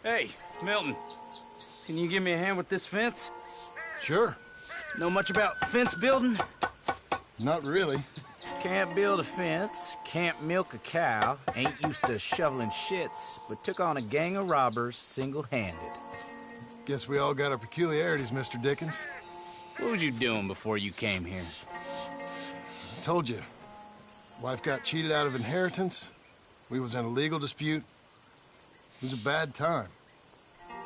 Hey, Milton. Can you give me a hand with this fence? Sure. Know much about fence building? Not really. Can't build a fence, can't milk a cow, ain't used to shoveling shits, but took on a gang of robbers single-handed. Guess we all got our peculiarities, Mr. Dickens. What was you doing before you came here? I told you. Wife got cheated out of inheritance. We was in a legal dispute. It was a bad time.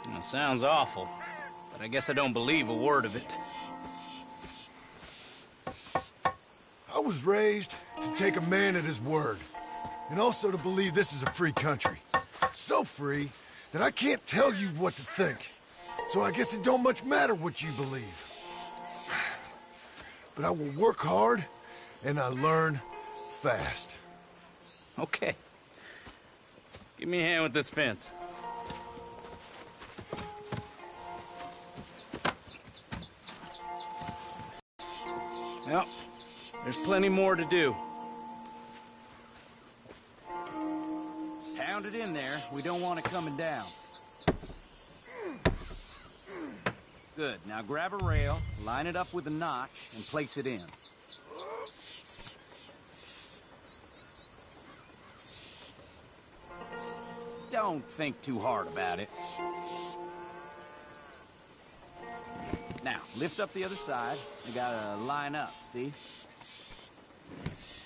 Well, sounds awful, but I guess I don't believe a word of it. I was raised to take a man at his word, and also to believe this is a free country. So free that I can't tell you what to think. So I guess it don't much matter what you believe. But I will work hard, and I learn fast. Okay. Give me a hand with this fence. Well, there's plenty more to do. Pound it in there. We don't want it coming down. Good. Now grab a rail, line it up with a notch, and place it in. Don't think too hard about it. Now, lift up the other side. You gotta line up, see?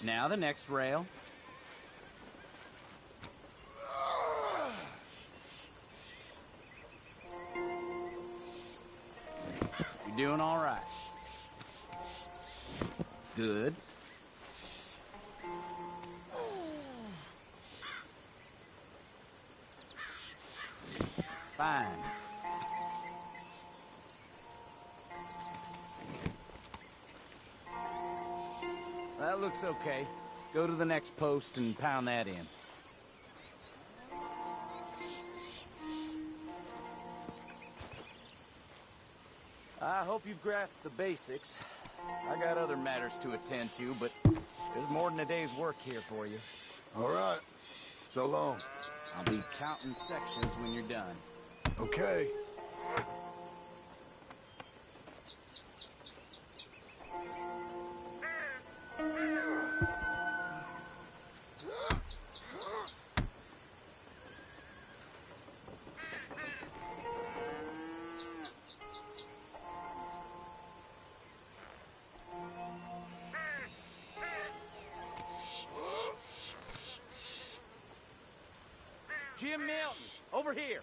Now the next rail. You're doing all right. Good. Fine. That looks okay. Go to the next post and pound that in. I hope you've grasped the basics. I got other matters to attend to, but there's more than a day's work here for you. All right. So long. I'll be counting sections when you're done. Okay. Jim Milton, over here.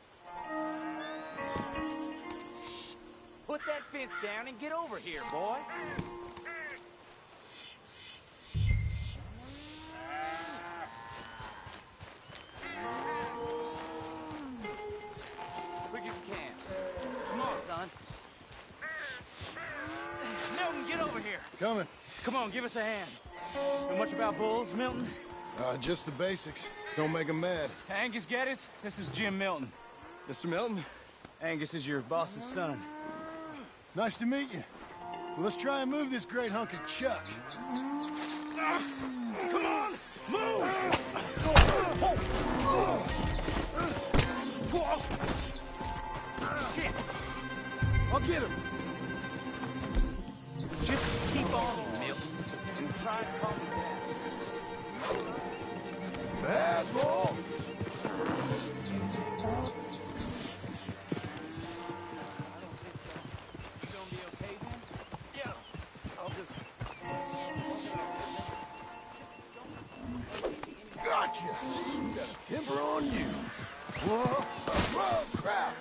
Put that fence down and get over here, boy. Quick as you can. Come on, son. Milton, get over here. Coming. Come on, give us a hand. Know much about bulls, Milton? Just the basics. Don't make 'em mad. Angus Geddes, this is Jim Milton. Mr. Milton? Angus is your boss's son. Nice to meet you. Well, let's try and move this great hunk of chuck. Come on, move! Shit! I'll get him. Just keep on, Milton, and try to calm me down. Bad boy. Gotcha! Got a temper on you. Whoa, whoa, crap!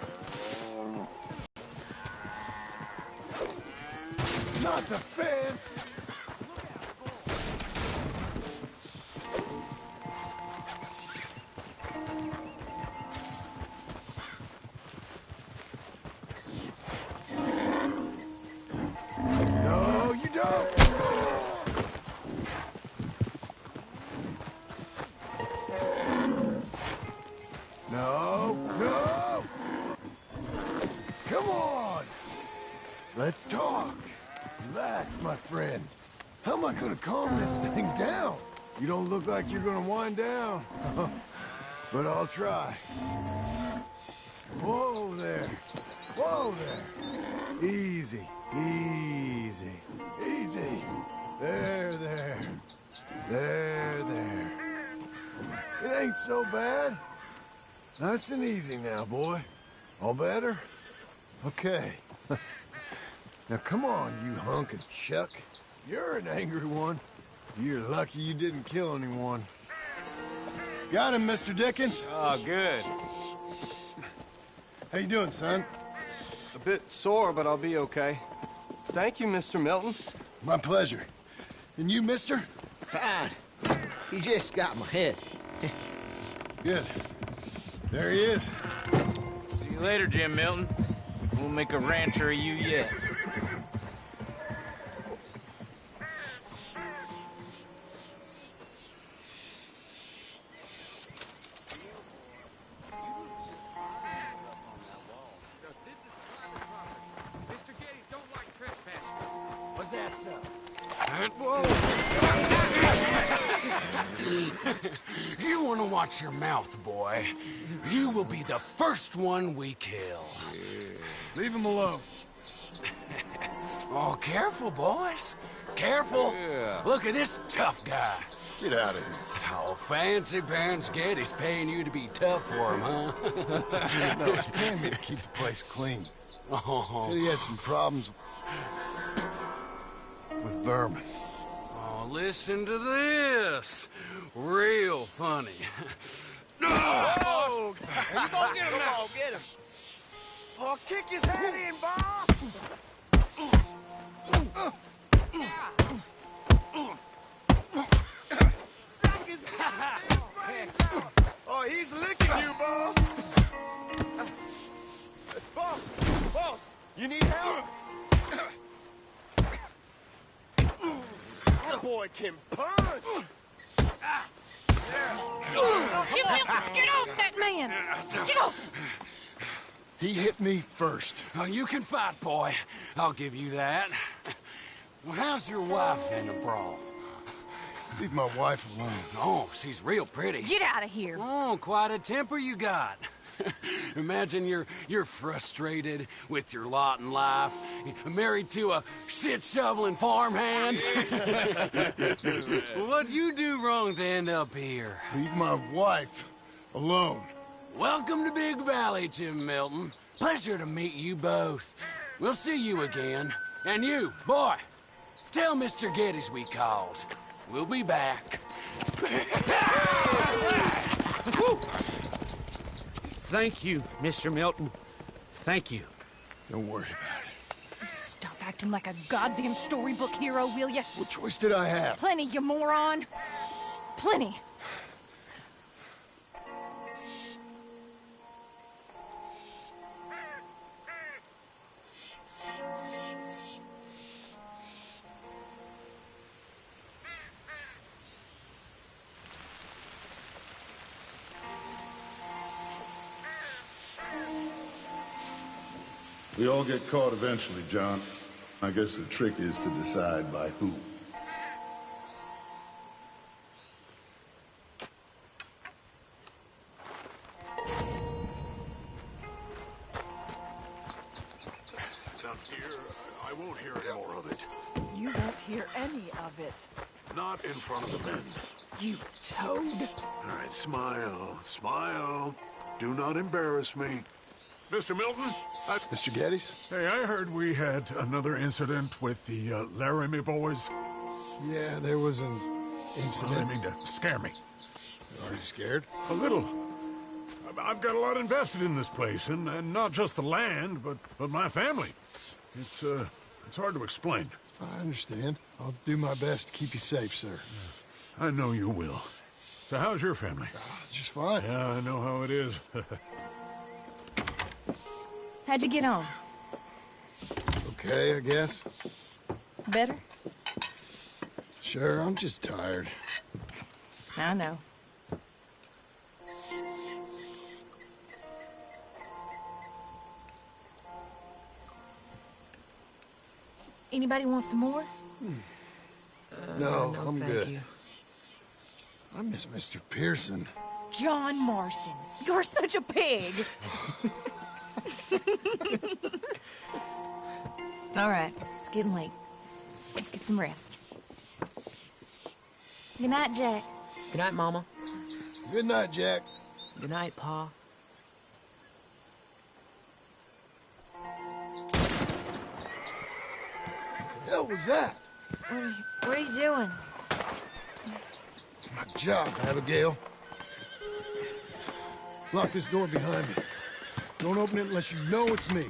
Not the fence! No, you don't! No, no! Come on! Let's talk. Relax, my friend. How am I gonna calm this thing down? You don't look like you're gonna wind down. But I'll try. Whoa there. Easy, easy, easy. There, there. There, there. It ain't so bad. Nice and easy now, boy. All better? Okay. Now come on, you hunk of chuck. You're an angry one. You're lucky you didn't kill anyone. Got him, Mr. Dickens? Oh, good. How you doing, son? A bit sore, but I'll be okay. Thank you, Mr. Milton. My pleasure. And you, mister? Fine. He just got my head. Good. There he is. See you later, Jim Milton. We'll make a rancher of you yet. What's that, son? You want to watch your mouth, boy. You will be the first one we kill. Leave him alone. Oh, careful, boys. Careful. Look at this tough guy. Get out of here. Oh, fancy pants Getty's paying you to be tough for him, huh? No, he's paying me to keep the place clean. Oh, Said he had some problems with vermin. oh, listen to this. Real funny. Oh! You gonna get him now? Come on, get him. Oh, kick his head in, boss! Oh, he's licking you, boss! Boss, you need help? That boy can punch! Jim Milton, get off that man! Get off! He hit me first. Oh, you can fight, boy. I'll give you that. Well, how's your wife in the brawl? Leave my wife alone. Oh, she's real pretty. Get out of here! Oh, quite a temper you got. Imagine you're frustrated with your lot in life, married to a shit-shoveling farmhand. What'd you do wrong to end up here? Leave my wife alone. Welcome to Big Valley, Jim Milton. Pleasure to meet you both. We'll see you again. And you, boy, tell Mr. Geddes we called. We'll be back. Thank you, Mr. Milton. Thank you. Don't worry about it. Stop acting like a goddamn storybook hero, will ya? What choice did I have? Plenty, you moron. Plenty. We all get caught eventually, John. I guess the trick is to decide by who. Down here, I won't hear any more of it. You won't hear any of it. Not in front of the men. You toad. All right, smile, smile. Do not embarrass me. Mr. Milton, Mr. Geddes? Hey, I heard we had another incident with the Laramie boys. Yeah, there was an I incident. didn't mean to scare me. Are you scared? A little. I've got a lot invested in this place, and not just the land, but my family. It's hard to explain. I understand. I'll do my best to keep you safe, sir. I know you will. So how's your family? Just fine. Yeah, I know how it is. How'd you get on? Okay, I guess. Better? Sure, I'm just tired. I know. Anybody want some more? No, no, I'm thank good. you. I miss Mr. Pearson. John Marston, you're such a pig. All right, it's getting late. Let's get some rest. Good night, Jack. Good night, Mama. Good night, Jack. Good night, Pa. The hell was that? What are you doing? My job, Abigail. Lock this door behind me. Don't open it unless you know it's me.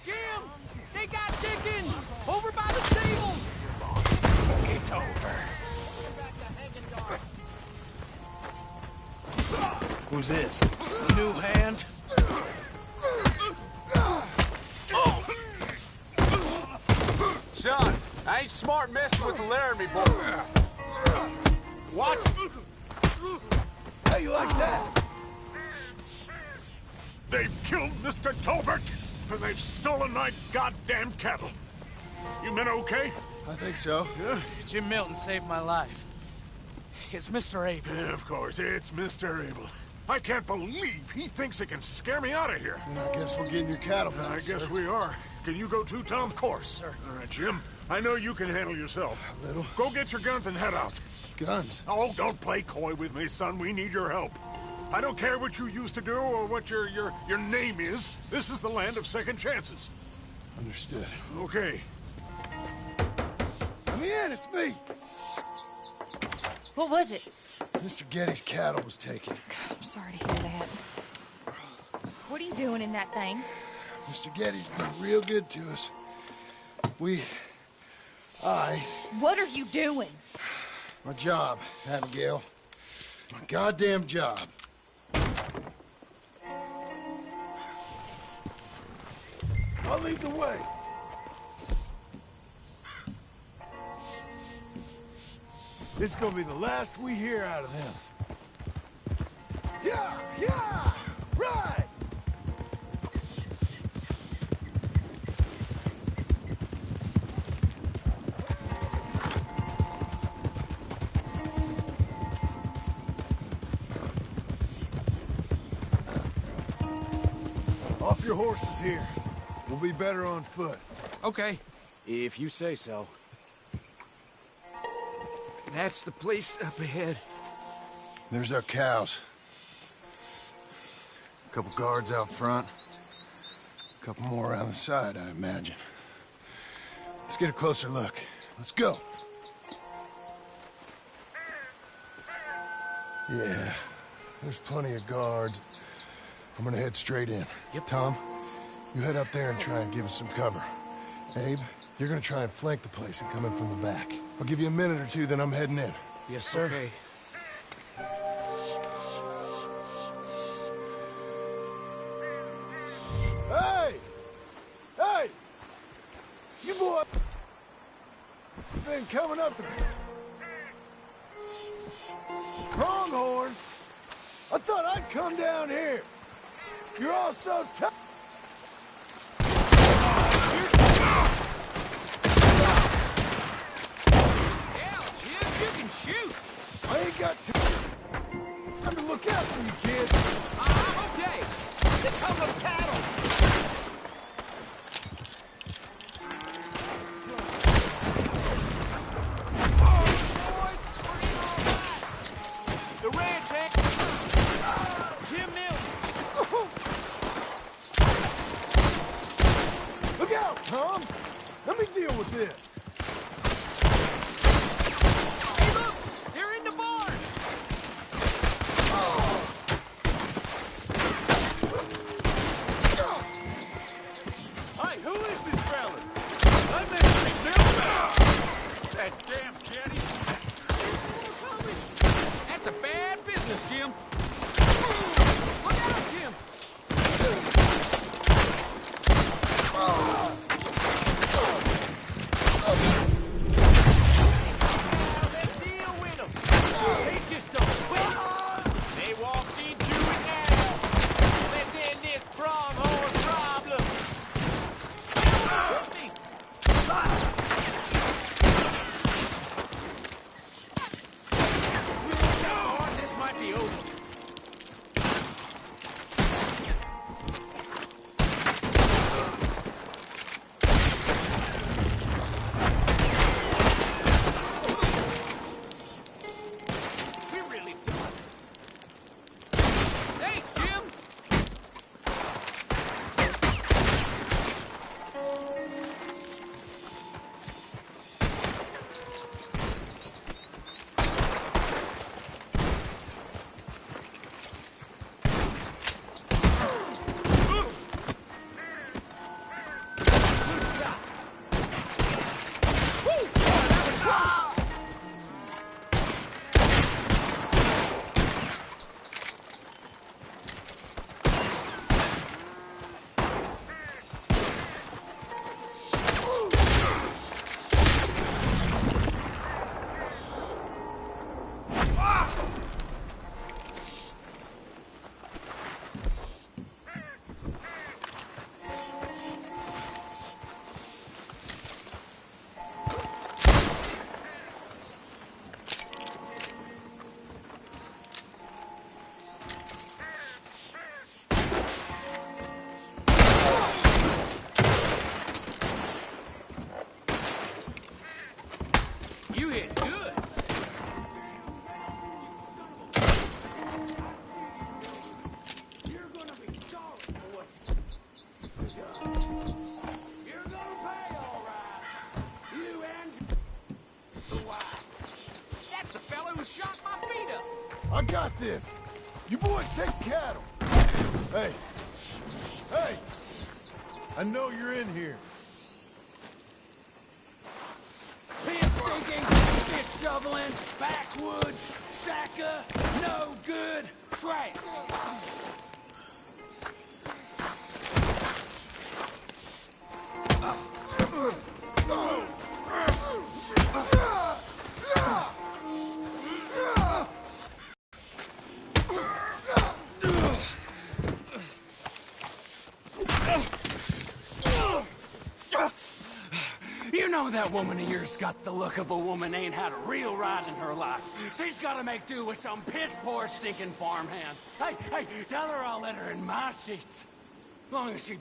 Jim! They got Dickens! Over by the stables! It's over. Who's this? New hand? Son, I ain't smart messing with the Laramie boy. What? How you like that? They've killed Mr. Tolbert, and they've stolen my goddamn cattle. You men okay? I think so. Yeah? Jim Milton saved my life. It's Mr. Abel. Yeah, of course, it's Mr. Abel. I can't believe he thinks he can scare me out of here. And I guess we're getting your cattle back, I guess sir. we are. Can you go too, Tom? Of course, sir. All right, Jim. I know you can handle yourself. A little. Go get your guns and head out. Guns? Oh, don't play coy with me, son. We need your help. I don't care what you used to do or what your name is. This is the land of second chances. Understood. Okay. Let me in, it's me. What was it? Mr. Getty's cattle was taken. I'm sorry to hear that. What are you doing in that thing? Mr. Getty's been real good to us. What are you doing? My job, Abigail. My goddamn job. I'll lead the way. This is gonna be the last we hear out of them. Yeah! Right! Off your horses here. We'll be better on foot. Okay, If you say so. that's the place up ahead. There's our cows. A couple guards out front. A couple more around the side, I imagine. Let's get a closer look. Let's go. Yeah, there's plenty of guards. I'm gonna head straight in. Yep. Tom, you head up there and try and give us some cover. Abe, you're gonna try and flank the place and come in from the back. I'll give you a minute or two, then I'm heading in. Yes, sir. Okay. Hey! Hey! You boy been coming up to Pronghorn. I thought I'd come down here. You're all so tough. Hell, Jim, you can shoot. I ain't got time to look out for you, kid. I'm okay. Here come the cattle. The ranch, Hank. Jim Milton. Look out, Tom. Let me deal with this. Hey, look! They're in the barn! Hey, who is this fella? I'm Mr. Milton. That damn Getty. That's a bad business, Jim. Look out, Jim. got this. You boys take cattle. Hey. Hey! I know you're in here. Pit stinking, shit shoveling, backwoods, shaka, no good, trash. You know that woman of yours got the look of a woman ain't had a real ride in her life. She's gotta make do with some piss-poor stinking farmhand. Hey, tell her I'll let her in my sheets. Long as she...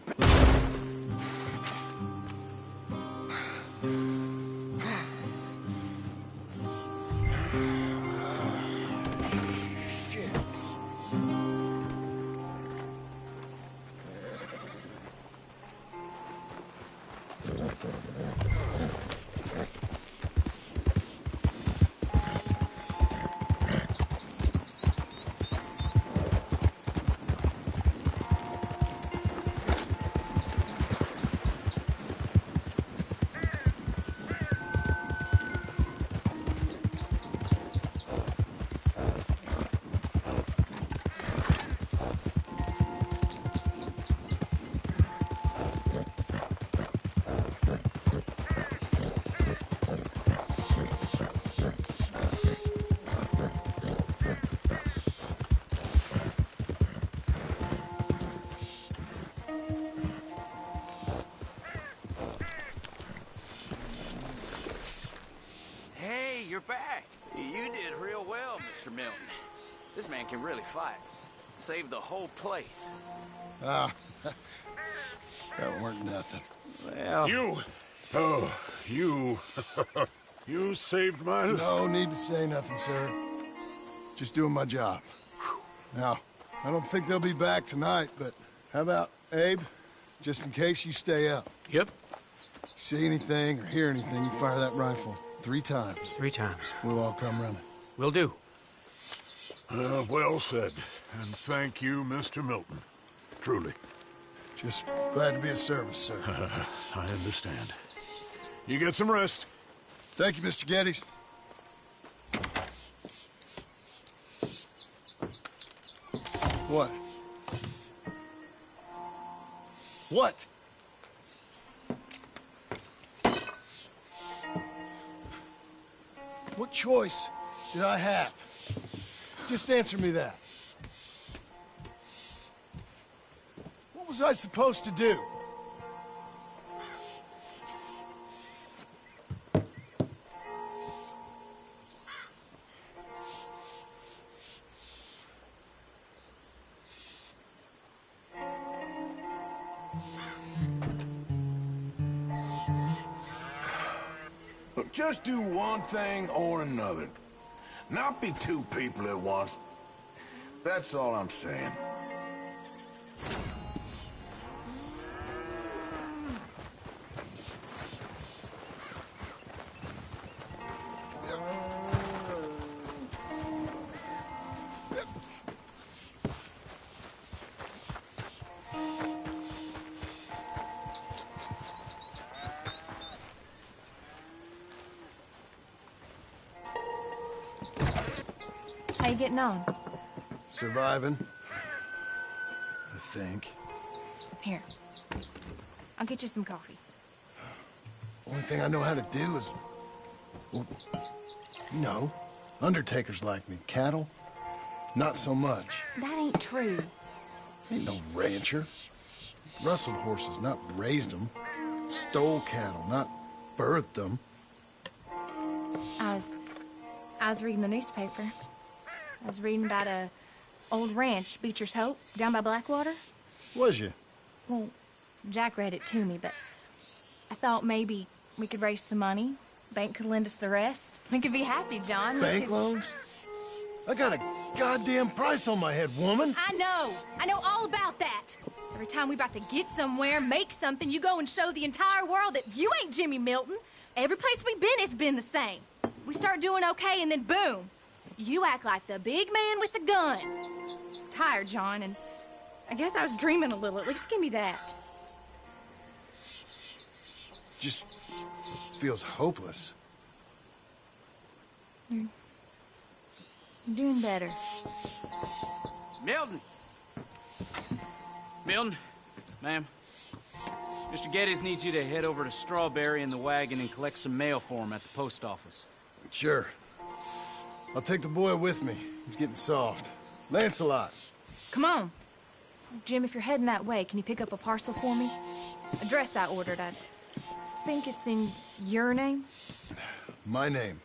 You're back. You did real well, Mr. Milton. This man can really fight. Saved the whole place. Ah, that weren't nothing. Well... You you saved my life. No need to say nothing, sir. Just doing my job. Now, I don't think they'll be back tonight, but how about Abe? Just in case you stay up. Yep. See anything or hear anything, you fire that rifle 3 times. 3 times. We'll all come running. Will do. Well said. And thank you, Mr. Milton. Truly. Just glad to be of service, sir. I understand. You get some rest. Thank you, Mr. Geddes. What? What? What choice did I have? Just answer me that. What was I supposed to do? Look, just do one thing or another. Not be 2 people at once. That's all I'm saying. How you getting on? Surviving. I think. Here. I'll get you some coffee. Only thing I know how to do is... Well, you know, undertakers like me. Cattle, not so much. That ain't true. Ain't no rancher. Rustled horses, not raised them. Stole cattle, not birthed them. I was reading the newspaper. I was reading about a old ranch, Beecher's Hope, down by Blackwater. Was you? Well, Jack read it to me, but I thought maybe we could raise some money. Bank could lend us the rest. We could be happy, John. Bank loans? I got a goddamn price on my head, woman. I know all about that. Every time we about to get somewhere, make something, you go and show the entire world that you ain't Jimmy Milton. Every place we've been, it's been the same. We start doing okay, and then boom. You act like the big man with the gun. Tired, John, and I guess I was dreaming a little. At least give me that. Just feels hopeless. You're doing better. Milton! Milton, ma'am. Mr. Geddes needs you to head over to Strawberry in the wagon and collect some mail for him at the post office. Sure. I'll take the boy with me. He's getting soft. Lancelot. Come on. Jim, if you're heading that way, can you pick up a parcel for me? Address I ordered. I think it's in your name? My name.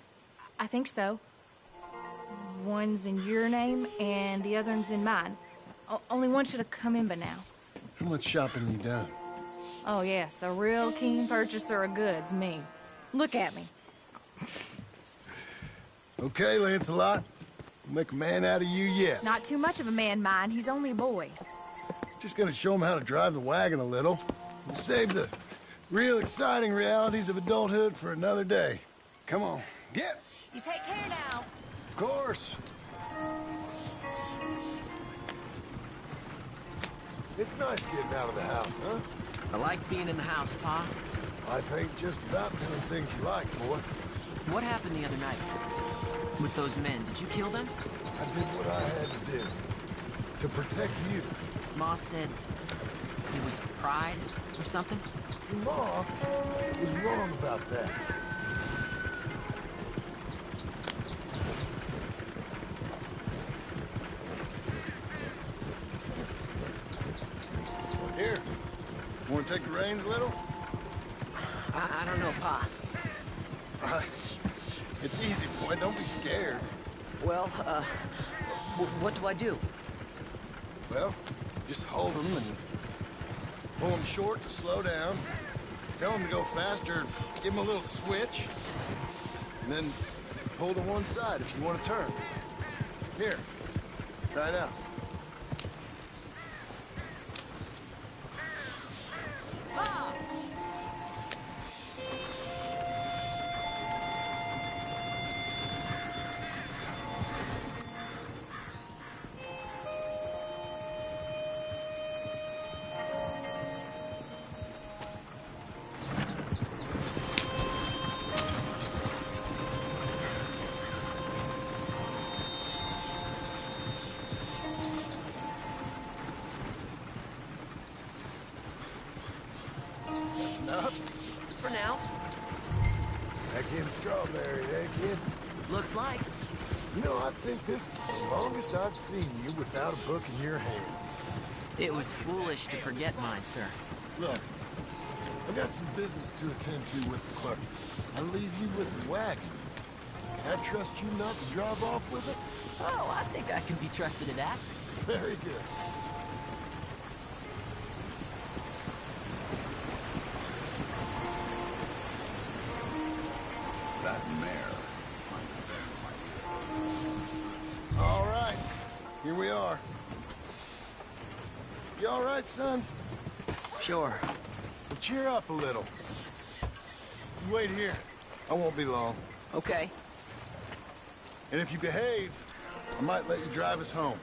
I think so. One's in your name, and the other one's in mine. Only one should have come in by now. How much shopping you done? Oh, yes, a real keen purchaser of goods, me. Look at me. Okay, Lancelot. We'll make a man out of you yet. Not too much of a man, mine. He's only a boy. Just gonna show him how to drive the wagon a little. We'll save the real exciting realities of adulthood for another day. Come on, get. You take care now. Of course. It's nice getting out of the house, huh? I like being in the house, Pa. Life ain't just about doing things you like, boy. What happened the other night? With those men, did you kill them? I did what I had to do. To protect you. Ma said it was pride or something? Your Ma was wrong about that. Here. Want to take the reins a little? I don't know, Pa. It's easy, boy. Don't be scared. Well, what do I do? Well, just hold them and pull them short to slow down. Tell them to go faster. Give them a little switch. And then pull to one side if you want to turn. Here. Try it out. That's enough? For now. Back in Strawberry, eh, kid? Looks like. You know, I think this is the longest I've seen you without a book in your hand. It was foolish to forget mine, sir. Look, I've got some business to attend to with the clerk. I'll leave you with the wagon. Can I trust you not to drive off with it? Oh, I think I can be trusted in that. Very good. That mare. All right, here we are. You all right, son? Sure. Well, cheer up a little. You wait here. I won't be long. Okay. And if you behave, I might let you drive us home.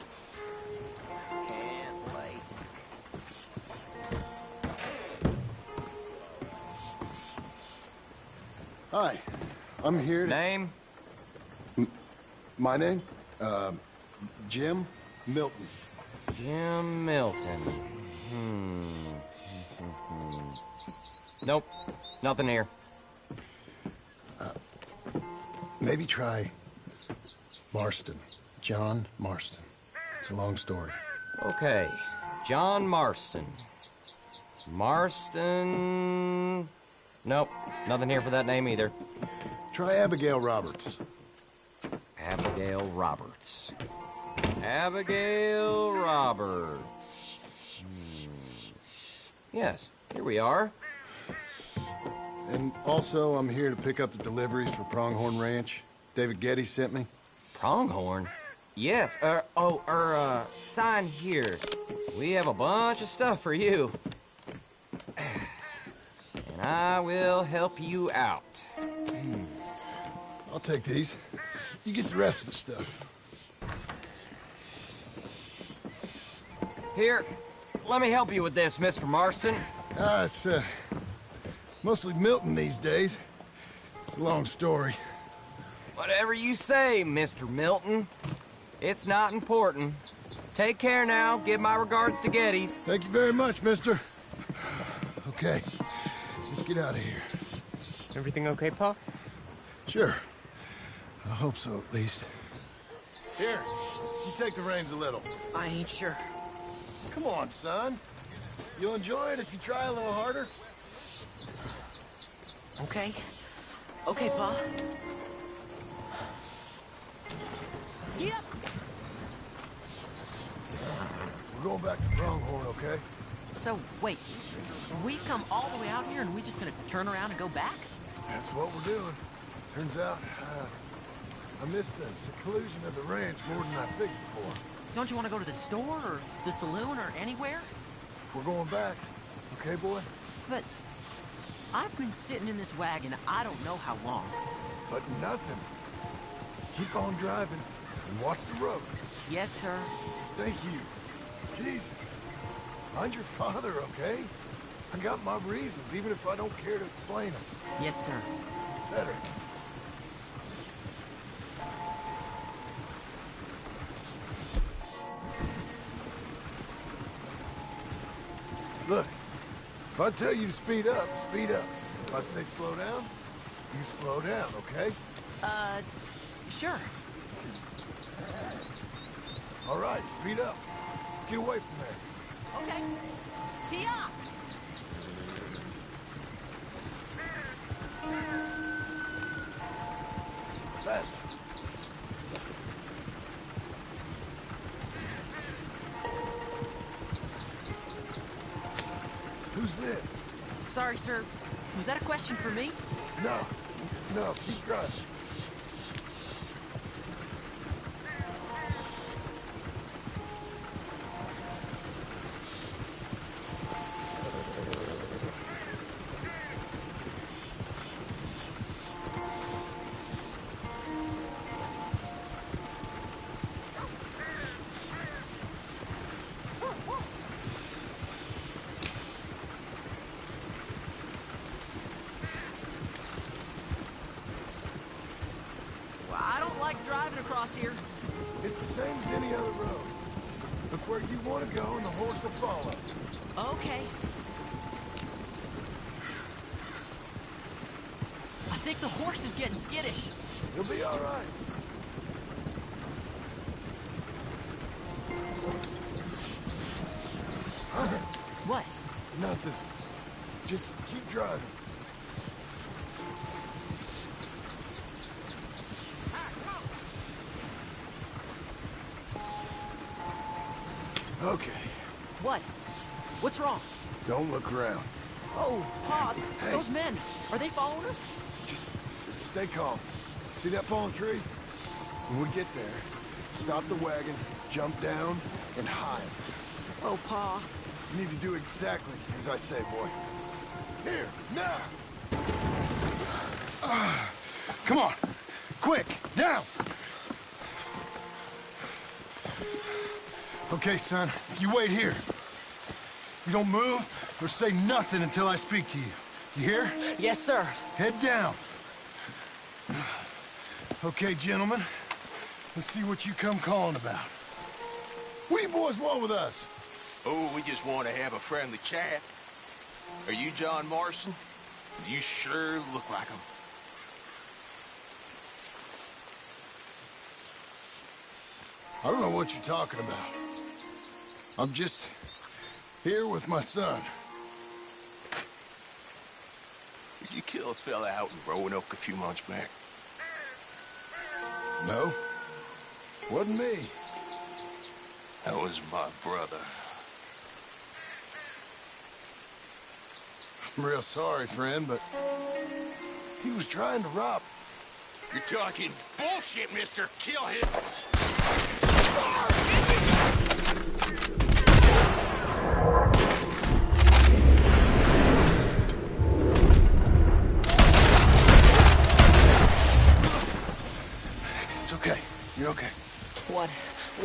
Can't wait. Hi, I'm here to... Name? My name? Jim Milton. Jim Milton. Nope, nothing here. Maybe try Marston. John Marston. It's a long story. Okay, John Marston. Marston... Nope, nothing here for that name either. Try Abigail Roberts. Abigail Roberts. Abigail Roberts. Yes, here we are. And also, I'm here to pick up the deliveries for Pronghorn Ranch. David Geddes sent me. Pronghorn? Yes, sign here. We have a bunch of stuff for you. And I will help you out. I'll take these. You get the rest of the stuff. Here, let me help you with this, Mr. Marston. It's, mostly Milton these days. It's a long story. Whatever you say, Mr. Milton. It's not important. Take care now. Give my regards to Geddes. Thank you very much, mister. Okay, let's get out of here. Everything okay, Pa? Sure. I hope so, at least. Here, you take the reins a little. I ain't sure. Come on, son. You'll enjoy it if you try a little harder. Okay. Okay, Pa. Get up! We're going back to Pronghorn, okay? So, wait. We've come all the way out here and we just gonna turn around and go back? That's what we're doing. Turns out, I missed the seclusion of the ranch more than I figured for. Don't you want to go to the store or the saloon or anywhere? We're going back. Okay, boy? But I've been sitting in this wagon I don't know how long. But nothing. Keep on driving and watch the road. Yes, sir. Thank you. Jesus. Mind your father, okay? I got my reasons, even if I don't care to explain them. Yes, sir. Better. Look, if I tell you to speed up, speed up. If I say slow down, you slow down, okay? Sure. All right, speed up. Let's get away from there. Okay. Here! Faster. Who's this? Sorry, sir. Was that a question for me? No. No, keep driving. Driving across here. It's the same as any other road. Look where you want to go and the horse will follow. Okay. I think the horse is getting skittish. You'll be all right. Hunter. What? Nothing. Just keep driving. Okay. What? What's wrong? Don't look around. Oh, Pa, Hey. those men, are they following us? Just stay calm. See that fallen tree? When we get there, stop the wagon, jump down, and hide. Oh, Pa. You need to do exactly as I say, boy. Here, now! Come on! Quick, down! Okay, son, you wait here. You don't move or say nothing until I speak to you. You hear? Yes, sir. Head down. Okay, gentlemen. Let's see what you come calling about. What do you boys want with us? Oh, we just want to have a friendly chat. Are you John Marston? You sure look like him. I don't know what you're talking about. I'm just here with my son. Did you kill a fella out in Roanoke a few months back? No. Wasn't me. That was my brother. I'm real sorry, friend, but he was trying to rob. You're talking bullshit, mister. Kill him.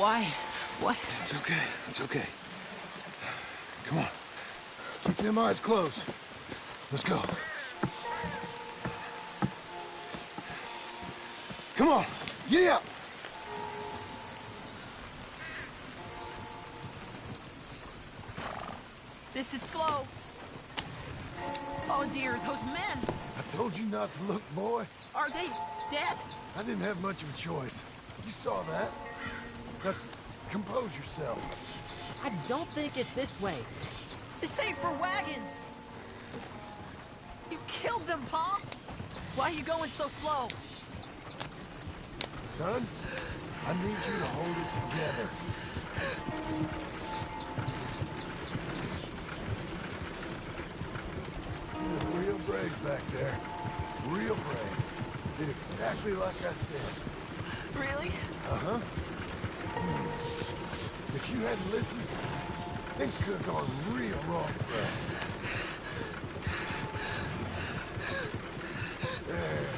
Why? What? It's okay. It's okay. Come on. Keep them eyes closed. Let's go. Come on. Get out. This is slow. Oh dear, those men. I told you not to look, boy. Are they dead? I didn't have much of a choice. You saw that. Now, compose yourself. I don't think it's this way. This ain't for wagons. You killed them, Pa. Why are you going so slow? Son, I need you to hold it together. You're real brave back there. Real brave. Did exactly like I said. Really? Uh-huh. If you hadn't listened, things could have gone real wrong for us. There.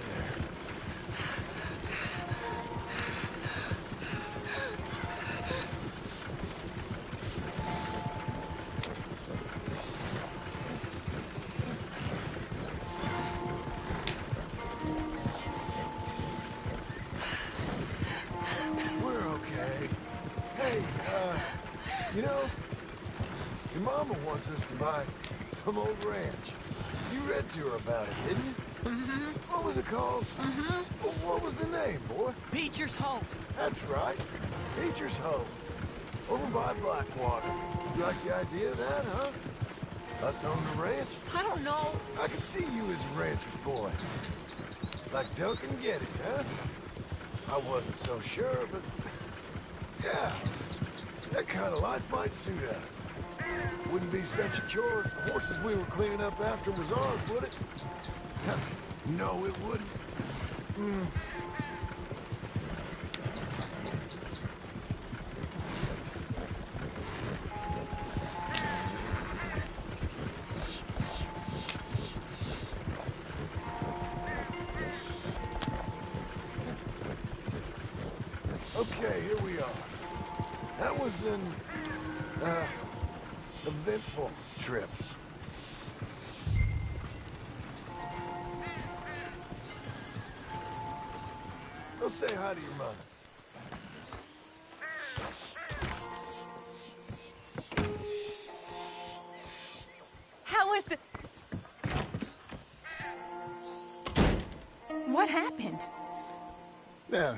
You know, your mama wants us to buy some old ranch. You read to her about it, didn't you? Mm-hmm. What was it called? Mm-hmm. What was the name, boy? Beecher's Hope. That's right. Beecher's Hope. Over by Blackwater. You like the idea of that, huh? Us own the ranch? I don't know. I could see you as a rancher's boy. Like Duncan Geddes, huh? I wasn't so sure, but... yeah. That kind of life might suit us. Wouldn't be such a chore if the horses we were cleaning up after was ours, would it? No, it wouldn't. Okay, here we are. That was an, eventful trip. Go say hi to your mother. How was the... What happened? Yeah.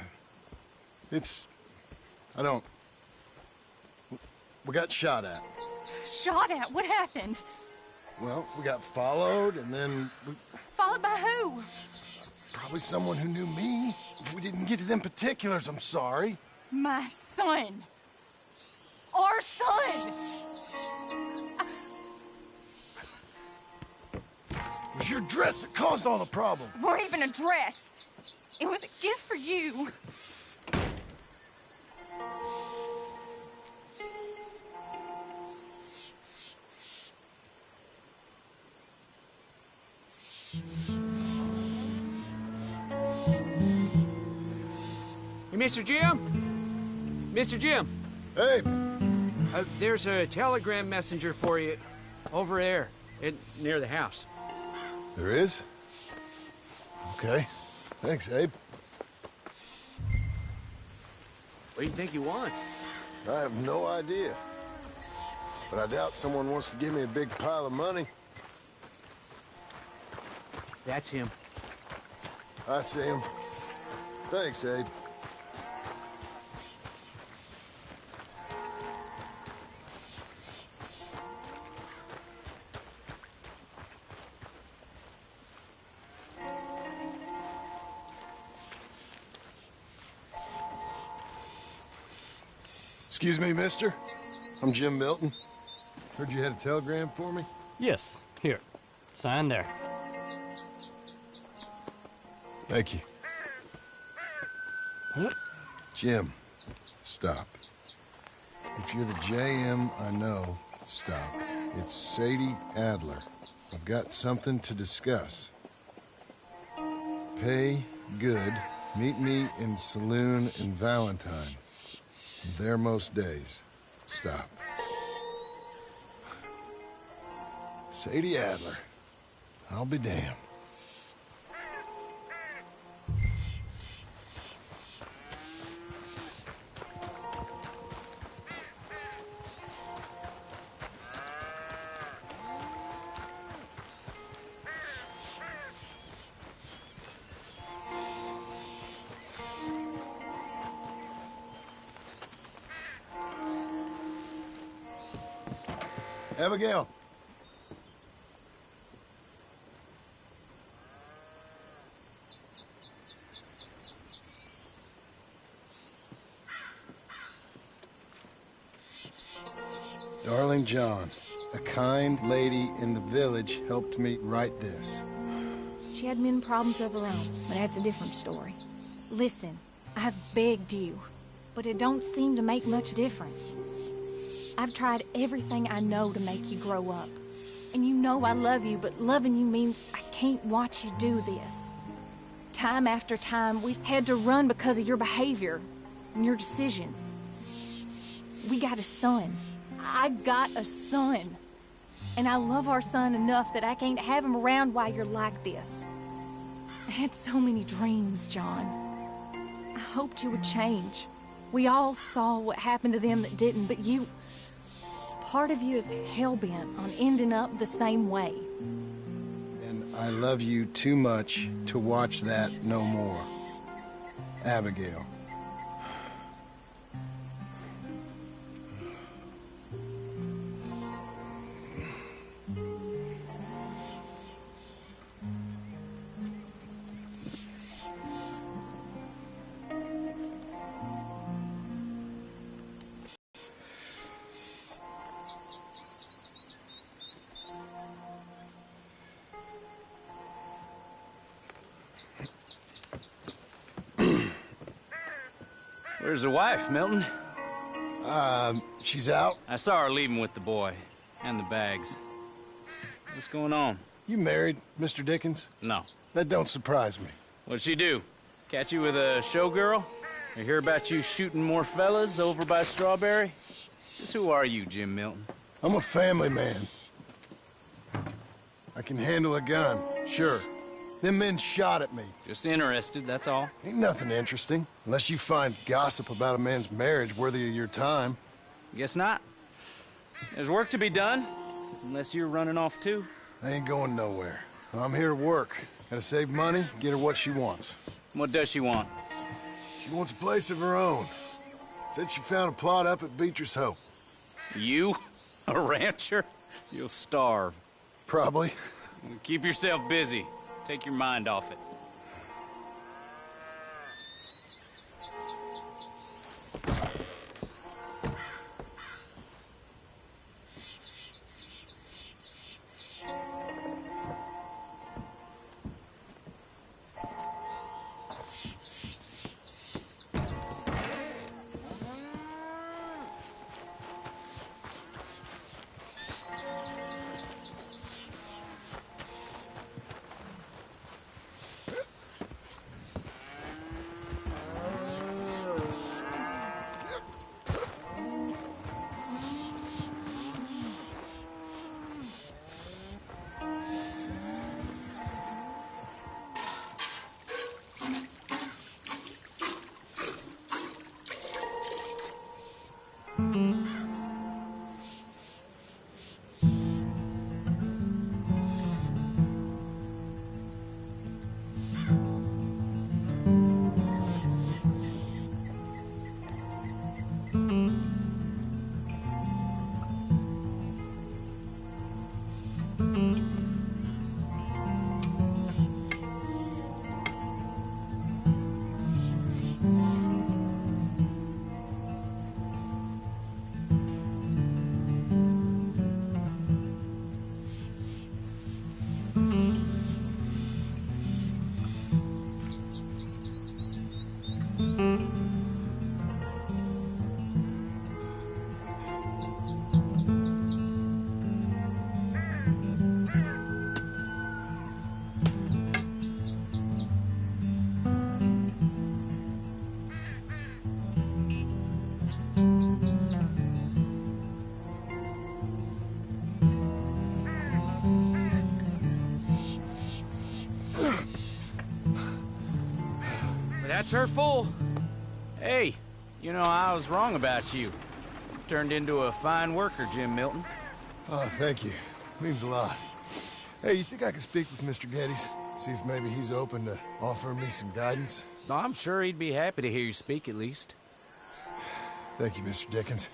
I don't... We got shot at. Shot at? What happened? Well, we got followed, and then Followed by who? probably someone who knew me. If we didn't get to them particulars, I'm sorry. My son. Our son! It was your dress that caused all the problem. It weren't even a dress. It was a gift for you. Hey, Mr. Jim? Mr. Jim? Hey! There's a telegram messenger for you over there, near the house. There is? Okay. Thanks, Abe. What do you think you want? I have no idea. But I doubt someone wants to give me a big pile of money. That's him. I see him. Thanks, Abe. Excuse me, mister. I'm Jim Milton. Heard you had a telegram for me? Yes. Here. Sign there. Thank you. Jim, stop. If you're the JM I know, stop. It's Sadie Adler. I've got something to discuss. Pay good. Meet me in saloon in Valentine. I'm there most days. Stop. Sadie Adler. I'll be damned. Abigail. Darling John, a kind lady in the village helped me write this. She had men problems of her own, but that's a different story. Listen, I have begged you, but it don't seem to make much difference. I've tried everything I know to make you grow up. And you know I love you, but loving you means I can't watch you do this. Time after time, we've had to run because of your behavior and your decisions. We got a son. I got a son. And I love our son enough that I can't have him around while you're like this. I had so many dreams, John. I hoped you would change. We all saw what happened to them that didn't, but you... Part of you is hell-bent on ending up the same way. And I love you too much to watch that no more. Abigail. Where's the wife, Milton? She's out. I saw her leaving with the boy. And the bags. What's going on? You married, Mr. Dickens? No. That don't surprise me. What'd she do? Catch you with a showgirl? Or hear about you shooting more fellas over by Strawberry? Just who are you, Jim Milton? I'm a family man. I can handle a gun, sure. Them men shot at me. Just interested, that's all. Ain't nothing interesting, unless you find gossip about a man's marriage worthy of your time. Guess not. There's work to be done, unless you're running off too. I ain't going nowhere. I'm here to work. Gotta save money, get her what she wants. What does she want? She wants a place of her own. Said she found a plot up at Beecher's Hope. You? A rancher? You'll starve. Probably. Keep yourself busy. Take your mind off it. That's her full. Hey, you know, I was wrong about you. Turned into a fine worker, Jim Milton. Oh, thank you. Means a lot. Hey, you think I could speak with Mr. Geddes? See if maybe he's open to offering me some guidance? No, I'm sure he'd be happy to hear you speak, at least. Thank you, Mr. Dickens.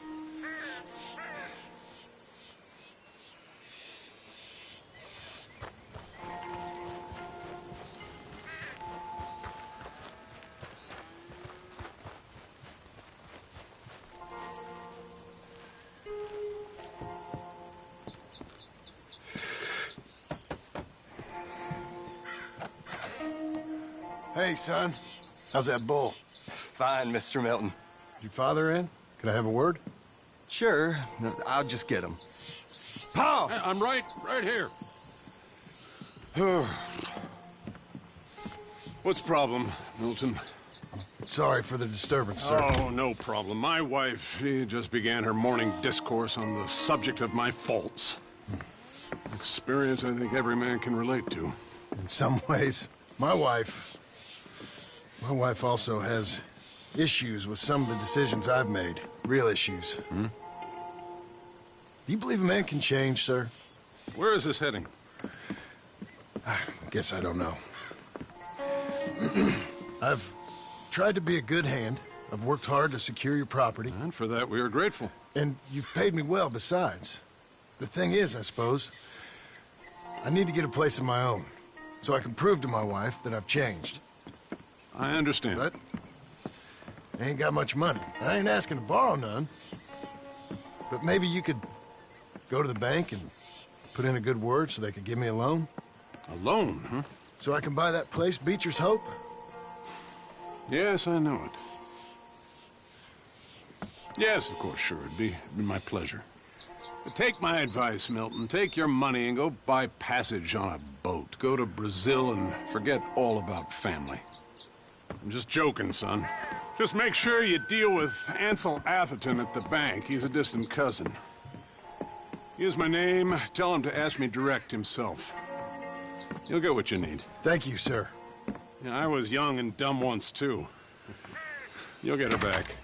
Hey, son. How's that bull? Fine, Mr. Milton. Your father in? Can I have a word? Sure. I'll just get him. Pa! I'm right here. What's the problem, Milton? Sorry for the disturbance, sir. Oh, no problem. My wife, she just began her morning discourse on the subject of my faults. Experience I think every man can relate to. In some ways, my wife also has issues with some of the decisions I've made. Real issues. Hmm? Do you believe a man can change, sir? Where is this heading? I guess I don't know. I've tried to be a good hand. I've worked hard to secure your property. And for that, we are grateful. And you've paid me well besides. The thing is, I suppose, I need to get a place of my own, so I can prove to my wife that I've changed. I understand. But I ain't got much money. I ain't asking to borrow none. But maybe you could go to the bank and put in a good word so they could give me a loan? A loan, huh? So I can buy that place, Beecher's Hope? Yes, I know it. Yes, of course, sure. It'd be my pleasure. But take my advice, Milton. Take your money and go buy passage on a boat. Go to Brazil and forget all about family. I'm just joking, son. Just make sure you deal with Ansel Atherton at the bank. He's a distant cousin. Use my name. Tell him to ask me direct himself. You'll get what you need. Thank you, sir. Yeah, I was young and dumb once, too. You'll get her back.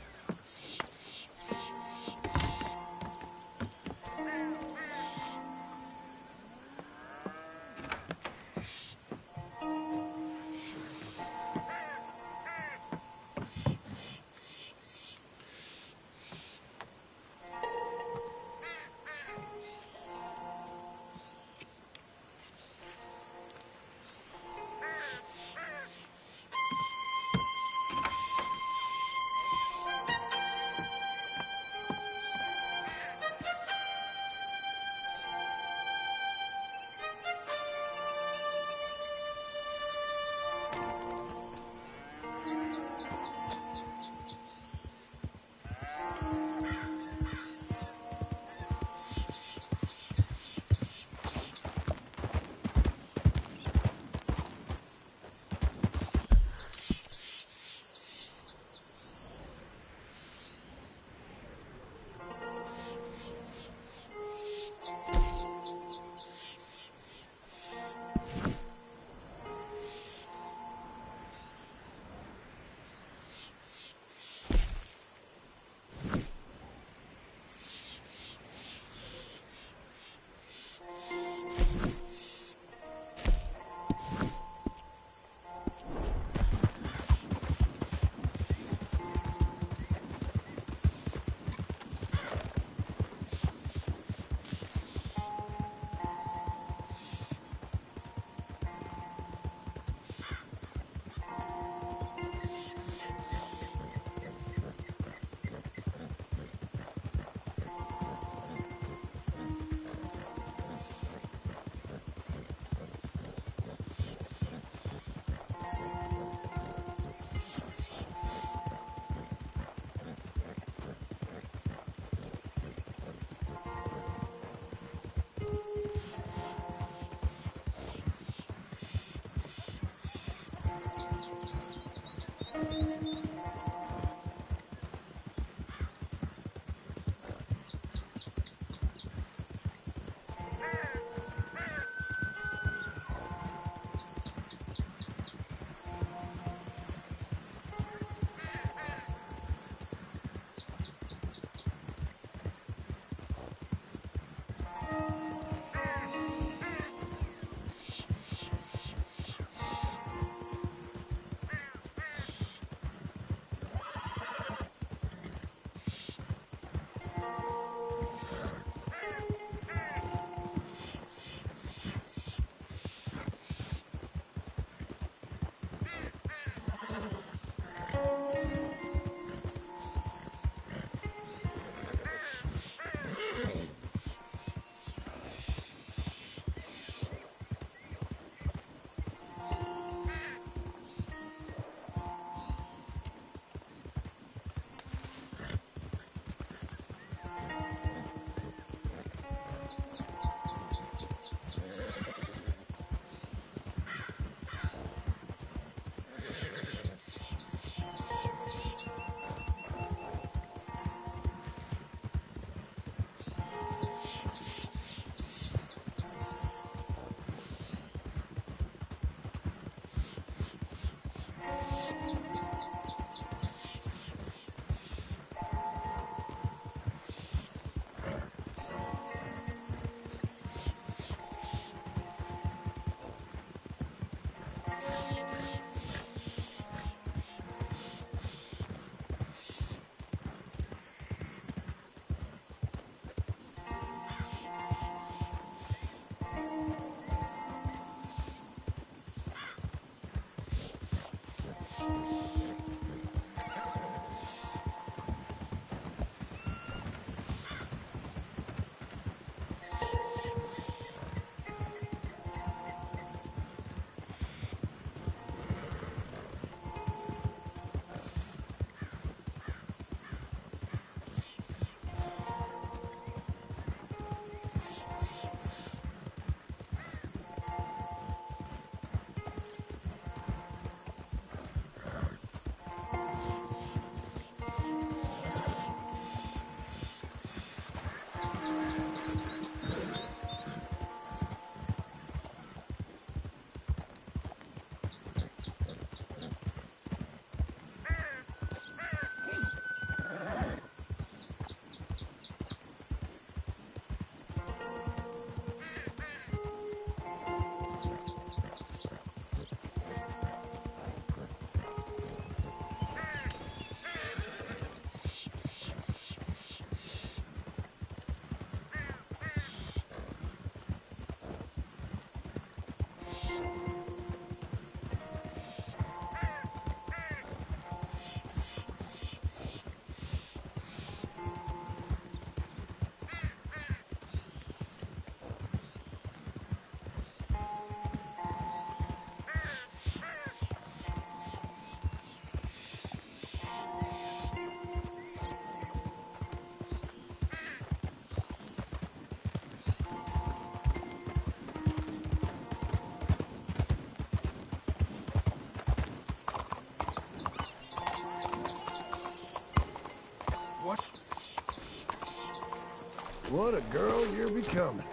What a girl you're becoming.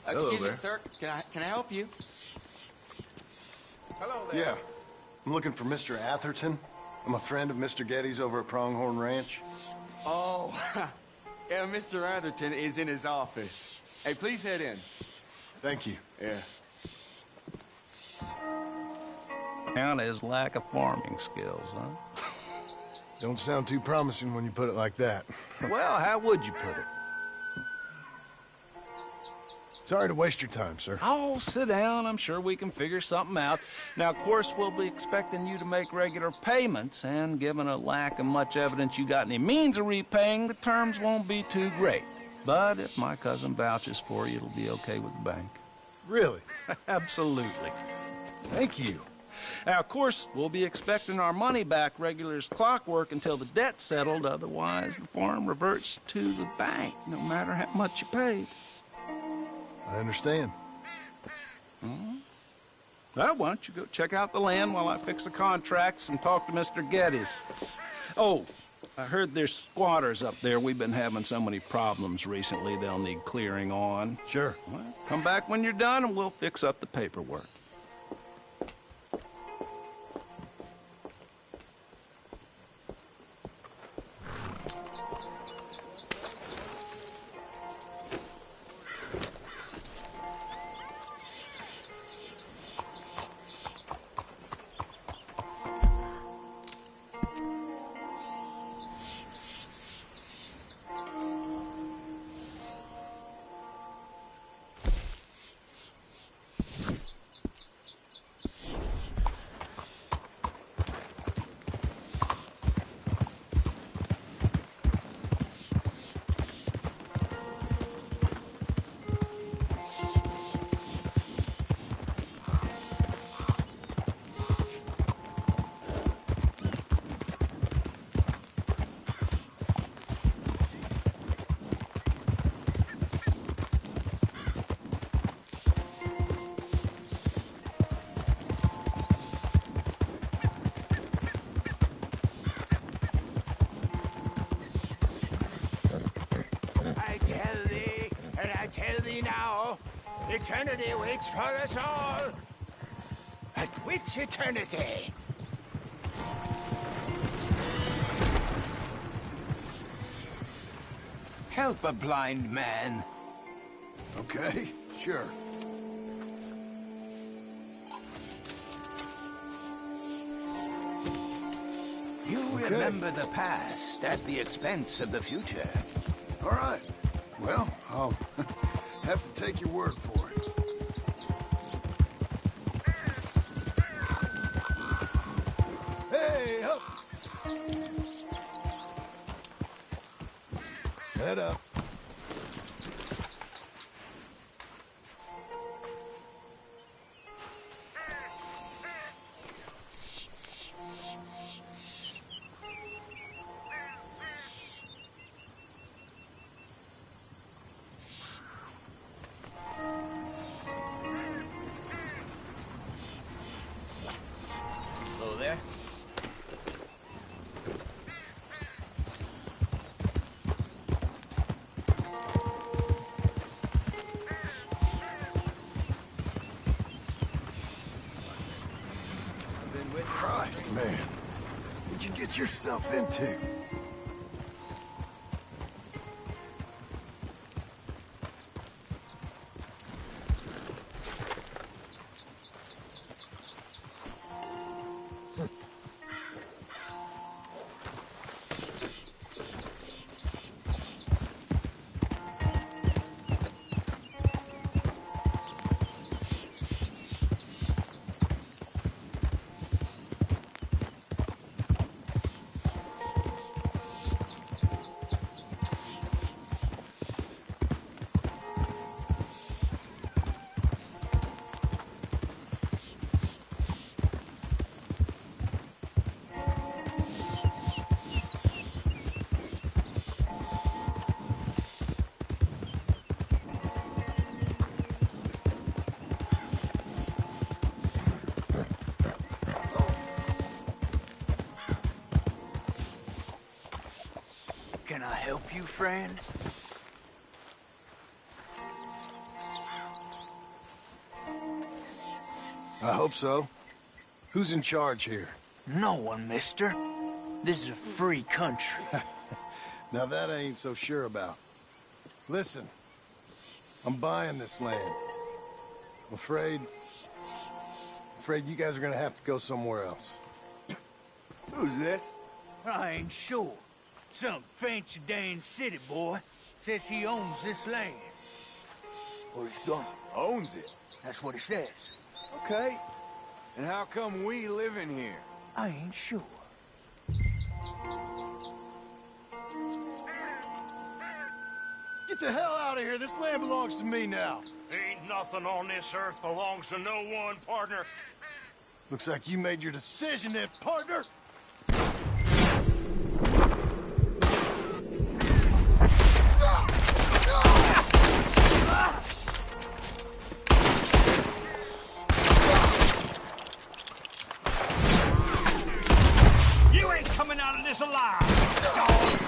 Excuse me, sir. Can I help you? Hello there. Yeah. I'm looking for Mr. Atherton. I'm a friend of Mr. Getty's over at Pronghorn Ranch. Oh, yeah, Mr. Atherton is in his office. Hey, please head in. Thank you. Yeah. Down his lack of farming skills, huh? Don't sound too promising when you put it like that. Well, how would you put it? Sorry to waste your time, sir. Oh, sit down. I'm sure we can figure something out. Now, of course, we'll be expecting you to make regular payments, and given a lack of much evidence you got any means of repaying, the terms won't be too great. But if my cousin vouches for you, it'll be okay with the bank. Really? Absolutely. Thank you. Now, of course, we'll be expecting our money back regular as clockwork until the debt's settled. Otherwise, the farm reverts to the bank, no matter how much you paid. I understand. Well, why don't you go check out the land while I fix the contracts and talk to Mr. Geddes. Oh, I heard there's squatters up there. We've been having so many problems recently, they'll need clearing on. Sure. Well, come back when you're done and we'll fix up the paperwork. Tell thee now, eternity waits for us all. But which eternity? Help a blind man. Okay, sure. You remember the past at the expense of the future. All right. Well, I'll have to take your word for it. Hey, up! Head up. Hello there. Christ, man. What'd you get yourself into? you, friend? I hope so. Who's in charge here? No one, mister. This is a free country. Now that I ain't so sure about. Listen, I'm buying this land. I'm afraid you guys are gonna have to go somewhere else. Who's this? I ain't sure. Some fancy Dan city boy says he owns this land. Or he's gonna. Owns it? That's what he says. Okay. And how come we live in here? I ain't sure. Get the hell out of here. This land belongs to me now. Ain't nothing on this earth belongs to no one, partner. Looks like you made your decision then, partner. You ain't coming out of this alive, dog!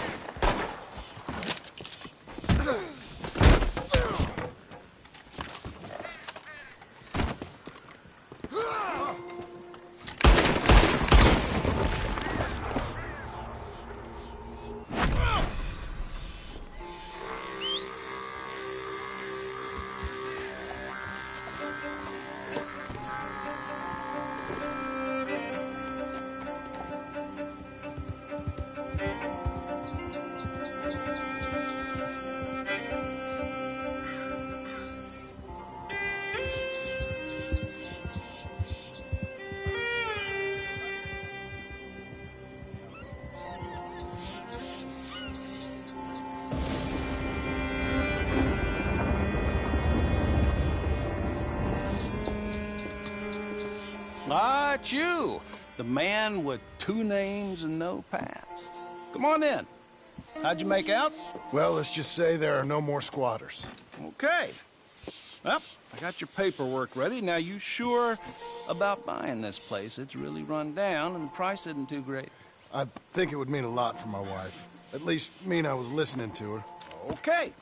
Ah, it's you, the man with 2 names and no past. Come on in. How'd you make out? Well, let's just say there are no more squatters. Okay. Well, I got your paperwork ready. Now, you sure about buying this place? It's really run down, and the price isn't too great. I think it would mean a lot for my wife. At least mean I was listening to her. Okay.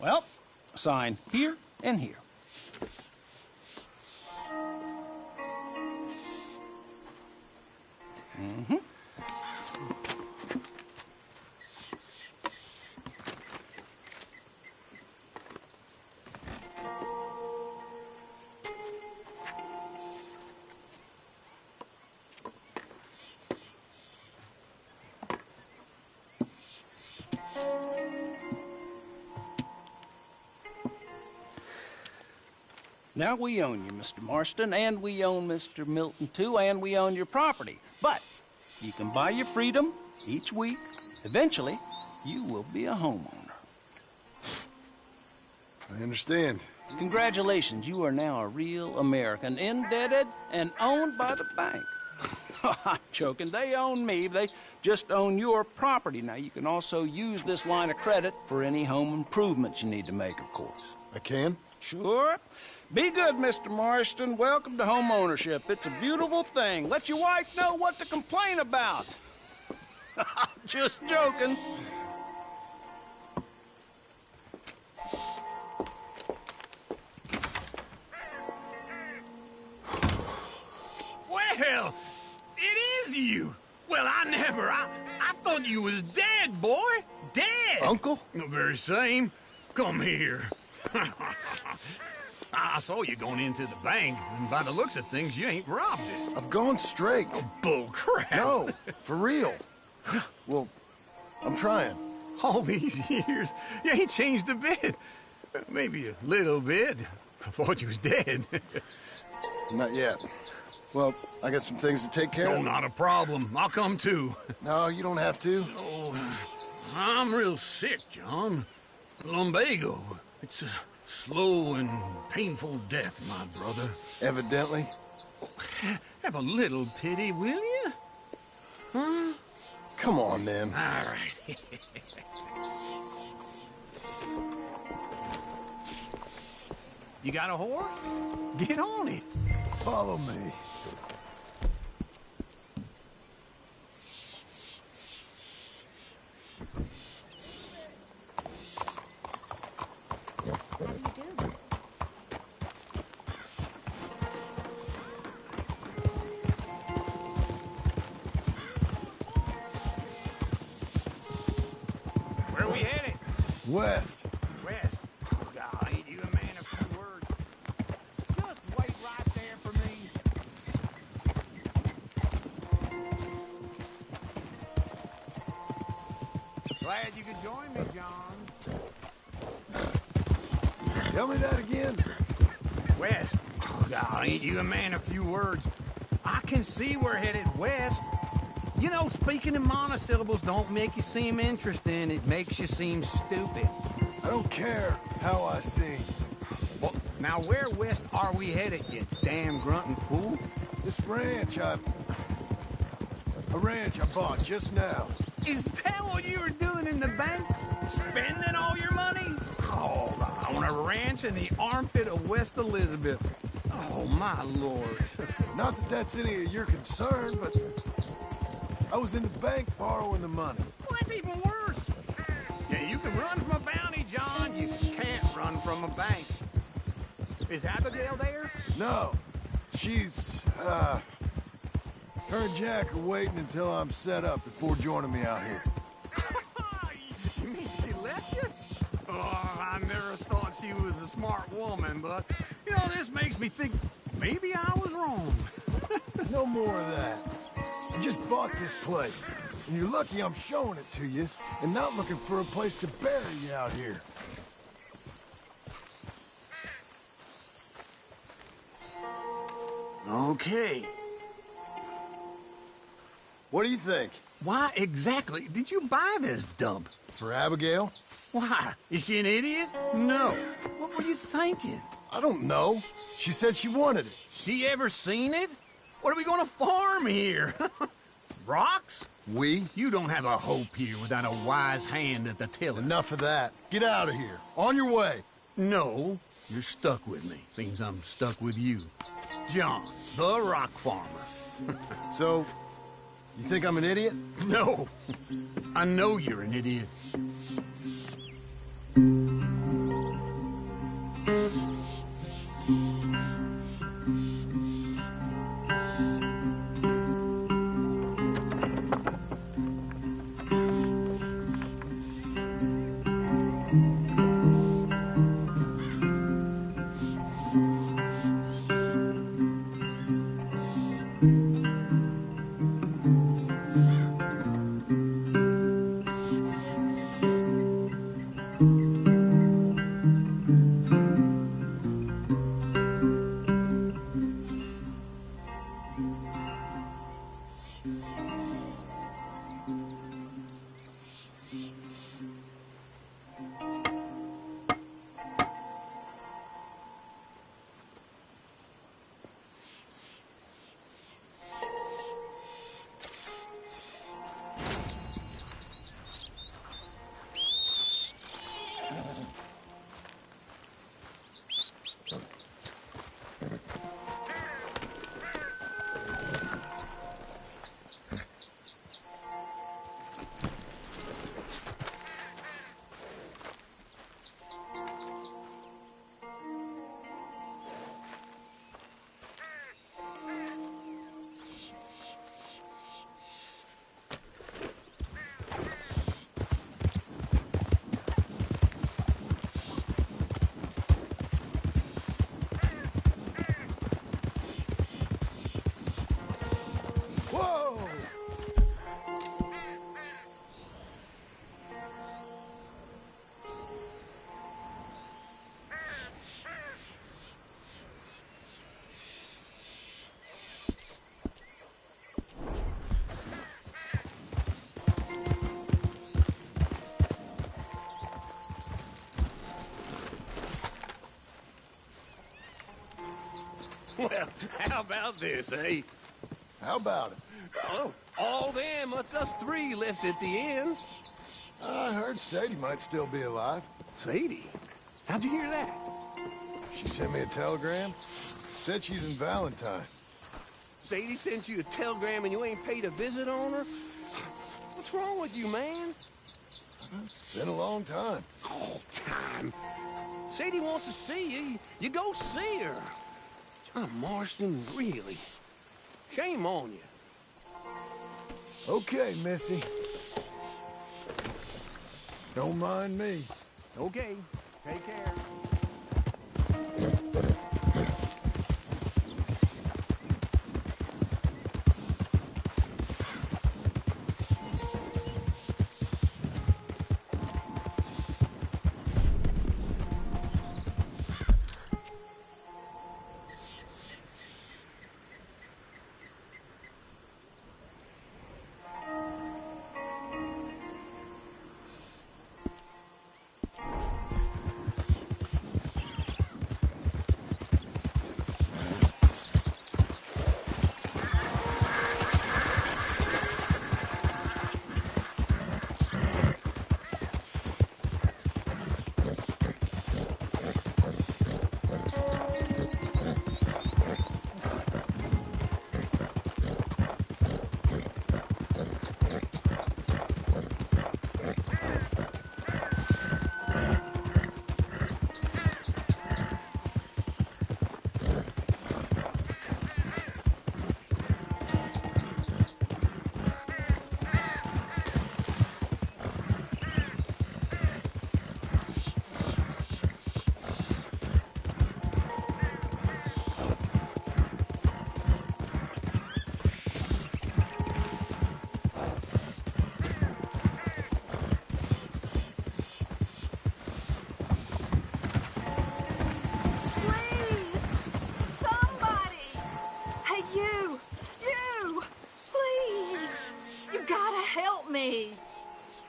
Well, sign here and here. Mm-hmm. Now we own you, Mr. Marston, and we own Mr. Milton, too, and we own your property. But you can buy your freedom each week. Eventually, you will be a homeowner. I understand. Congratulations, you are now a real American, indebted and owned by the bank. I'm joking, they own me, they just own your property. Now, you can also use this line of credit for any home improvements you need to make, of course. I can? Sure. Be good, Mr. Marston. Welcome to home ownership. It's a beautiful thing. Let your wife know what to complain about. Just joking. Well, it is you. Well, I thought you was dead, boy. Dead. Uncle? The very same. Come here. I saw you going into the bank, and by the looks of things, you ain't robbed it. I've gone straight. Oh, bull crap. No, for real. Well, I'm trying. All these years, you ain't changed a bit. Maybe a little bit. I thought you was dead. Not yet. Well, I got some things to take care of. No, not a problem. I'll come too. No, you don't have to. Oh, I'm real sick, John. Lumbago. It's a slow and painful death, my brother. Evidently. Have a little pity, will you? Huh? Come on, then. All right. You got a horse? Get on it. Follow me. West. West. Oh, God, ain't you a man of few words? Just wait right there for me. Glad you could join me, John. Tell me that again. West. Oh, God, ain't you a man of few words? I can see we're headed west. You know, speaking in monosyllables don't make you seem interesting. It makes you seem stupid. I don't care how I sing. Well, now where west are we headed, you damn grunting fool? This ranch I bought just now. Is that what you were doing in the bank? Spending all your money? Oh, on a ranch in the armpit of West Elizabeth. Oh, my lord. Not that that's any of your concern, but I was in the bank borrowing the money. Well, that's even worse. Yeah, you can run from a bounty, John. You can't run from a bank. Is Abigail there? No. She's, her and Jack are waiting until I'm set up before joining me out here. You mean she left you? Oh, I never thought she was a smart woman, but, you know, this makes me think maybe I was wrong. No more of that. I just bought this place, and you're lucky I'm showing it to you and not looking for a place to bury you out here. Okay. What do you think? Why exactly did you buy this dump? For Abigail? Why? Is she an idiot? No. What were you thinking? I don't know. She said she wanted it. She ever seen it? What are we gonna farm here? Rocks? We? You don't have a hope here without a wise hand at the tiller. Enough of that. Get out of here. On your way. No, you're stuck with me. Seems I'm stuck with you. John, the rock farmer. So, you think I'm an idiot? No. I know you're an idiot. Well, how about this, eh? How about it? Oh, all them, it's us three left at the inn. I heard Sadie might still be alive. Sadie? How'd you hear that? She sent me a telegram. Said she's in Valentine. Sadie sent you a telegram and you ain't paid a visit on her? What's wrong with you, man? It's been a long time. Oh, time. Sadie wants to see you. You go see her. John Marston, really? Shame on you. Okay, Missy. Don't mind me. Okay, take care.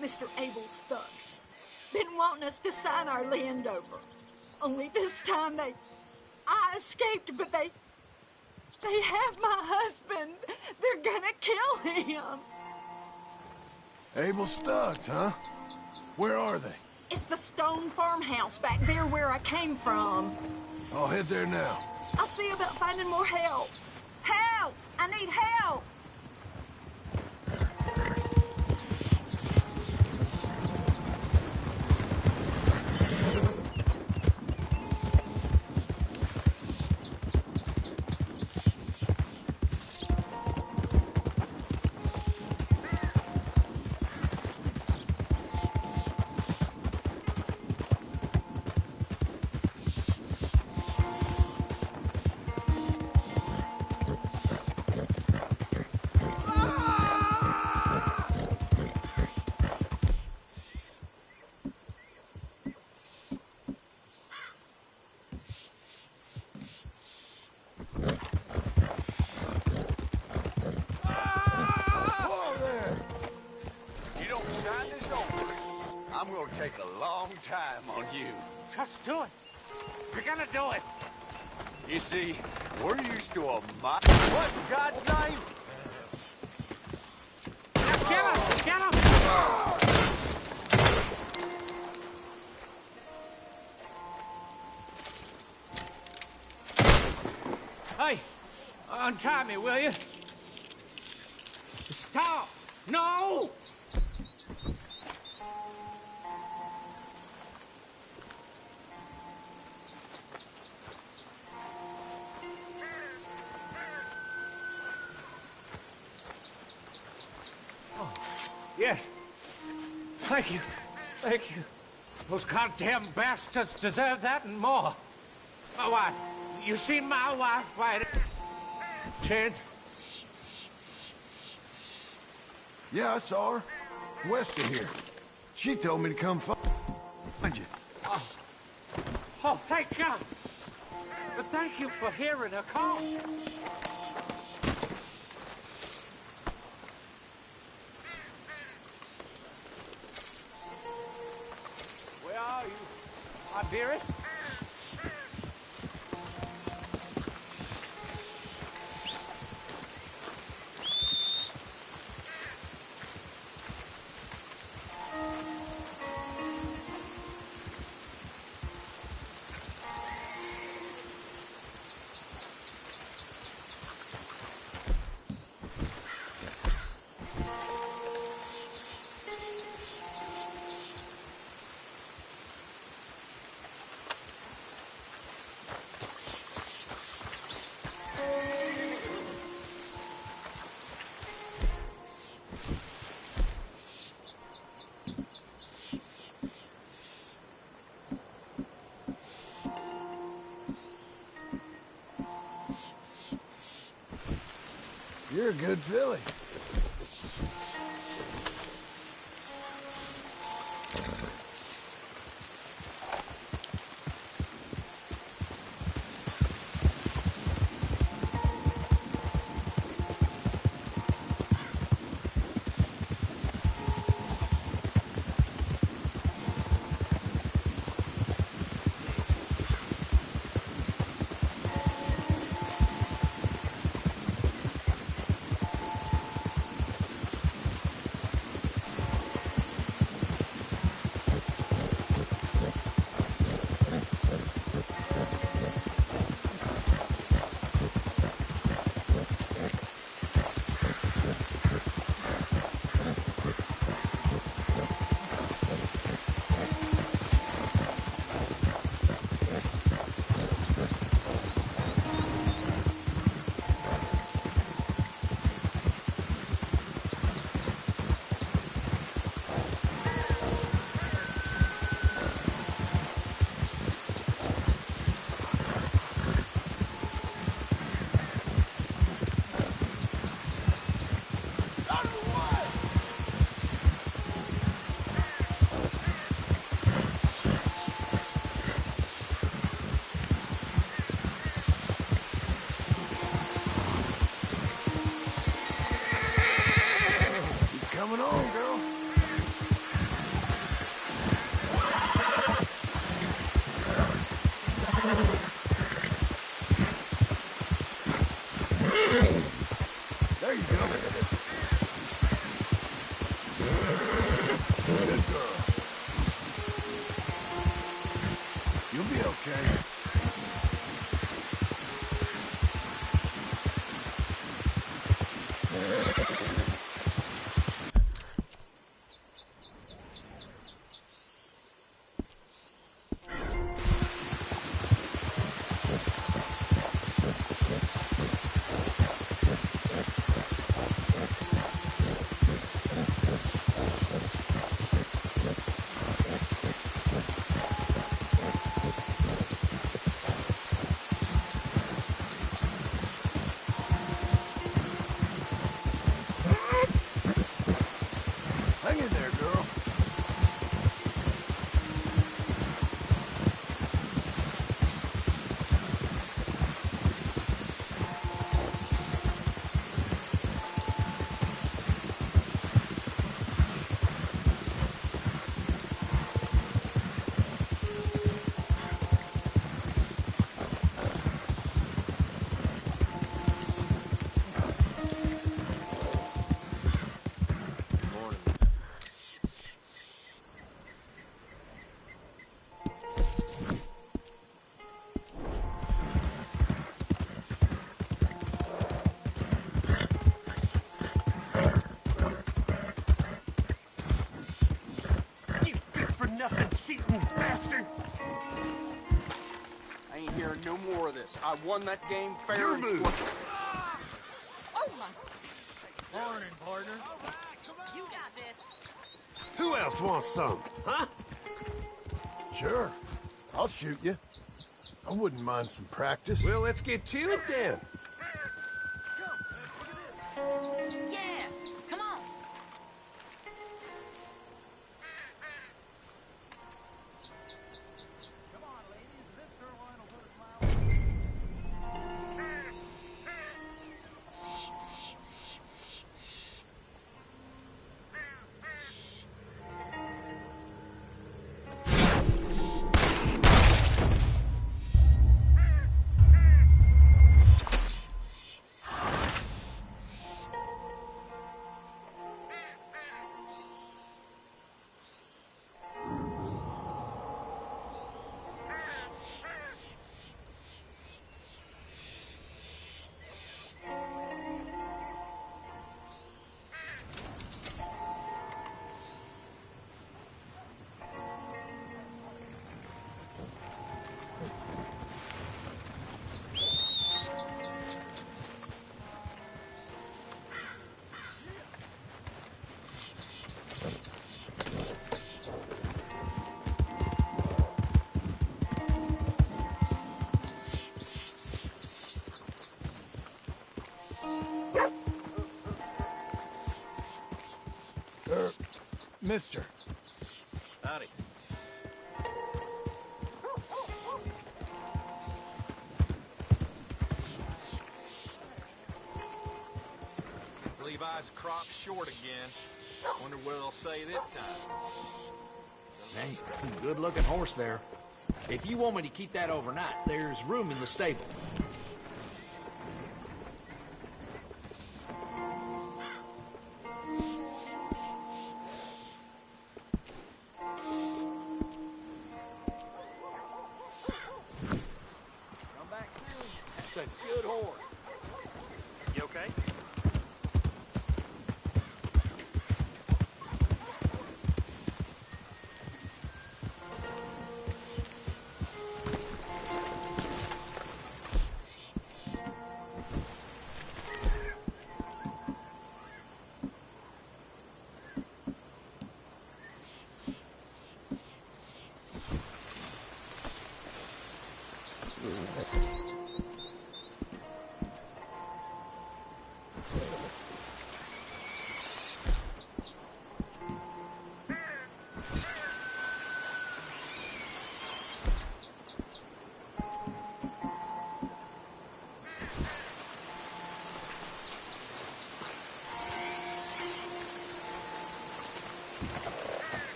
Mr. Abel's thugs. Been wanting us to sign our land over. Only this time I escaped, but they have my husband. They're gonna kill him. Abel's thugs, huh? Where are they? It's the stone farmhouse back there where I came from. I'll head there now. I'll see about finding more help. Help! I need help! I'm gonna take a long time on you. Just do it. You're gonna do it. You see, we're used to a What in God's name? Get him! Get him! Hey, untie me, will you? Stop! No! Yes. Thank you. Thank you. Those goddamn bastards deserve that and more. My wife. You seen my wife, right? Chance? Yeah, I saw her. West of here. She told me to come find you. Oh, thank God. But thank you for hearing her call. Where are you, my dearest? You're a good filly. Coming on, girl. There you go. Good girl. You'll be okay. Hang in there, girl. I ain't hearing no more of this. I won that game fair and square. Oh my! Morning, partner. You got this. Who else wants some, huh? Sure. I'll shoot you. I wouldn't mind some practice. Well, let's get to it then. Yeah, come on. Mister. Howdy. Levi's crop short again. Wonder what they'll say this time. Hey, good-looking horse there. If you want me to keep that overnight, there's room in the stable. Come back soon. That's a good horse. You okay?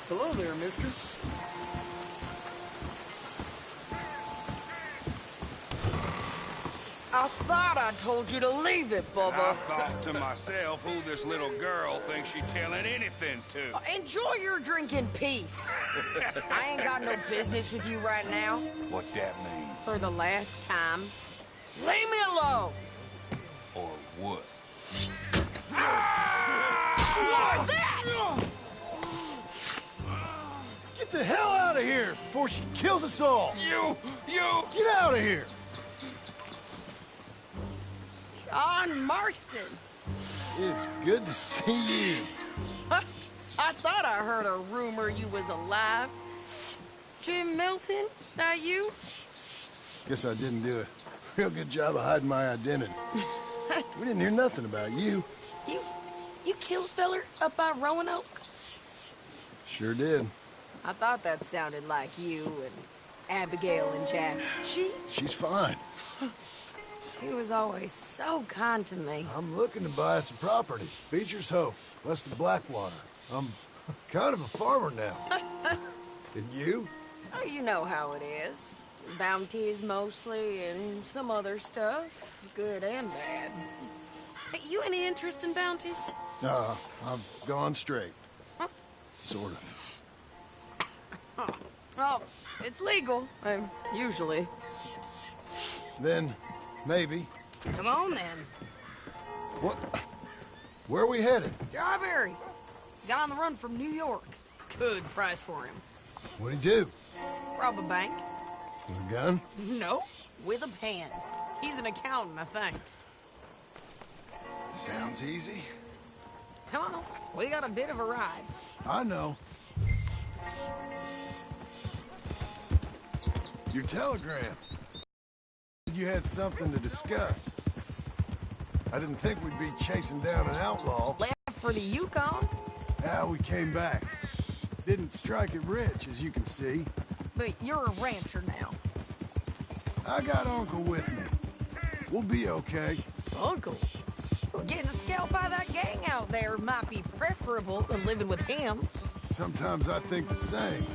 Hello there, mister. I thought I told you to leave it, Bubba. I thought to myself who this little girl thinks she telling anything to. Enjoy your drink in peace. I ain't got no business with you right now. What that mean? For the last time, leave me alone. Or what? Like that! Get the hell out of here before she kills us all! You! Get out of here! John Marston. It's good to see you. I thought I heard a rumor you was alive. Jim Milton, that you? Guess I didn't do a real good job of hiding my identity. We didn't hear nothing about you. You killed feller up by Roanoke? Sure did. I thought that sounded like you and Abigail and Jack. She's fine. She was always so kind to me. I'm looking to buy some property. Beecher's Hope, west of Blackwater. I'm kind of a farmer now. And you? Oh, you know how it is. Bounties mostly, and some other stuff, good and bad. Hey, you any interest in bounties? No, I've gone straight. Sort of. Oh, it's legal, usually. Then, maybe. Come on, then. What? Where are we headed? Strawberry. Got on the run from New York. Good price for him. What'd he do? Rob a bank. With a gun? No, with a pen. He's an accountant, I think. Sounds easy. Come on, we got a bit of a ride. I know. Your telegram. You had something to discuss. I didn't think we'd be chasing down an outlaw. Left for the Yukon? Yeah, we came back. Didn't strike it rich, as you can see. But you're a rancher now. I got Uncle with me. We'll be okay. Uncle? Getting scalped by that gang out there might be preferable than living with him. Sometimes I think the same.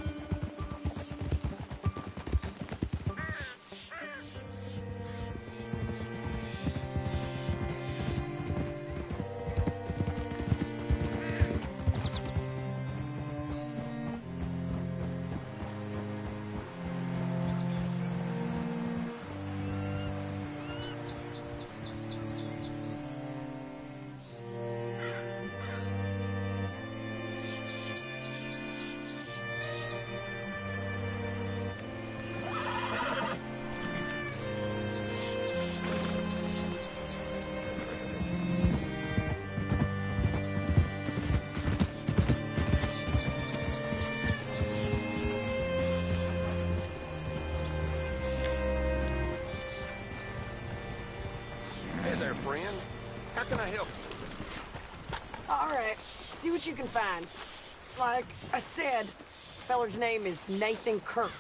friend. How can I help you? All right, see what you can find. Like I said, feller's name is Nathan Kirk.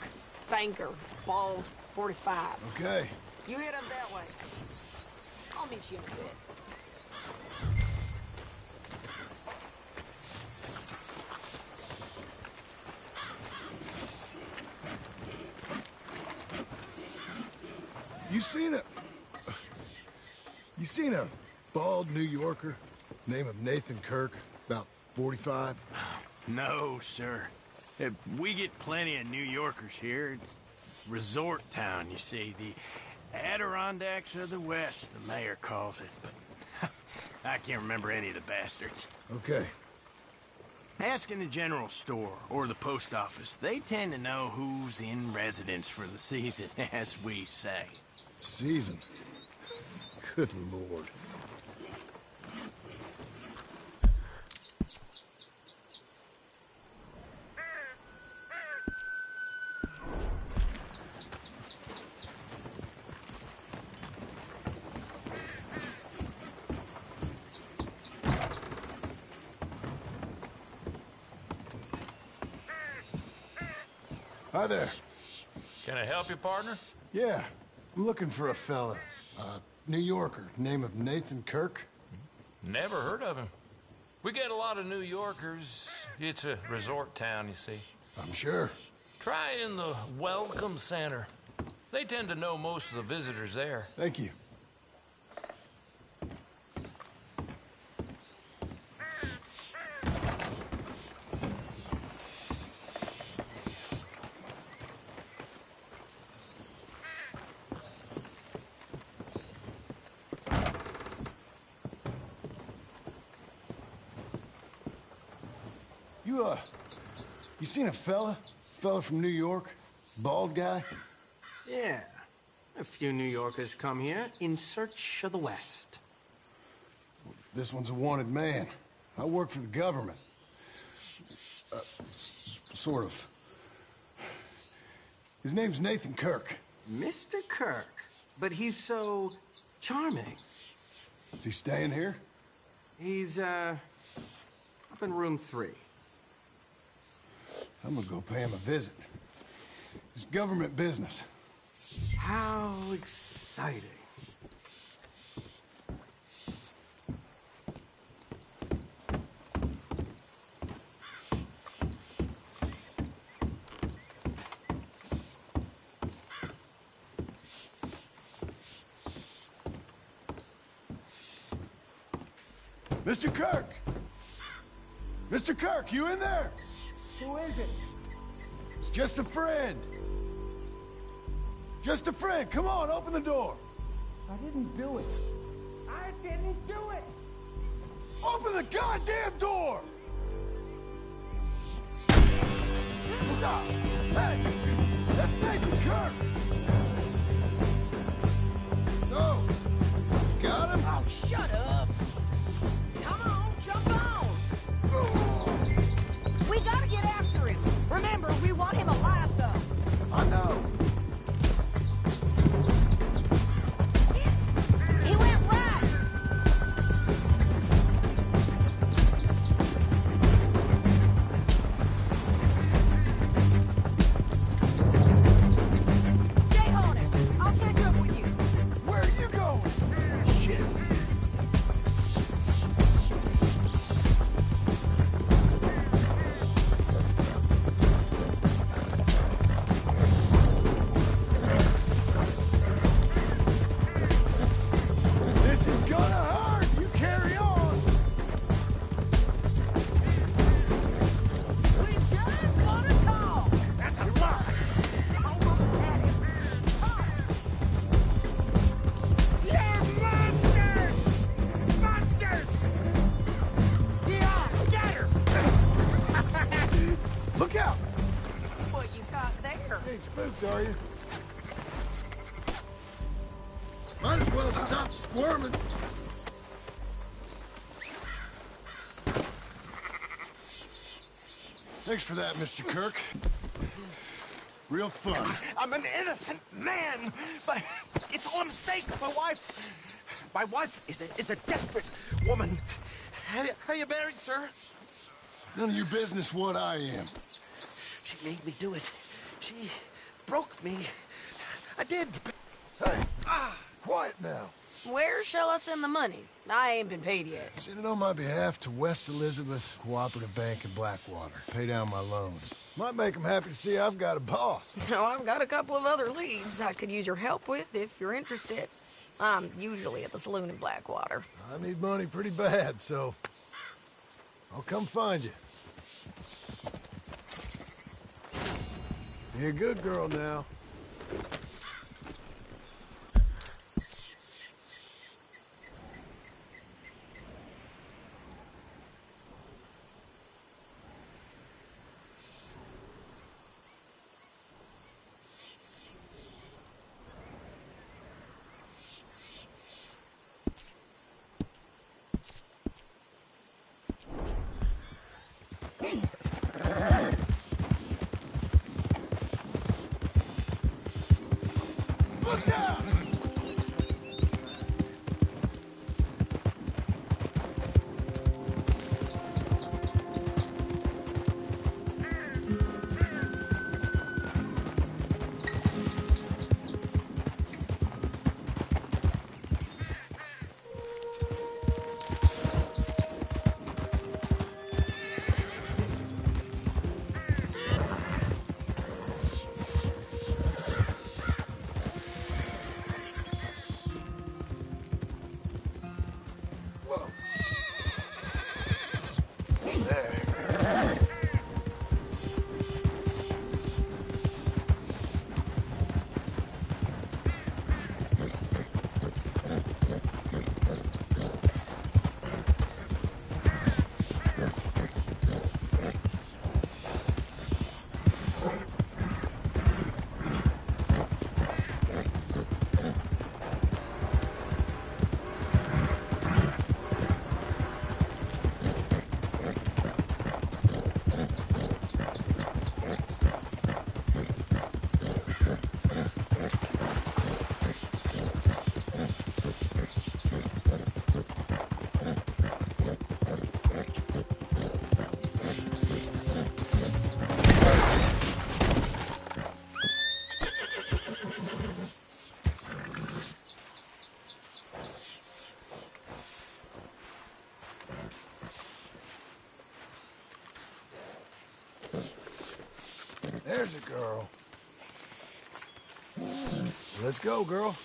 Banker, bald, 45. Okay. You head up that way. I'll meet you in a bit. You seen a bald New Yorker, name of Nathan Kirk, about 45? No, sir. We get plenty of New Yorkers here. It's resort town, you see. The Adirondacks of the West, the mayor calls it. But I can't remember any of the bastards. Okay. Ask in the general store or the post office. They tend to know who's in residence for the season, as we say. Season? Good Lord. Hi there. Can I help you, partner? Yeah, I'm looking for a fella. New Yorker, name of Nathan Kirk. Never heard of him. We get a lot of New Yorkers. It's a resort town, you see. I'm sure. Try in the Welcome Center. They tend to know most of the visitors there. Thank you. You seen a fella? Fella from New York? Bald guy? Yeah. A few New Yorkers come here in search of the West. This one's a wanted man. I work for the government. Sort of. His name's Nathan Kirk. Mr. Kirk? But he's so charming. Is he staying here? He's, up in room 3. I'm gonna go pay him a visit. It's government business. How exciting. Mr. Kirk! Mr. Kirk, you in there? Who is it? It's just a friend. Just a friend. Come on, open the door. I didn't do it. I didn't do it! Open the goddamn door! Stop! Hey! That's Nathan Kirk! No! Got him? Oh, shut up! Come on, jump on! We gotta get after him! Remember, we want him alive, though! I know! He went right! Stay on it! I'll catch up with you! Where are you going? Shit! This is gonna hurt! You carry on! We just wanna talk! That's a lie! You're monsters! Monsters! Yeah, scatter! Look out! What you got there? You ain't spooked, are you? Might as well stop squirming. Thanks for that, Mr. Kirk. Real fun. I'm an innocent man, but it's all a mistake. My wife, My wife is a desperate woman. How you buried, sir? None of your business what I am. She made me do it. She broke me. I did. Hey, quiet now. Where shall I send the money? I ain't been paid yet. Send it on my behalf to West Elizabeth Cooperative Bank in Blackwater. Pay down my loans. Might make them happy to see I've got a boss. So I've got a couple of other leads I could use your help with if you're interested. I'm usually at the saloon in Blackwater. I need money pretty bad, so I'll come find you. Be a good girl now. Look out! There's a girl. Let's go, girl.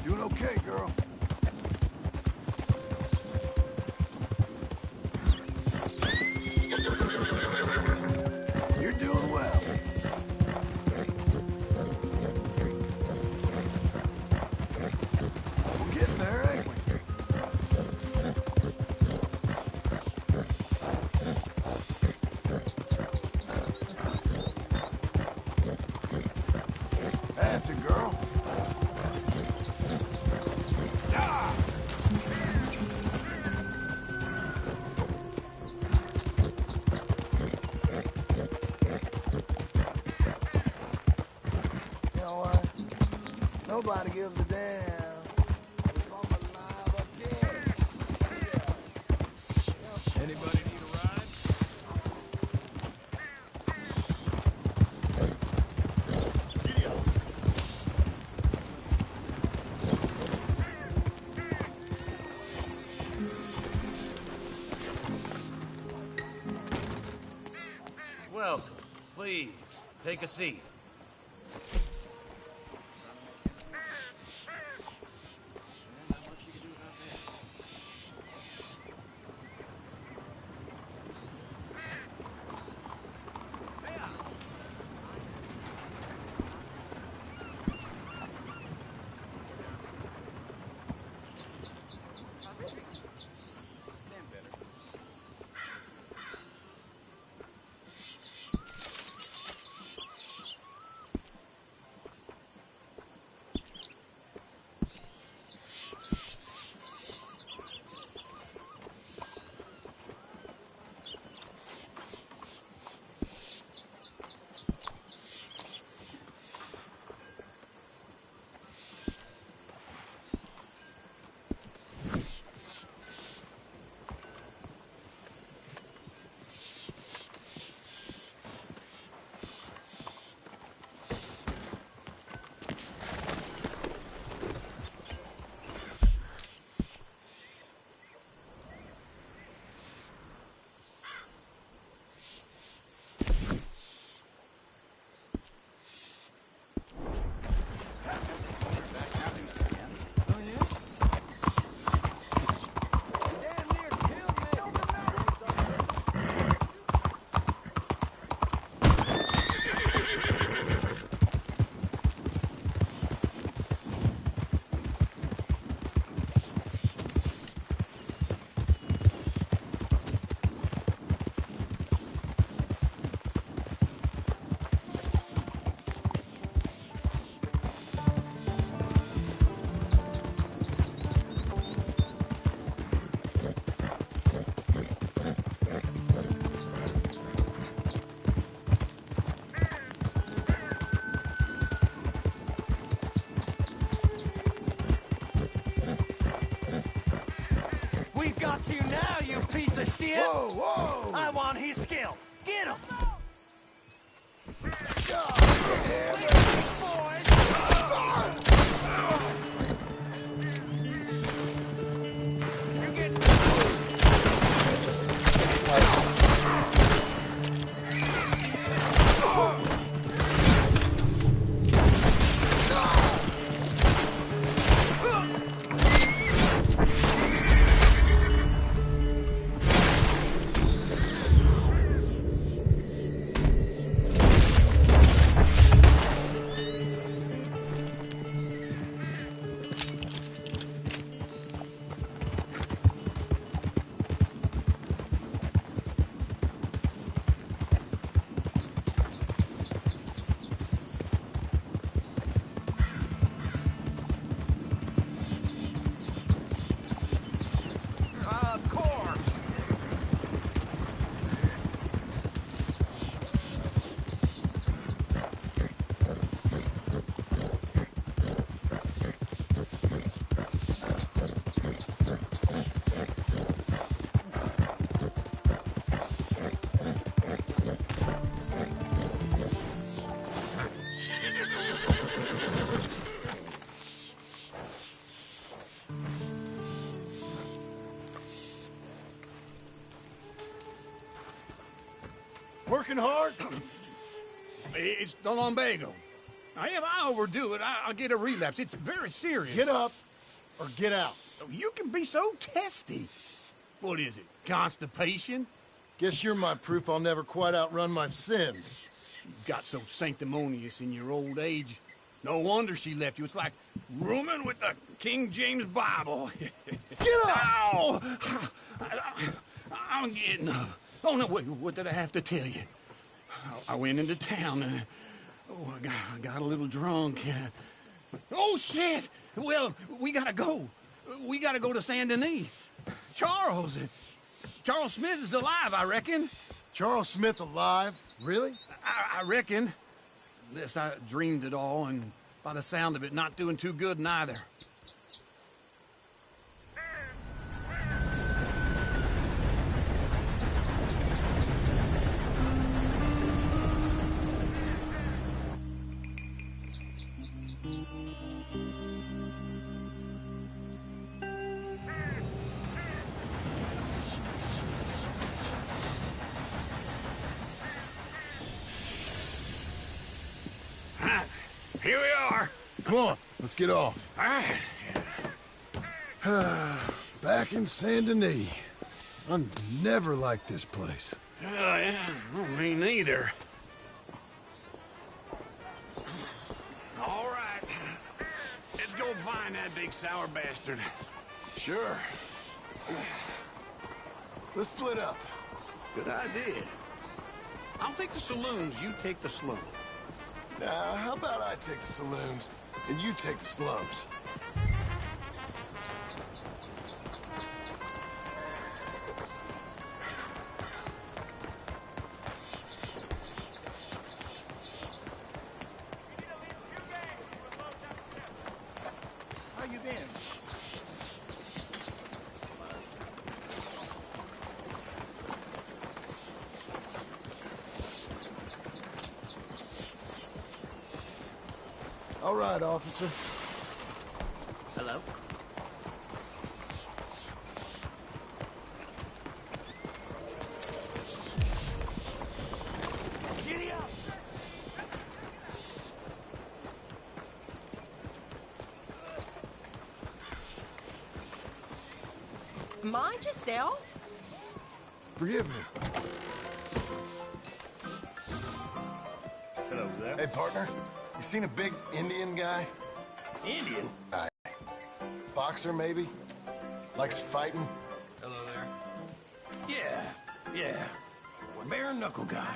Doing okay, girl. You're doing well. We're getting there, ain't we? That's it, girl. You know what? Nobody gives a damn. If I'm alive or dead. Anybody need a ride? Welcome. Please, take a seat. got you now, you piece of shit! Whoa, whoa! I want his skill. Get him! Of course! Working hard? It's the lumbago. Now, if I overdo it, I'll get a relapse. It's very serious. Get up or get out. You can be so testy. What is it, constipation? Guess you're my proof I'll never quite outrun my sins. You got so sanctimonious in your old age. No wonder she left you. It's like rooming with the King James Bible. Get up! Ow! I'm getting up. Oh, no, wait, what did I have to tell you? I went into town. I got a little drunk. Oh, shit! Well, we gotta go. We gotta go to Saint Denis. Charles Smith is alive, I reckon. Charles Smith alive? Really? I reckon. Unless I dreamed it all, and by the sound of it, not doing too good neither. Here we are. Come on, let's get off. All right. Back in Saint Denis. I never liked this place. Yeah, well, me neither. All right. Let's go find that big sour bastard. Sure. Let's split up. Good idea. I'll take the saloons, you take the slums. Now, how about I take the saloons and you take the slums? How you been? All right, officer. Hello? Giddy up! Mind yourself. Forgive me. Hello there. Hey, partner. You seen a big Indian guy? Indian? Guy. Boxer, maybe? Likes fighting? Hello there. Yeah. Bare knuckle guy.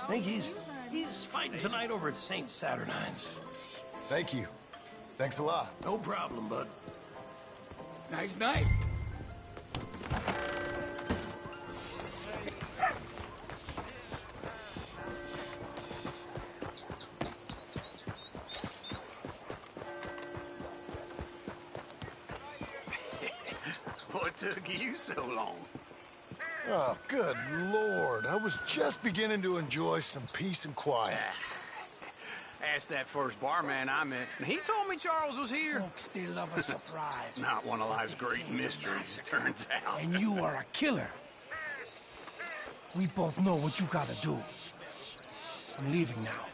I think he's fighting tonight over at St. Saturnine's. Thank you. Thanks a lot. No problem, bud. Nice night. What took you so long? Oh, good Lord. I was just beginning to enjoy some peace and quiet. Asked that first barman I met, and he told me Charles was here. Folks, they love a surprise. Not one of life's great mysteries, it turns out. And you are a killer. We both know what you gotta do. I'm leaving now.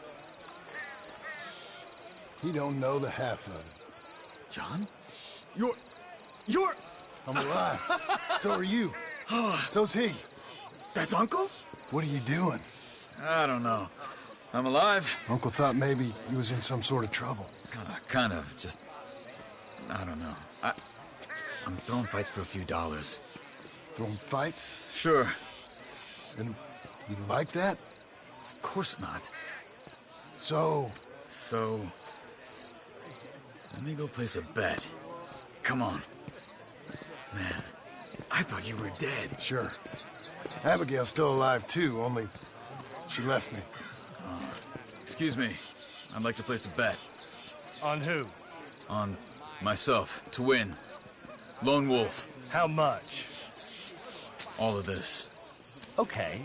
He don't know the half of it. John? You're... I'm alive. So are you. So's he. That's Uncle? What are you doing? I don't know. I'm alive. Uncle thought maybe he was in some sort of trouble. Kind of, just... I don't know. I'm throwing fights for a few dollars. Throwing fights? Sure. And you like that? Of course not. So... Let me go place a bet. Come on. Man, I thought you were dead. Sure. Abigail's still alive, too, only she left me. Excuse me. I'd like to place a bet. On who? On myself, to win. Lone Wolf. How much? All of this. Okay.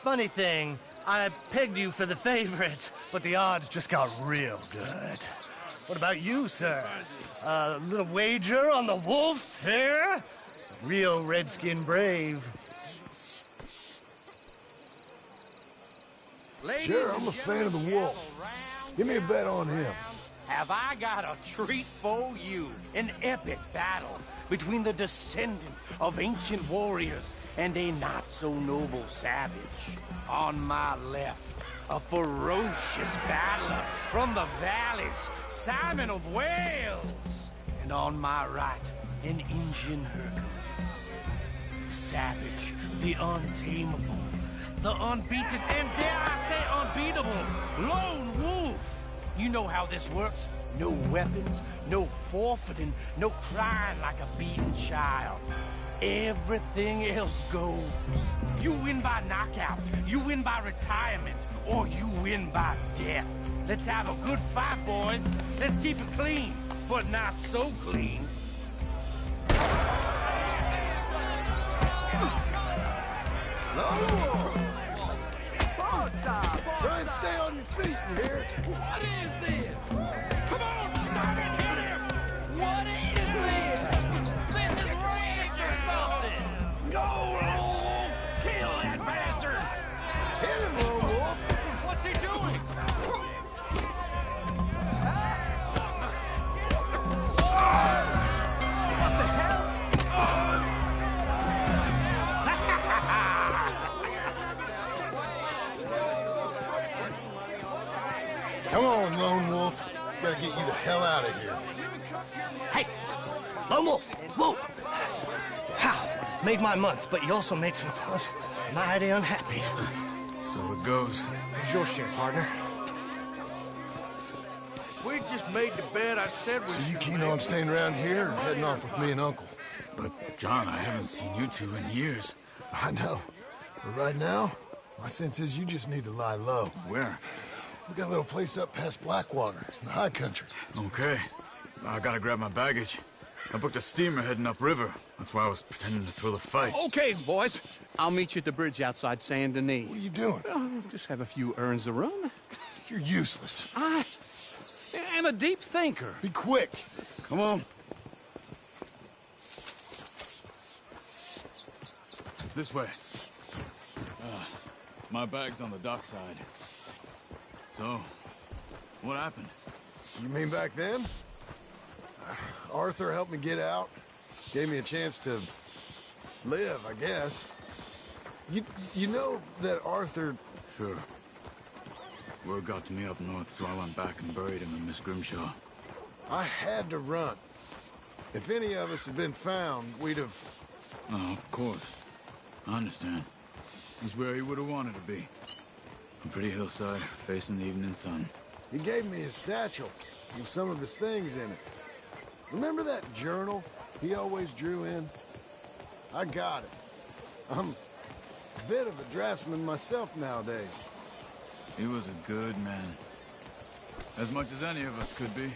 Funny thing, I pegged you for the favorite, but the odds just got real good. What about you, sir? A little wager on the wolf here? Real redskin brave. Sure, I'm a fan of the wolf. Give me a bet on him. Have I got a treat for you? An epic battle between the descendant of ancient warriors and a not-so-noble savage. On my left, a ferocious battler from the valleys, Simon of Wales. And on my right, an Indian Hercules. The savage, the untamable, the unbeaten, and dare I say unbeatable, Lone Wolf. You know how this works. No weapons, no forfeiting, no crying like a beaten child. Everything else goes. You win by knockout, you win by retirement, or you win by death. Let's have a good fight, boys. Let's keep it clean, but not so clean. Try and stay on your feet, you hear? What is this? Come on, Simon, hit him! What is this? This is rage or something! Go, Lone Wolf! Kill that bastard! Hit him, Lone Wolf! What's he doing? What the hell? Come on, Lone Wolf. Gotta get you the hell out of here. Hey, Lone Wolf, whoa! How? Made my month, but you also made some fellas mighty unhappy. So it goes. Here's your share, partner. If we'd just made the bet I said we So you keen on staying around here or heading off with me and Uncle? But, John, I haven't seen you two in years. I know. But right now, my sense is you just need to lie low. Where? We got a little place up past Blackwater, in the high country. Okay. I gotta grab my baggage. I booked a steamer heading upriver. That's why I was pretending to throw the fight. Okay, boys. I'll meet you at the bridge outside Saint Denis. What are you doing? Just have a few errands to run. You're useless. I am a deep thinker. Be quick. Come on. This way. My bag's on the dockside. So, what happened? You mean back then? Arthur helped me get out. Gave me a chance to live, I guess. You know that Arthur... Sure. Word got to me up north, so I went back and buried him in Miss Grimshaw. I had to run. If any of us had been found, we'd have... Oh, of course. I understand. He's where he would have wanted to be. A pretty hillside, facing the evening sun. He gave me his satchel with some of his things in it. Remember that journal he always drew in? I got it. I'm a bit of a draftsman myself nowadays. He was a good man. As much as any of us could be.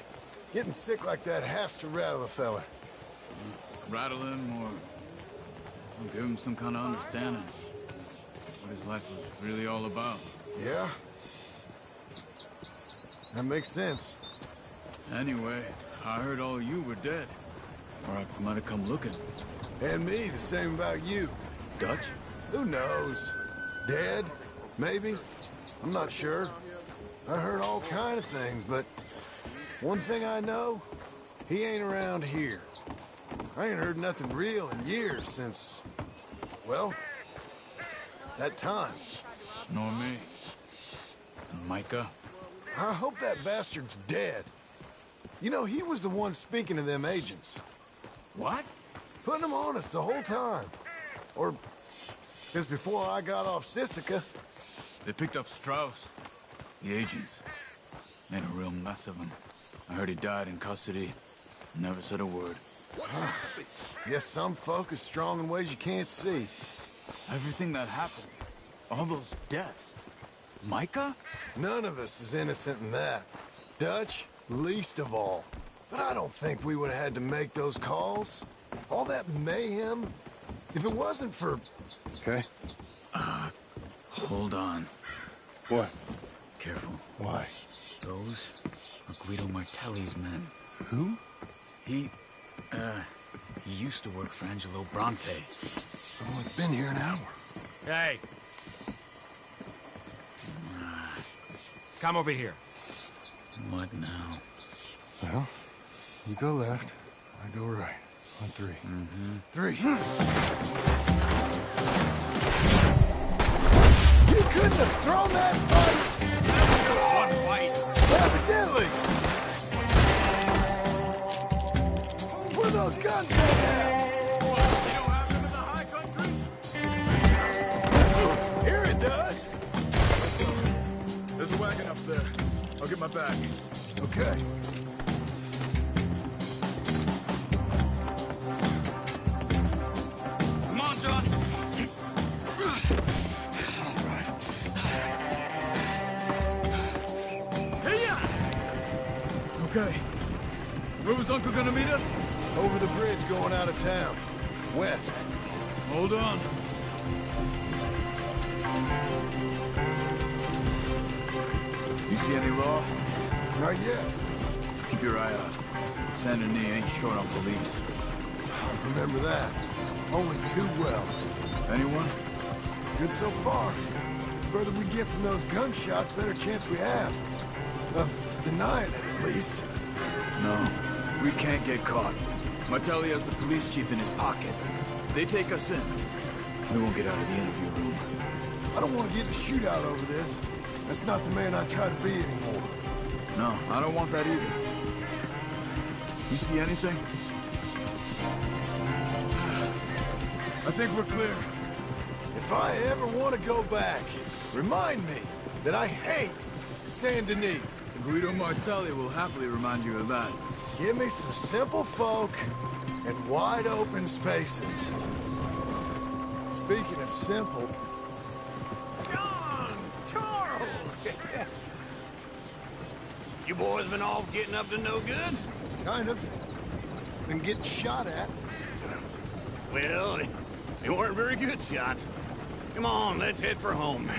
Getting sick like that has to rattle a fella. Rattle him or I'll give him some kind of understanding what his life was really all about. Yeah? That makes sense. Anyway, I heard all you were dead. Or I might have come looking. And me, the same about you. Dutch? Who knows? Dead? Maybe? I'm not sure. I heard all kind of things, but one thing I know, he ain't around here. I ain't heard nothing real in years since, well, that time. Nor me. And Micah? I hope that bastard's dead. You know, he was the one speaking to them agents. What? Putting them on us the whole time. Or since before I got off Sisika. They picked up Strauss. The agents. Made a real mess of him. I heard he died in custody. Never said a word. Guess some folk is strong in ways you can't see. Everything that happened. All those deaths. Micah? None of us is innocent in that. Dutch, least of all. But I don't think we would have had to make those calls. All that mayhem. If it wasn't for... Okay. Hold on. What? Careful. Why? Those are Guido Martelli's men. Who? He used to work for Angelo Bronte. I've only been here an hour. Hey. Come over here. What now? Well, you go left, I go right. On three. Mm-hmm. Three. You couldn't have thrown that fight! One fight. Evidently! Where those guns at? You don't have them in the high country? Here it does! There's a wagon up there. I'll get my bag. Okay. Come on, John. I'll drive. Okay. Where was Uncle gonna meet us? Over the bridge going out of town. West. Hold on. You see any law? Not yet. Keep your eye out. Saint Denis ain't short on police. Remember that. Only too well. Anyone? Good so far. Further we get from those gunshots, better chance we have. Of denying it, at least. No. We can't get caught. Martelli has the police chief in his pocket. If they take us in, we won't get out of the interview room. I don't want to get in a shootout over this. That's not the man I try to be anymore. No, I don't want that either. You see anything? I think we're clear. If I ever want to go back, remind me that I hate Saint Denis. Guido Martelli will happily remind you of that. Give me some simple folk and wide open spaces. Speaking of simple... John! Charles! You boys been all getting up to no good? Kind of. Been getting shot at. Well, they weren't very good shots. Come on, let's head for home.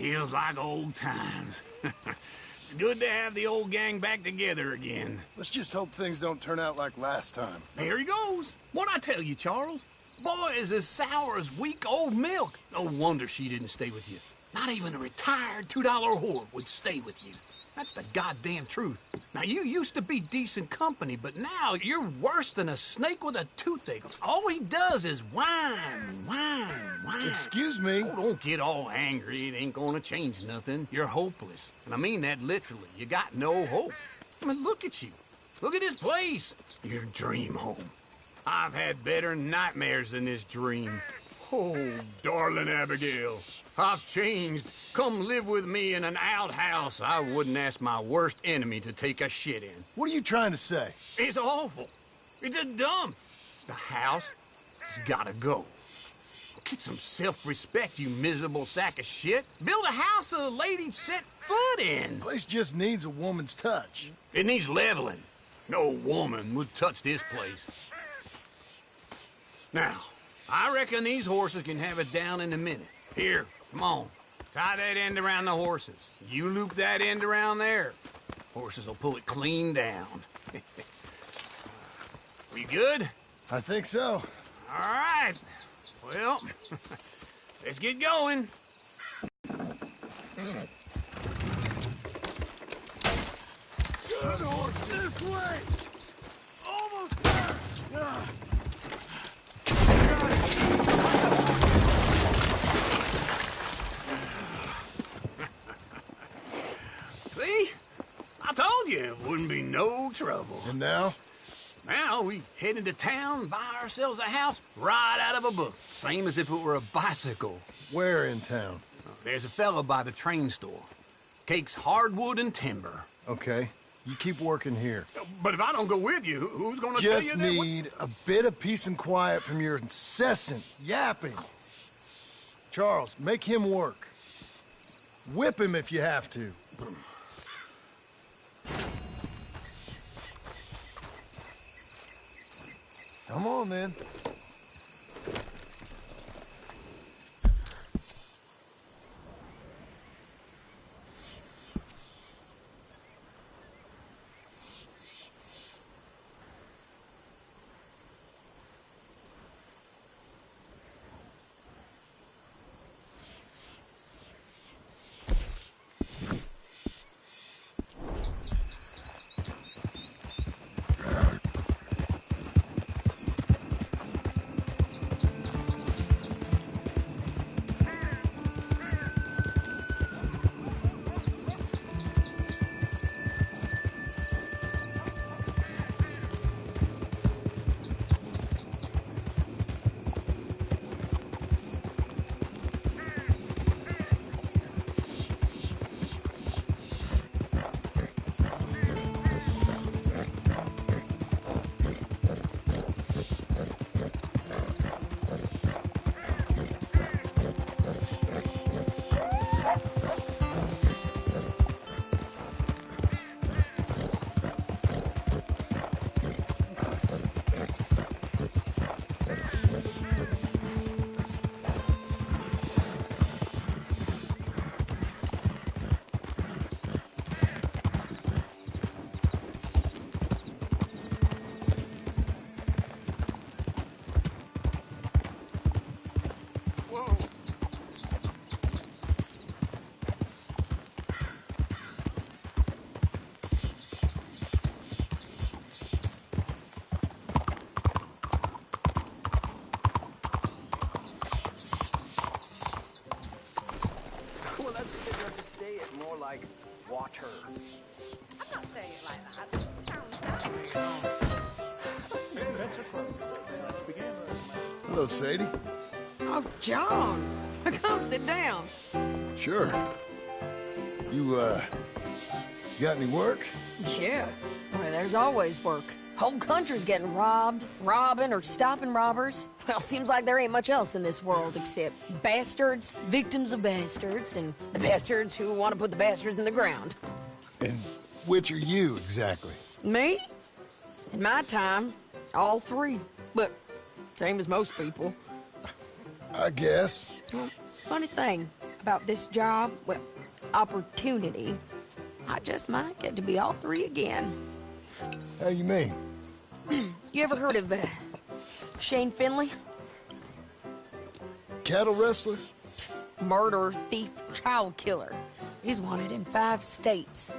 Feels like old times. It's good to have the old gang back together again. Let's just hope things don't turn out like last time. There he goes. What'd I tell you, Charles? Boy is as sour as week-old milk. No wonder she didn't stay with you. Not even a retired $2 whore would stay with you. That's the goddamn truth. Now, you used to be decent company, but now you're worse than a snake with a toothache. All he does is whine. Excuse me? Oh, don't get all angry. It ain't gonna change nothing. You're hopeless. And I mean that literally. You got no hope. I mean, look at you. Look at this place. Your dream home. I've had better nightmares than this dream. Oh, darling Abigail. I've changed. Come live with me in an outhouse I wouldn't ask my worst enemy to take a shit in. What are you trying to say? It's awful. It's a dump. The house has gotta go. Get some self-respect, you miserable sack of shit. Build a house a lady'd set foot in. The place just needs a woman's touch. It needs leveling. No woman would touch this place. Now, I reckon these horses can have it down in a minute. Here, come on. Tie that end around the horses. You loop that end around there. Horses will pull it clean down. We good? I think so. All right. Well, let's get going. Good horse, this way! Almost there! See? I told you it wouldn't be no trouble. And now? Now we head into town, buy ourselves a house right out of a book. Same as if it were a bicycle. Where in town? There's a fellow by the train store. Cakes hardwood and timber. Okay. You keep working here. But if I don't go with you, who's gonna tell you Just that? need a bit of peace and quiet from your incessant yapping. Charles, make him work. Whip him if you have to. Come on, then. More like water. I'm not saying it like that. Hey, that's your fun. Let's begin. Hello, Sadie. Oh, John. Come sit down. Sure. You got any work? Yeah. Well, there's always work. Whole country's getting robbed, robbing, or stopping robbers. Well, seems like there ain't much else in this world except bastards, victims of bastards, and the bastards who want to put the bastards in the ground. And which are you, exactly? Me? In my time, all three. But same as most people. I guess. Well, funny thing, about this job, well, opportunity, I just might get to be all three again. How you mean? You ever heard of Shane Finley? Cattle wrestler? Murderer, thief, child killer. He's wanted in 5 states.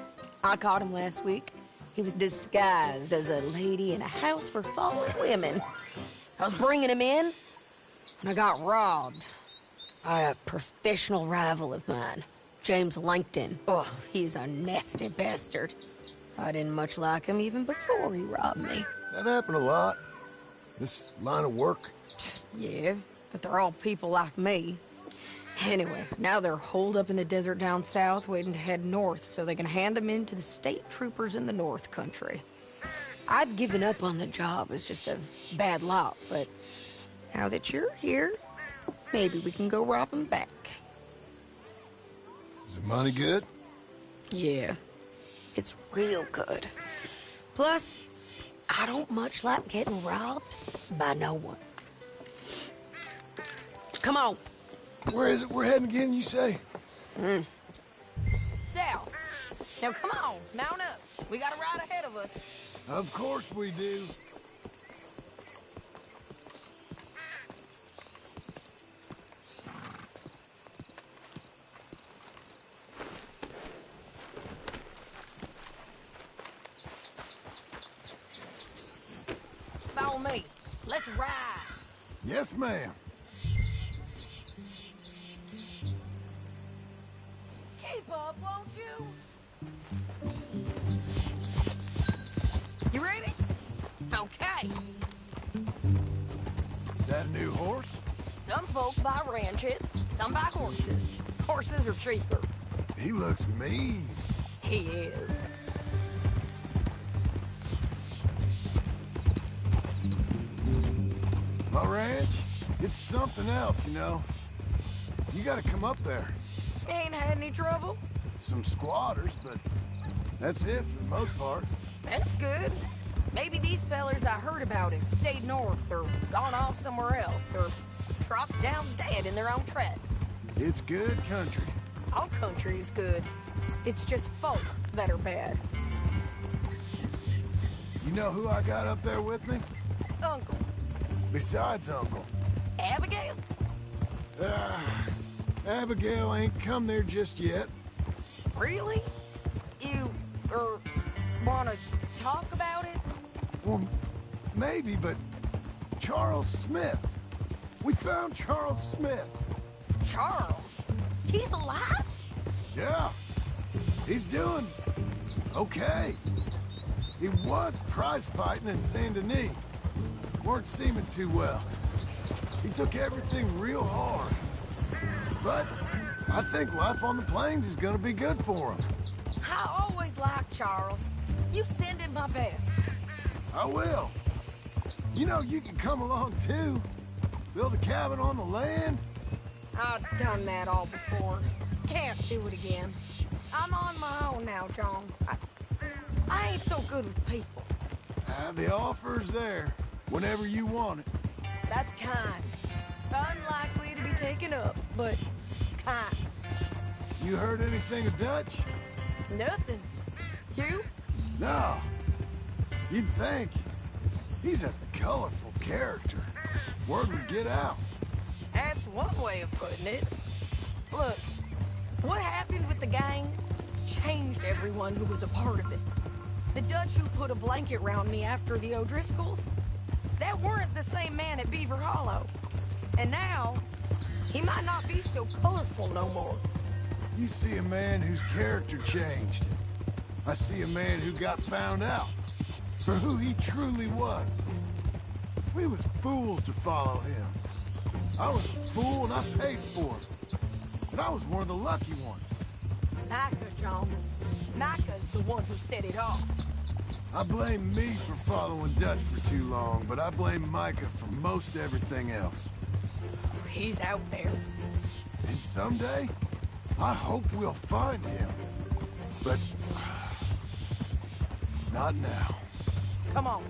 I caught him last week. He was disguised as a lady in a house for fallen women. I was bringing him in, and I got robbed by a professional rival of mine, James Langton. Oh, he's a nasty bastard. I didn't much like him even before he robbed me. That happened a lot. This line of work. Yeah, but they're all people like me. Anyway, now they're holed up in the desert down south, waiting to head north so they can hand them in to the state troopers in the north country. I'd given up on the job as just a bad lot, but now that you're here, maybe we can go rob them back. Is the money good? Yeah, it's real good. Plus, I don't much like getting robbed by no one. Come on. Where is it we're heading again, you say? South. Now come on, mount up. We got a ride ahead of us. Of course we do. Follow me. Let's ride. Yes, ma'am. Keep up, won't you? You ready? Okay. That a new horse? Some folk buy ranches, some buy horses. Horses are cheaper. He looks mean. He is. My ranch, it's something else, you know. You gotta come up there. Ain't had any trouble? Some squatters, but that's it for the most part. That's good. Maybe these fellers I heard about have stayed north or gone off somewhere else or dropped down dead in their own tracks. It's good country. All country is good. It's just folk that are bad. You know who I got up there with me? Uncle. Besides Uncle. Abigail? Abigail ain't come there just yet. Really? You, wanna talk about it? Well, maybe, but Charles Smith. We found Charles Smith. Charles? He's alive? Yeah. He's doing okay. He was prize fighting in Saint Denis. Weren't seeming too well. He took everything real hard. But I think life on the plains is gonna be good for him. I always liked Charles. You send him my best. I will. You know, you can come along too. Build a cabin on the land. I've done that all before. Can't do it again. I'm on my own now, John. I ain't so good with people. The offer's there, whenever you want it. That's kind. Unlikely to be taken up, but kind. You heard anything of Dutch? Nothing. You? No. You'd think. He's a colorful character. Word would get out. That's one way of putting it. Look, what happened with the gang changed everyone who was a part of it. The Dutch who put a blanket round me after the O'Driscolls, that weren't the same man at Beaver Hollow. And now, he might not be so colorful no more. You see a man whose character changed. I see a man who got found out for who he truly was. We was fools to follow him. I was a fool and I paid for it. But I was one of the lucky ones. Micah, John. Micah's the one who set it off. I blame me for following Dutch for too long, but I blame Micah for most everything else. He's out there. And someday, I hope we'll find him. But not now. Come on.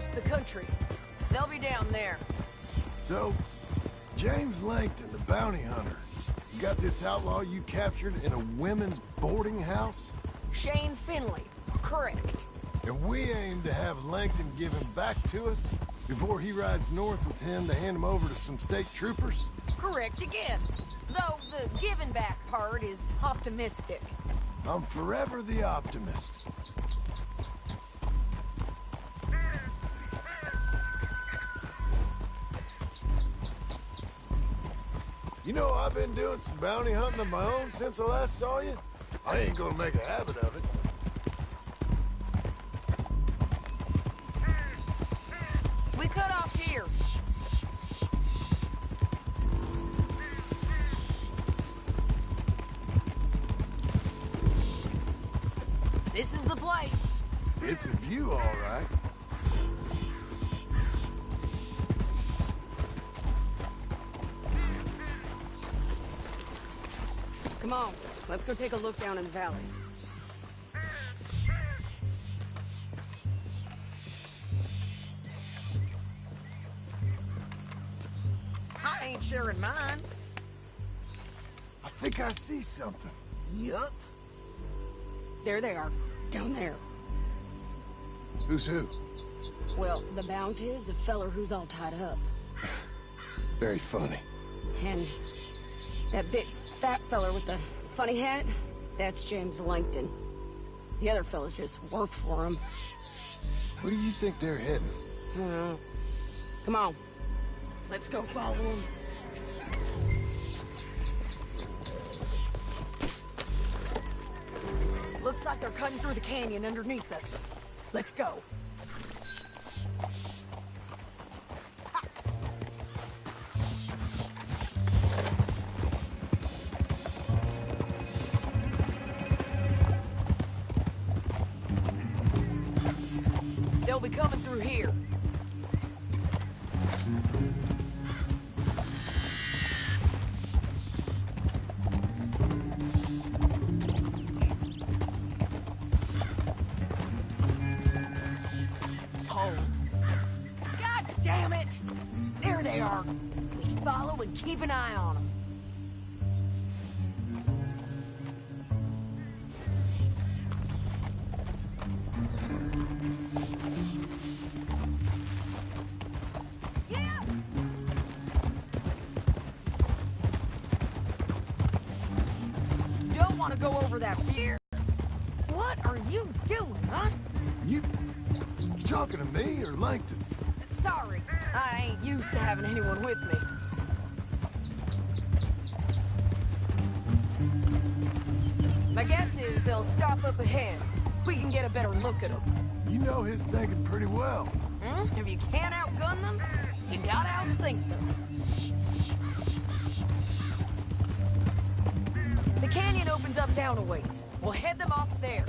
across the country. They'll be down there. So, James Langton, the bounty hunter, has got this outlaw you captured in a women's boarding house? Shane Finley. Correct. And we aim to have Langton give him back to us before he rides north with him to hand him over to some state troopers? Correct again. Though the giving back part is optimistic. I'm forever the optimist. You know, I've been doing some bounty hunting of my own since I last saw you. I ain't gonna make a habit of it. We cut off here. This is the place. It's a view, all right. Come on, let's go take a look down in the valley. I ain't sharing mine. I think I see something. Yup. There they are, down there. Who's who? Well, the bounty is the feller who's all tied up. Very funny. And that big fat feller with the funny hat, that's James Langton. The other fellas just work for him. Where do you think they're heading? I don't know. Come on. Let's go follow them. Looks like they're cutting through the canyon underneath us. Let's go. They'll be coming through here. Hold. God damn it! There they are. We follow and keep an eye on them. Don't want to go over that beer. What are you doing, huh? You talking to me or Langton? Sorry, I ain't used to having anyone with me. My guess is they'll stop up ahead. We can get a better look at them. You know his thinking pretty well. If you can't outgun them, you gotta outthink them. The canyon opens up down a ways. We'll head them off there.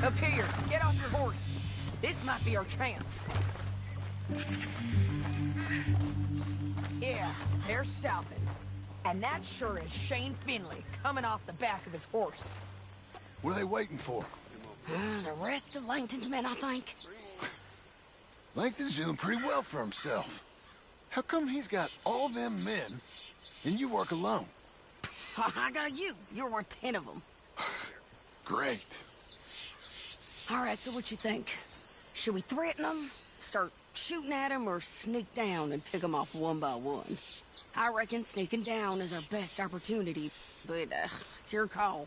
Up here, get off your horse. This might be our chance. Yeah, they're stopping. And that sure is Shane Finley coming off the back of his horse. What are they waiting for? The rest of Langton's men, I think. Langton's doing pretty well for himself. How come he's got all them men, and you work alone? I got you. You're worth 10 of them. Great. All right, so what you think? Should we threaten them, start shooting at them, or sneak down and pick them off one by one? I reckon sneaking down is our best opportunity, but it's your call.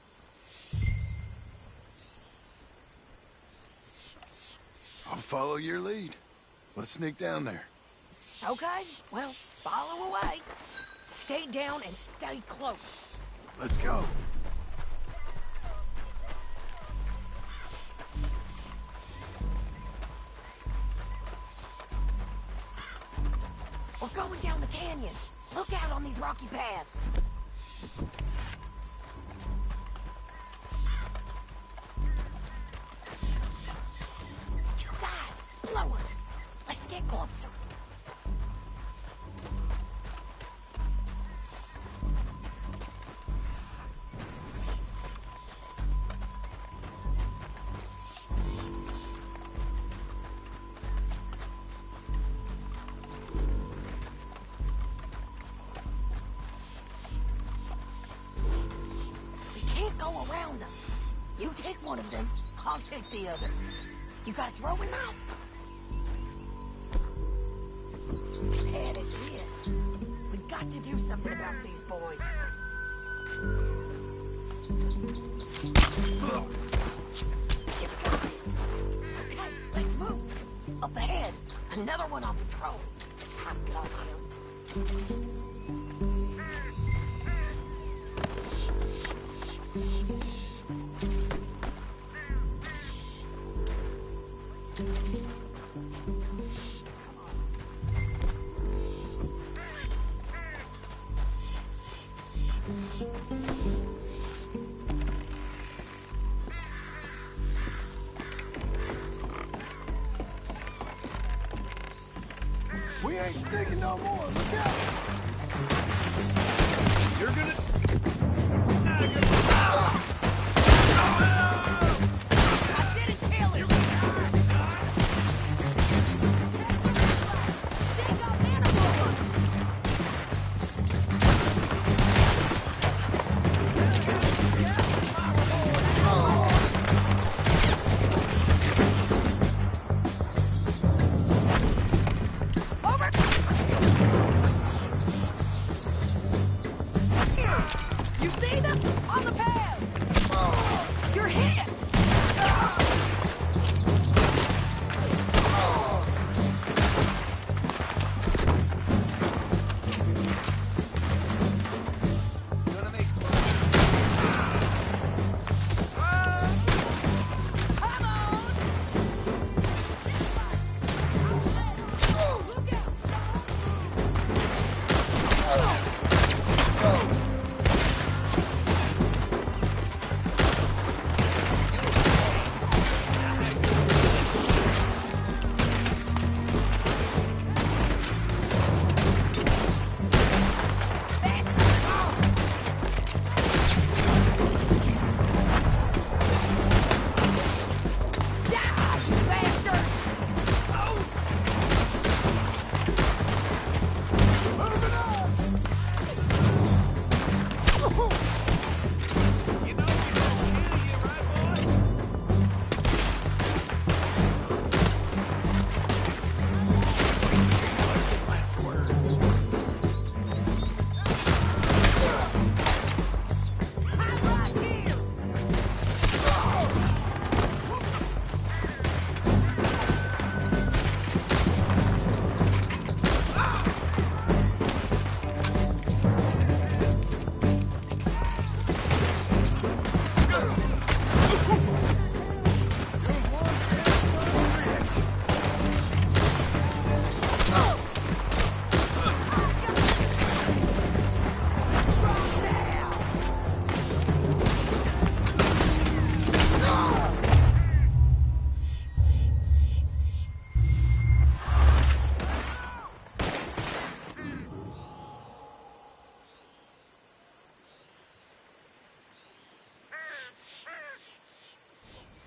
I'll follow your lead. Let's sneak down there. Okay, well, follow away. Stay down and stay close. Let's go. We're going down the canyon. Look out on these rocky paths. take one of them, I'll take the other. You got a throwing knife? Bad as it is, we got to do something about these boys. Okay, let's move. Up ahead, another one on patrol. I've got him. We ain't sneaking no more. Look out! You're gonna... You see them? On the paths! You're hit!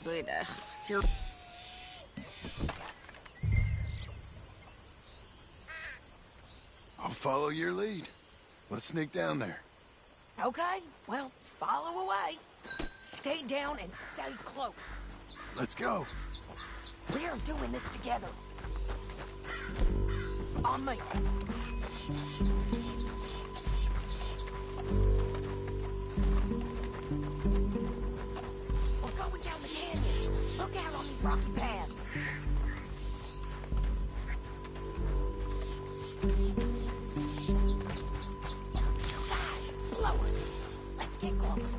But, it's your... I'll follow your lead. Let's sneak down there. Okay, well, follow away. Stay down and stay close. Let's go. We're doing this together. On me. We're going down the canyon. Look out on these rocky paths. Guys, blow us. Let's get close.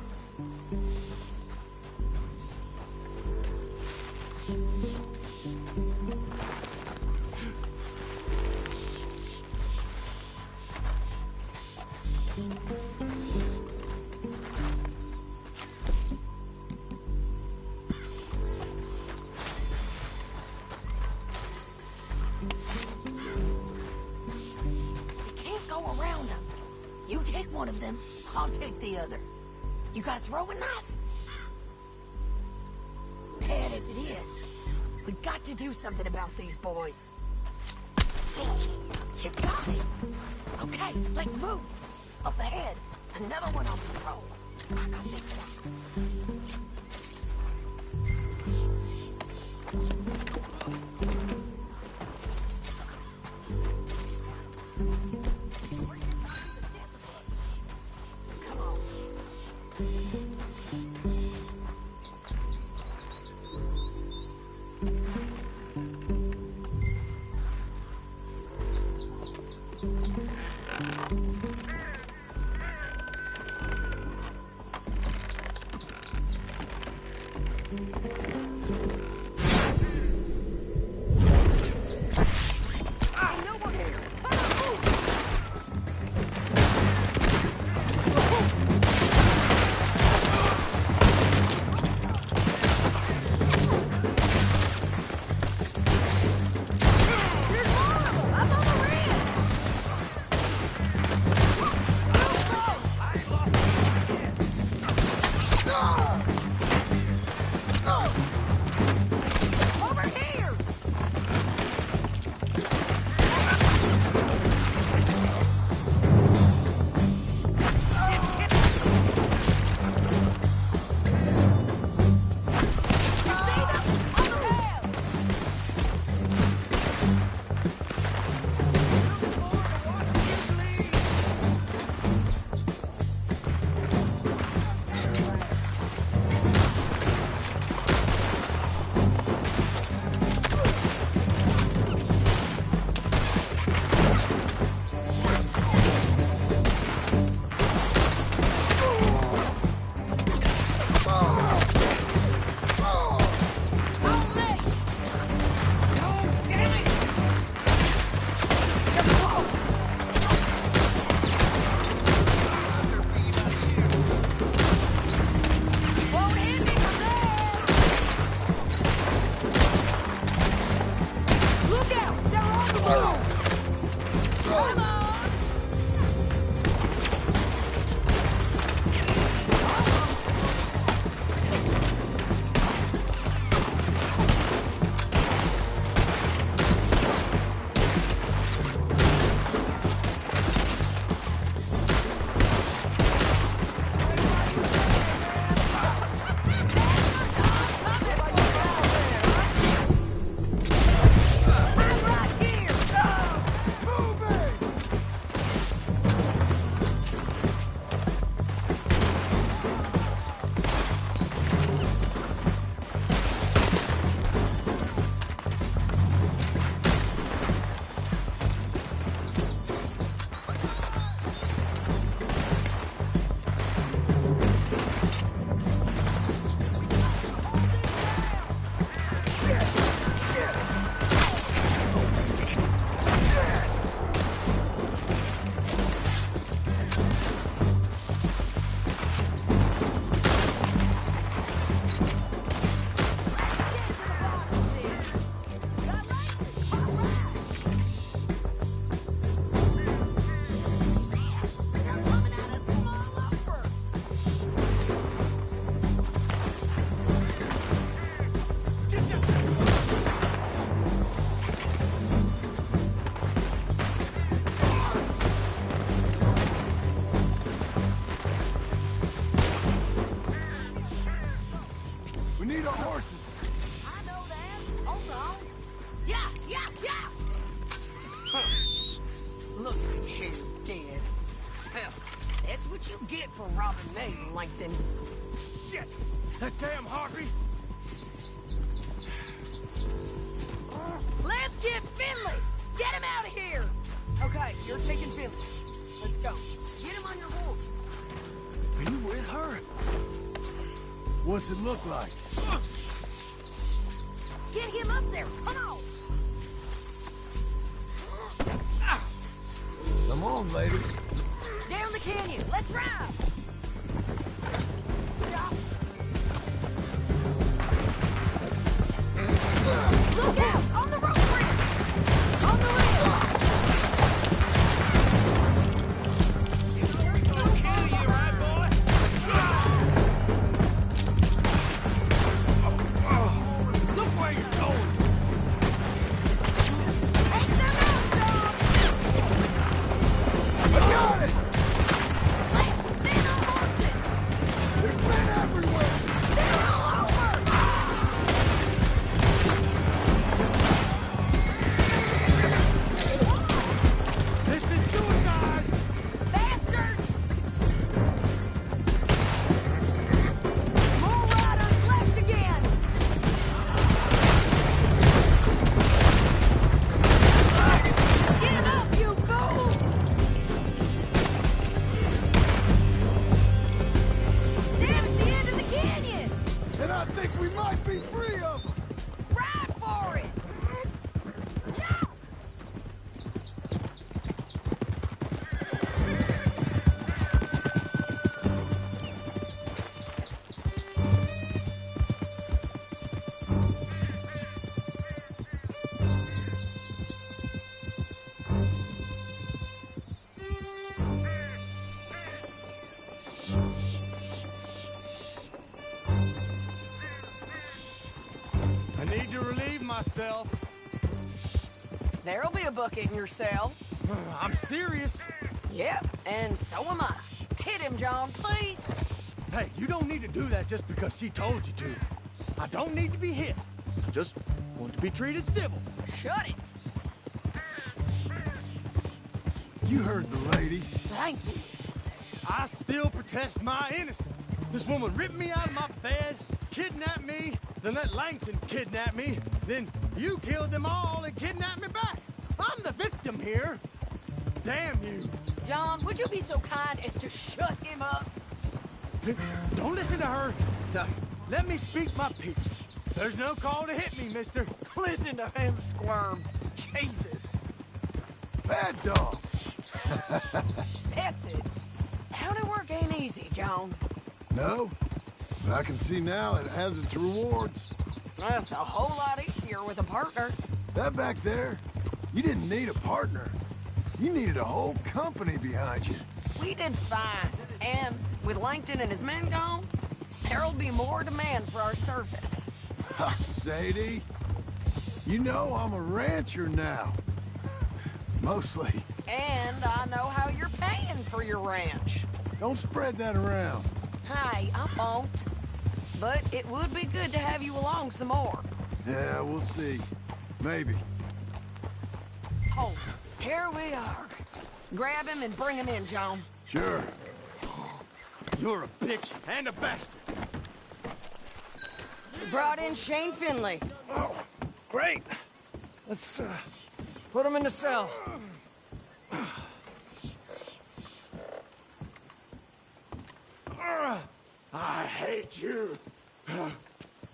One of them, I'll take the other. You got a throwing knife? Bad as it is, we got to do something about these boys. You got it. Okay, let's move. Up ahead, another one on patrol. I got this one. for robbing Nathan like them. Shit! That damn Harvey! Let's get Finley! Get him out of here! Okay, you're taking Finley. Let's go. Get him on your horse. Are you with her? What's it look like? Get him up there! Come on! Come on, lady. Down the canyon! Let's ride! Look out! On the rope bridge! On the rim! I'll kill you, right, boy? Look where you're going! Take them out, dog! I got it! Men on horses! There's men everywhere! We might be free of them! Ride for it! I need to relieve myself. There'll be a bucket in your cell. I'm serious. Yep, and so am I. Hit him, John, please. Hey, you don't need to do that just because she told you to. I don't need to be hit. I just want to be treated civil. Shut it. You heard the lady. Thank you. I still protest my innocence. This woman ripped me out of my bed, kidnapped me, then let Langton kidnap me, then you killed them all and kidnapped me back. I'm the victim here. Damn you. John, would you be so kind as to shut him up? Don't listen to her. Now, let me speak my piece. There's no call to hit me, mister. Listen to him squirm. Jesus. Bad dog. That's it. County work ain't easy, John. No, but I can see now it has its rewards. That's a whole lot easier with a partner. That back there, you didn't need a partner. You needed a whole company behind you. We did fine. And with Langton and his men gone, there'll be more demand for our service. Sadie, you know I'm a rancher now. Mostly. And I know how you're paying for your ranch. Don't spread that around. Hey, I won't. But it would be good to have you along some more. Yeah, we'll see. Maybe. Oh, here we are. Grab him and bring him in, John. Sure. You're a bitch and a bastard. You brought in Shane Finley. Oh, great. Let's, put him in the cell. I hate you.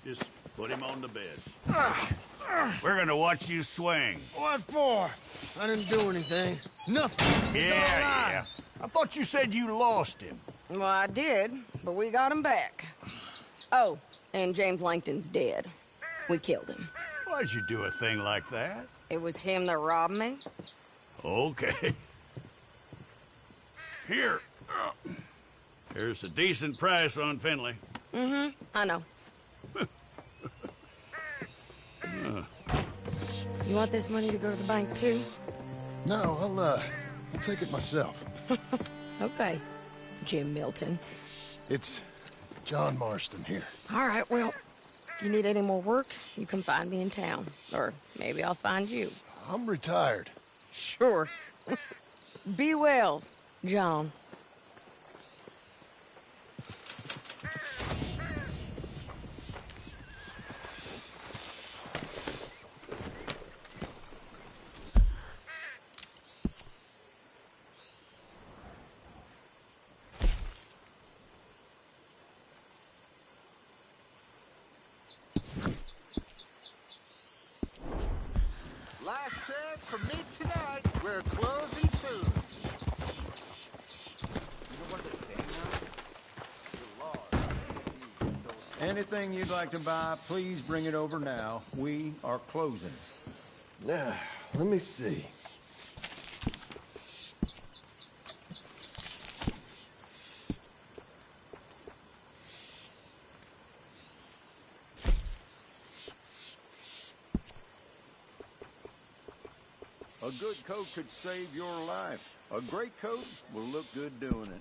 Just put him on the bed. We're gonna watch you swing. What for? I didn't do anything. Nothing. Yeah. I thought you said you lost him. Well, I did, but we got him back. Oh, and James Langton's dead. We killed him. Why'd you do a thing like that? It was him that robbed me. Okay. Here. Here's a decent price on Finley. Mm-hmm, I know. You want this money to go to the bank, too? No, I'll take it myself. Okay, Jim Milton. It's John Marston here. All right, well, if you need any more work, you can find me in town. Or maybe I'll find you. I'm retired. Sure. Be well, John. Last check for me tonight. We're closing soon. Anything you'd like to buy, please bring it over now. We are closing. Now, let me see. A good coat could save your life. A great coat will look good doing it.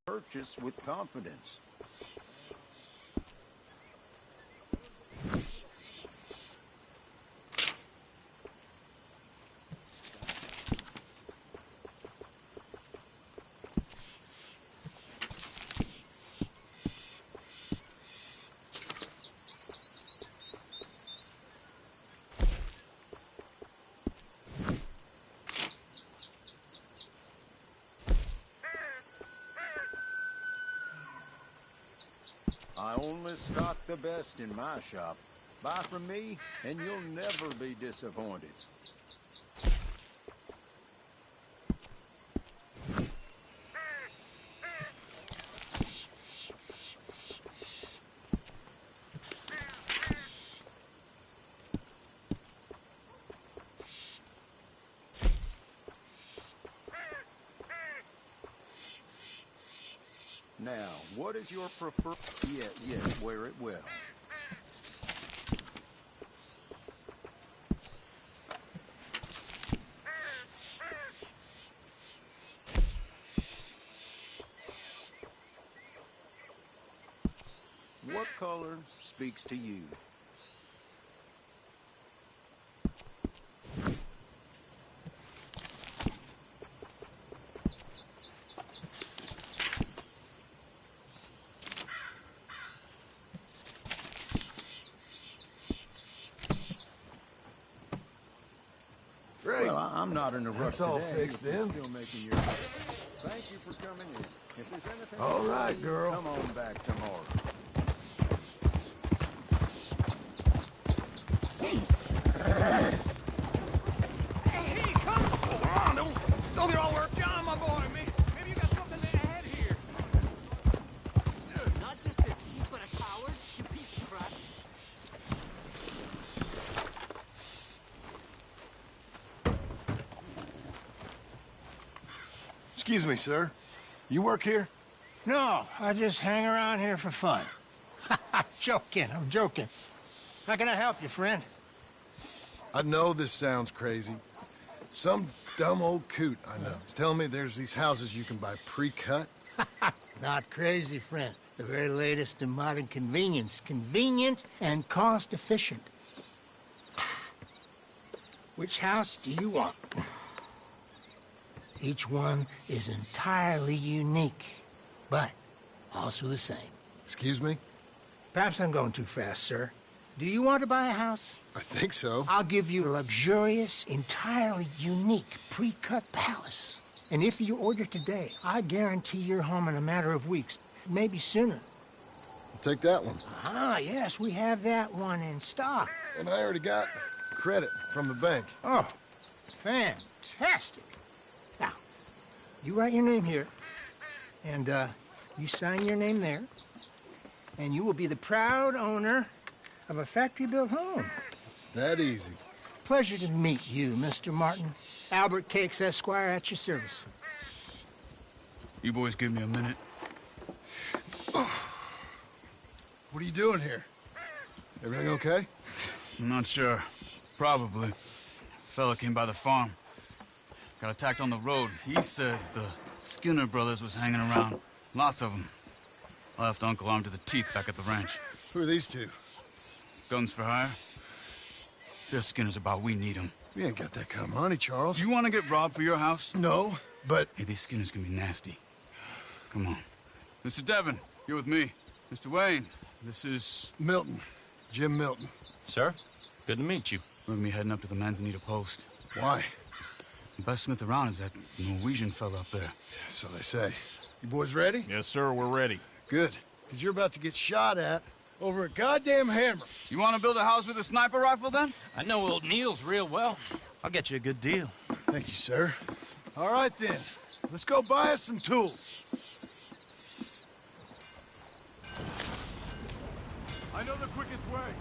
Purchase with confidence. only stock the best in my shop. Buy from me, and you'll never be disappointed. Now, what is your preferred... Yes, wear it well. What color speaks to you? Great. Well, I'm not in a rush That's all today, fixed if you're then. still making your... Thank you for coming in. If there's anything... All right, girl. Come on back tomorrow. Hey, come on! Don't get all worked. John, my boy, maybe you got something to add here. Not just a sheep, but a coward, you piece of crap. Excuse me, sir. You work here? No, I just hang around here for fun. I'm joking. How can I help you, friend? I know this sounds crazy. Some dumb old coot I know is telling me there's these houses you can buy pre-cut. Not crazy, friend. The very latest in modern convenience. Convenient and cost-efficient. Which house do you want? Each one is entirely unique, but also the same. Excuse me? Perhaps I'm going too fast, sir. Do you want to buy a house? I think so. I'll give you a luxurious, entirely unique, pre-cut palace. And if you order today, I guarantee you're home in a matter of weeks, maybe sooner. I'll take that one. Ah, yes, we have that one in stock. And I already got credit from the bank. Oh, fantastic. Now, you write your name here, and you sign your name there, and you will be the proud owner of a factory-built home. It's that easy. Pleasure to meet you, Mr. Martin. Albert Cakes, Esquire, at your service. You boys give me a minute. What are you doing here? Everything okay? I'm not sure. Probably. Fella came by the farm. Got attacked on the road. He said the Skinner brothers was hanging around. Lots of them. I left Uncle armed to the teeth back at the ranch. Who are these two? Guns for hire? They're Skinners about we need them. We ain't got that kind of money, Charles. You want to get robbed for your house? No, but... Hey, these Skinners can be nasty. Come on. Mr. Devon, you're with me. Mr. Wayne, this is... Milton. Jim Milton. Sir, good to meet you. We're gonna be heading up to the Manzanita Post. Why? The best smith around is that Norwegian fella up there. So they say. You boys ready? Yes, sir, we're ready. Good. Because you're about to get shot at over a goddamn hammer. You want to build a house with a sniper rifle, then? I know old Neil's real well. I'll get you a good deal. Thank you, sir. All right, then. Let's go buy us some tools. I know the quickest way.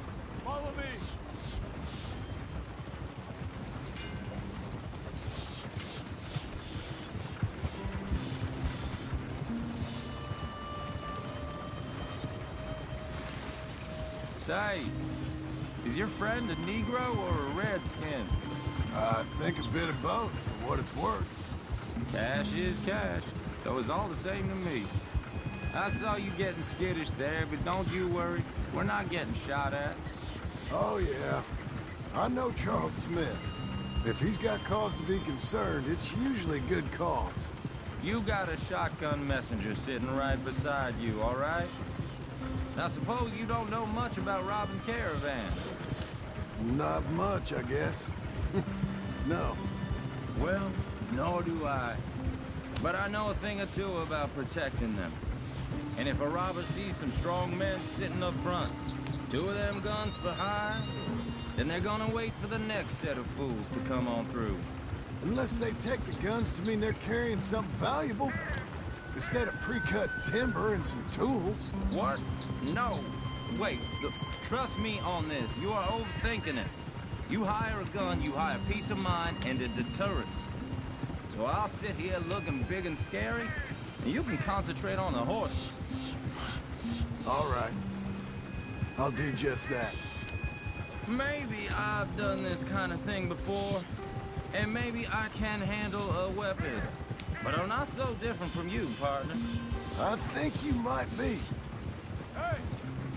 Follow me. Say, is your friend a Negro or a Redskin? I think a bit of both, for what it's worth. Cash is cash, though it's all the same to me. I saw you getting skittish there, but don't you worry. We're not getting shot at. Oh, yeah. I know Charles Smith. If he's got cause to be concerned, it's usually good cause. You got a shotgun messenger sitting right beside you, all right? Now, suppose you don't know much about robbing caravans. Not much, I guess. No. Well, nor do I. But I know a thing or two about protecting them. And if a robber sees some strong men sitting up front, 2 of them guns for hire, then they're gonna wait for the next set of fools to come on through. Unless they take the guns to mean they're carrying something valuable. Instead of pre-cut timber and some tools. What? No. Wait, trust me on this. You are overthinking it. You hire a gun, you hire peace of mind and a deterrence. So I'll sit here looking big and scary, and you can concentrate on the horses. All right. I'll do just that. Maybe I've done this kind of thing before, and maybe I can handle a weapon. But I'm not so different from you, partner. I think you might be. Hey,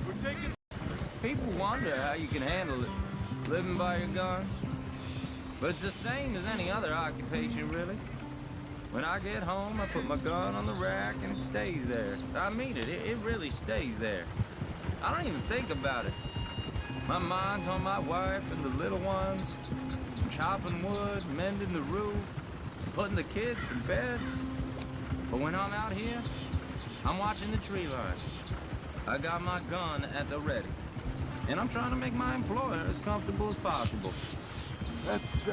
we're taking... People wonder how you can handle it, living by your gun. But it's the same as any other occupation, really. When I get home, I put my gun on the rack and it stays there. I mean it, it really stays there. I don't even think about it. My mind's on my wife and the little ones. I'm chopping wood, mending the roof, putting the kids to bed. But when I'm out here, I'm watching the tree line. I got my gun at the ready. And I'm trying to make my employer as comfortable as possible. That's,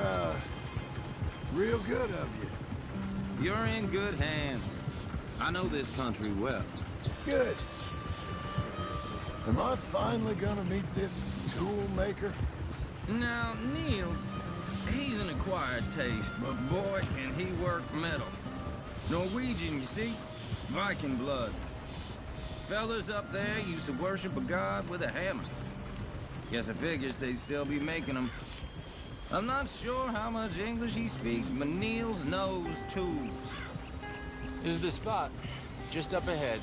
real good of you. You're in good hands. I know this country well. Good. Am I finally gonna meet this tool maker? Now, Niels, he's an acquired taste, but boy, can he work metal. Norwegian, you see? Viking blood. Fellas up there used to worship a god with a hammer. Guess I figures they'd still be making them. I'm not sure how much English he speaks, but Niels knows tools. This is the spot, just up ahead.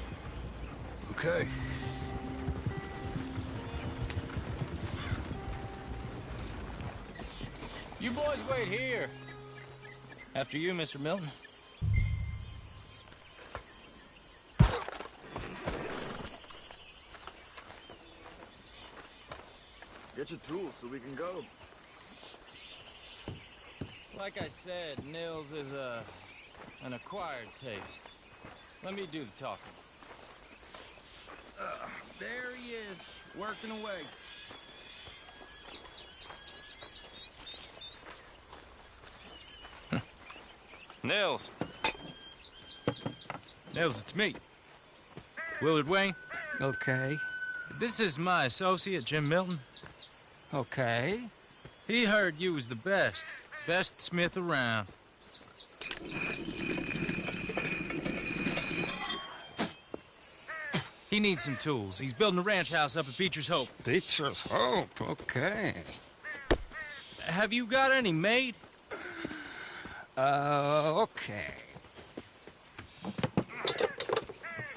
Okay. You boys wait here. After you, Mr. Milton. Get your tools so we can go. Like I said, Nils is an acquired taste. Let me do the talking. There he is, working away. Nils. Nils, it's me. Willard Wayne. Okay. This is my associate, Jim Milton. Okay. He heard you was the best. Best smith around. He needs some tools. He's building a ranch house up at Beecher's Hope. Beecher's Hope, okay. Have you got any made? Okay.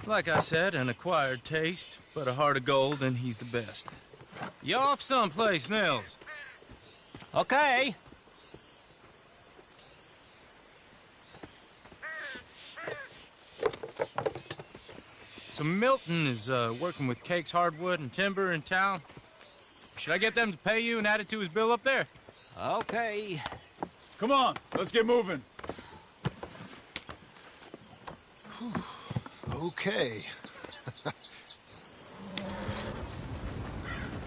Like I said, an acquired taste, but a heart of gold, and he's the best. You off someplace, Nils? Okay. So Milton is working with Cakes Hardwood and Timber in town. Should I get them to pay you and add it to his bill up there? Okay. Come on, let's get moving. Okay.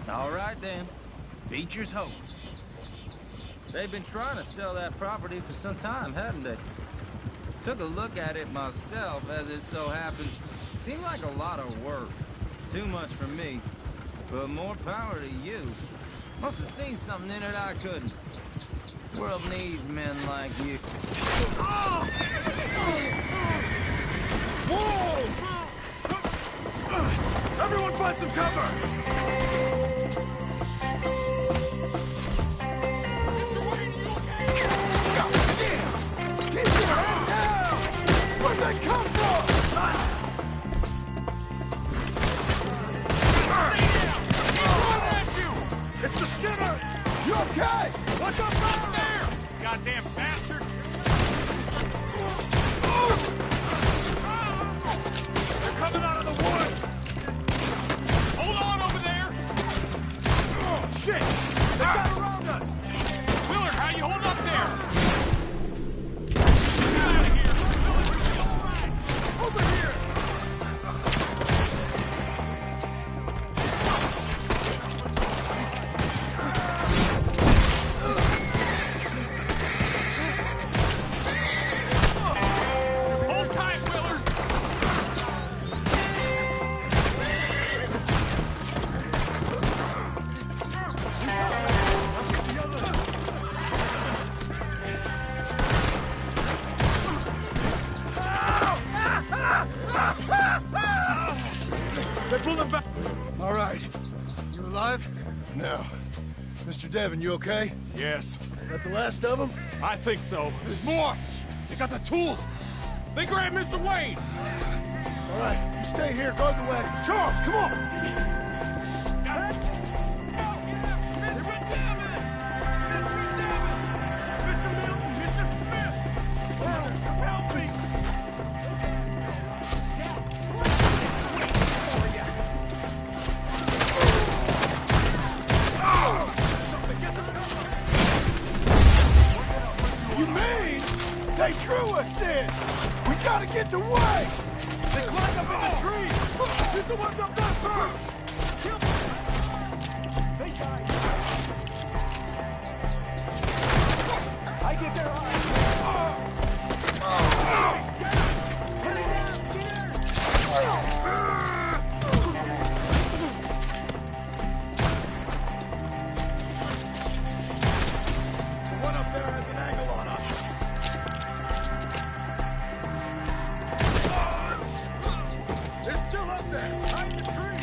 All right, then. Beecher's Hope. They've been trying to sell that property for some time, haven't they? Took a look at it myself, as it so happens. Seemed like a lot of work. Too much for me. But more power to you. Must have seen something in it I couldn't. World needs men like you. Whoa! Everyone find some cover! Where'd they come from? It's the Skinner! You okay? What the fuck there? Goddamn bastards! They're coming out of the woods! Hold on over there! Now, Mr. Devon, you okay? Yes. That the last of them? I think so. There's more! They got the tools! They grabbed Mr. Wade! All right, you stay here, guard the wagons. Charles, come on! They drew us in! We gotta get the way! They climbed up in the tree! Shoot the ones up there first! Kill them! They died! I get their eyes! Put it down, the one up there has an angle on us! Behind the tree!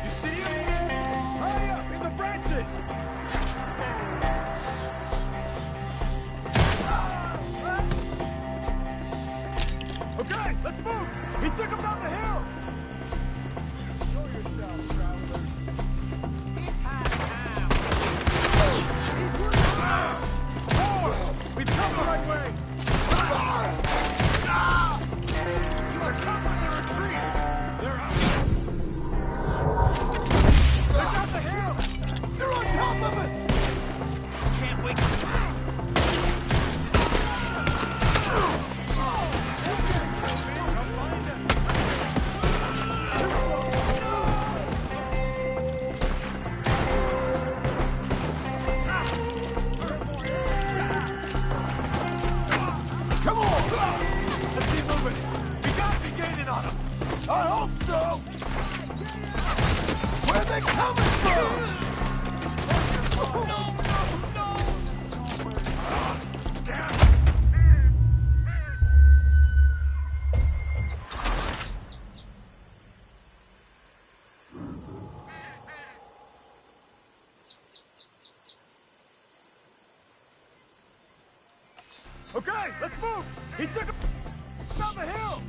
You see him? Hurry up, in the branches! Okay, let's move! He took him down the hill! Show yourself, travelers. It's high time! Forward! We've come the right way! You are covering the retreat! They're up! They're down the hill! They're on top of us! Can't wait to Come on! Let's keep moving! We gotta be gaining on them! I hope so! Where are they coming from? No! Damn! Okay, let's move! He took him down the hill!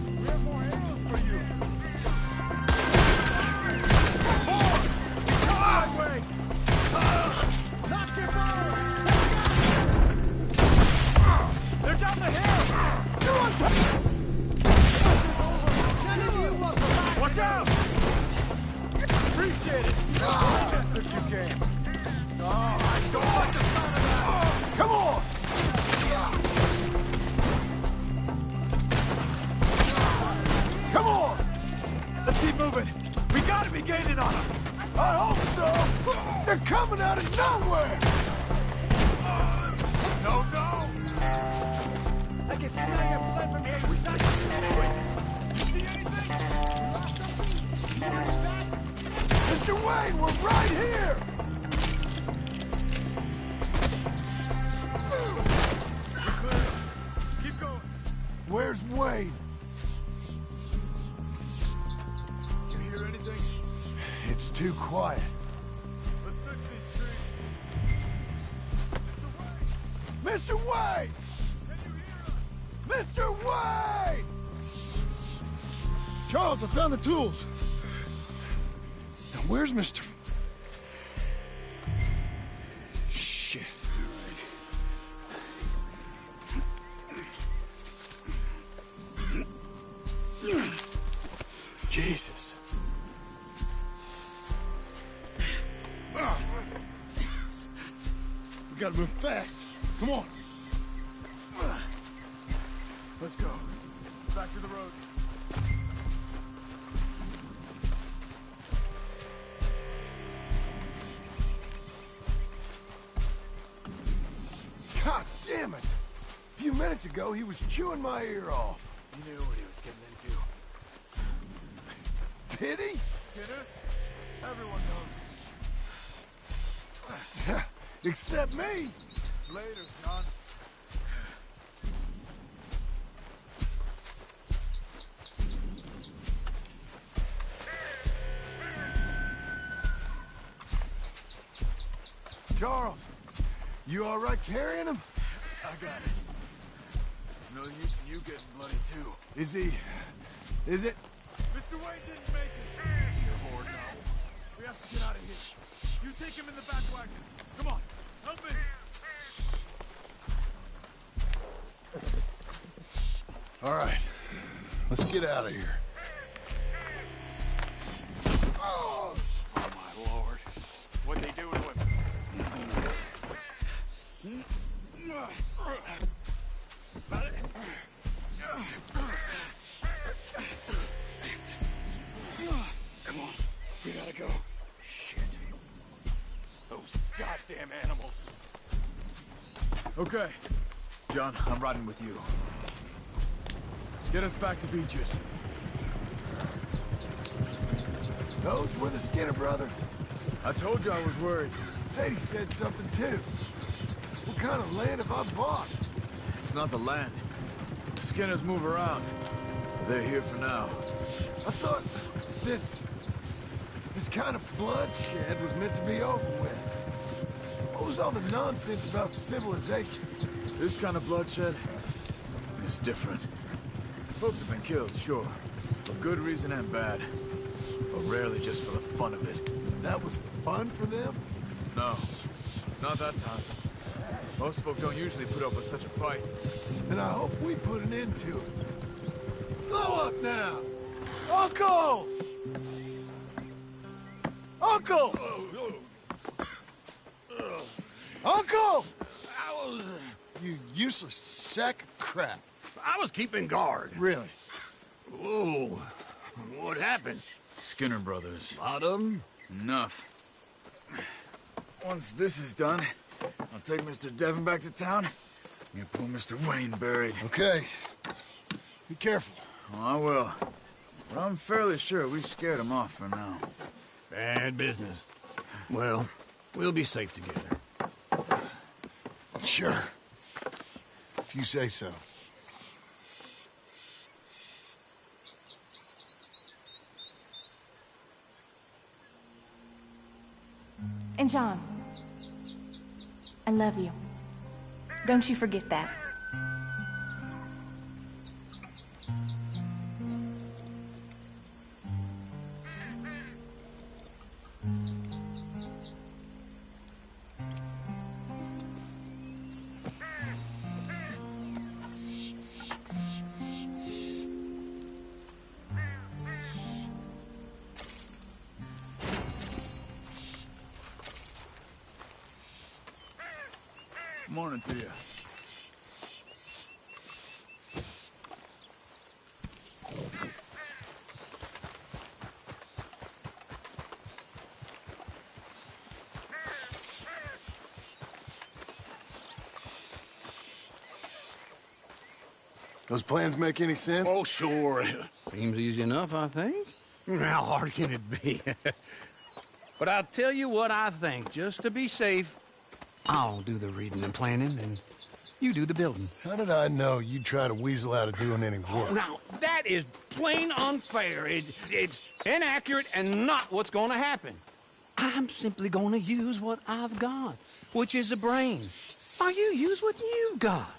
We have more arrows for you! More! Come my way! Knock your bow! They're down the hill! You're on top! Watch out! Appreciate it! Best if you can. Oh, I don't like the sound of that! Come on! Come on! Let's keep moving. We gotta be gaining on them. I hope so. They're coming out of nowhere. No. I can smell your blood from here. You see anything? Mr. Wayne, we're right here. Keep going. Where's Wayne? You hear anything? It's too quiet. Let's fix these trees. Mr. Wayne! Can you hear us? Mr. Wayne! Charles, I found the tools. Now where's Mr. Shit. Jesus. We gotta move fast. Come on. Let's go. Back to the road. God damn it! A few minutes ago, he was chewing my ear off. He knew what he was getting into. Did he? Skinner? Everyone knows. Except me. Later, John. Charles, you all right carrying him? I got it. No use in you getting bloody, too. Is he... is it? Mr. Wayne didn't make it. Dear Lord, no. We have to get out of here. You take him in the back wagon. Come on, help me. All right, let's get out of here. Oh, my Lord. What'd they do to him? Come on, we gotta go. Shit. Those goddamn animals. Okay. John, I'm riding with you. Get us back to Beaches. Those were the Skinner brothers. I told you I was worried. Sadie said something too. What kind of land have I bought? It's not the land. The Skinners move around. They're here for now. I thought this kind of bloodshed was meant to be over with. What was all the nonsense about civilization? This kind of bloodshed is different. Folks have been killed, sure. For good reason and bad. But rarely just for the fun of it. That was fun for them? No. Not that time. Most folk don't usually put up with such a fight. Then I hope we put an end to it. Slow up now! Uncle! Uncle! Uncle! You useless sack of crap. I was keeping guard. Really? Whoa. What happened? Skinner brothers. A lot of them? Enough. Once this is done, I'll take Mr. Devon back to town. Get poor Mr. Wayne buried. Okay. Be careful. Oh, I will. But I'm fairly sure we scared him off for now. Bad business. Well, we'll be safe together. Sure. If you say so. And John, I love you. Don't you forget that. Morning to you. Those plans make any sense? Oh, sure. Seems easy enough, I think. How hard can it be? But I'll tell you what I think, just to be safe. I'll do the reading and planning, and you do the building. How did I know you'd try to weasel out of doing any work? Now, that is plain unfair. It's inaccurate and not what's going to happen. I'm simply going to use what I've got, which is a brain. Now, you use what you've got,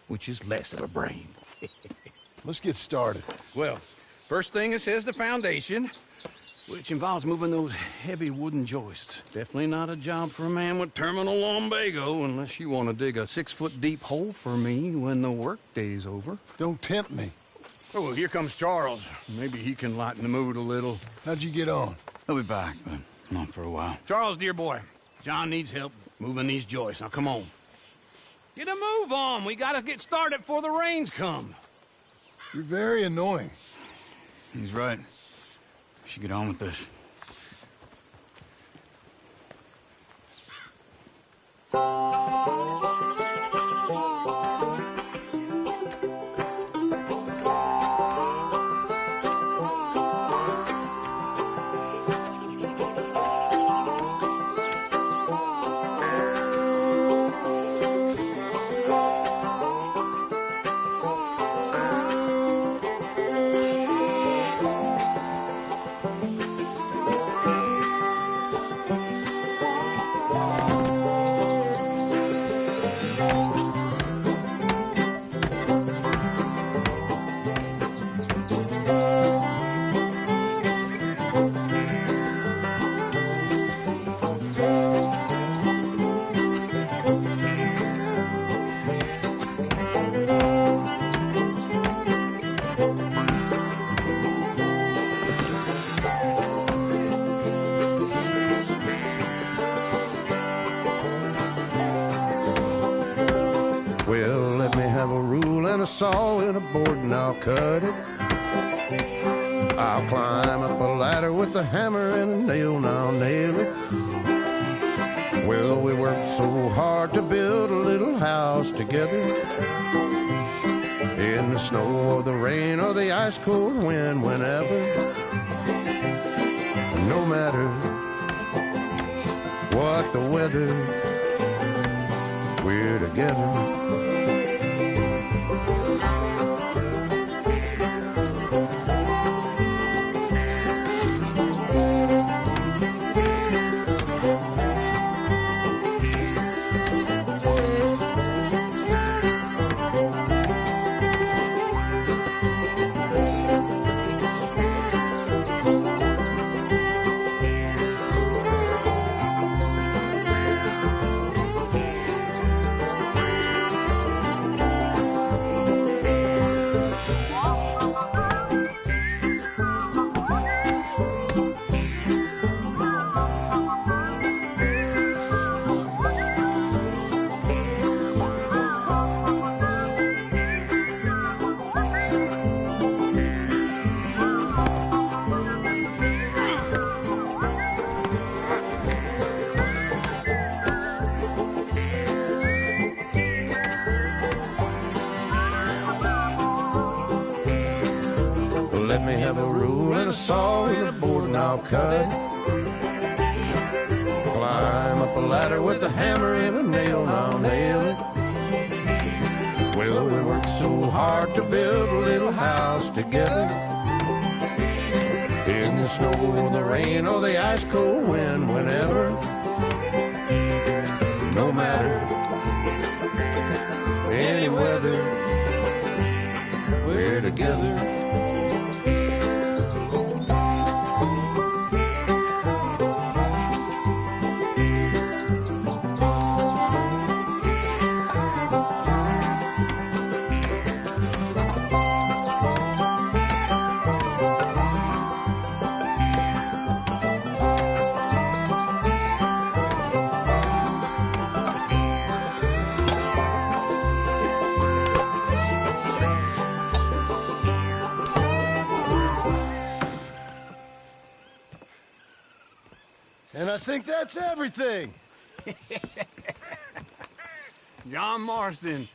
which is less of a brain. Let's get started. Well, first thing it says the foundation, which involves moving those heavy wooden joists. Definitely not a job for a man with terminal lumbago, unless you want to dig a 6-foot deep hole for me when the workday's over. Don't tempt me. Oh, well, here comes Charles. Maybe he can lighten the mood a little. How'd you get on? He'll be back, but not for a while. Charles, dear boy, John needs help moving these joists. Now, come on. Get a move on. We gotta get started before the rains come. You're very annoying. He's right. We should get on with this. a saw and a board and I'll cut it. I'll climb up a ladder with a hammer and a nail and I'll nail it. Well, we worked so hard to build a little house together. In the snow or the rain or the ice cold wind, whenever. No matter what the weather, we're together. Let me have a rule and a saw and a board and I'll cut it. Climb up a ladder with a hammer and a nail and I'll nail it. Well, we worked so hard to build a little house together. In the snow or the rain or the ice cold wind, whenever. No matter any weather, we're together. And I think that's everything. John Marston,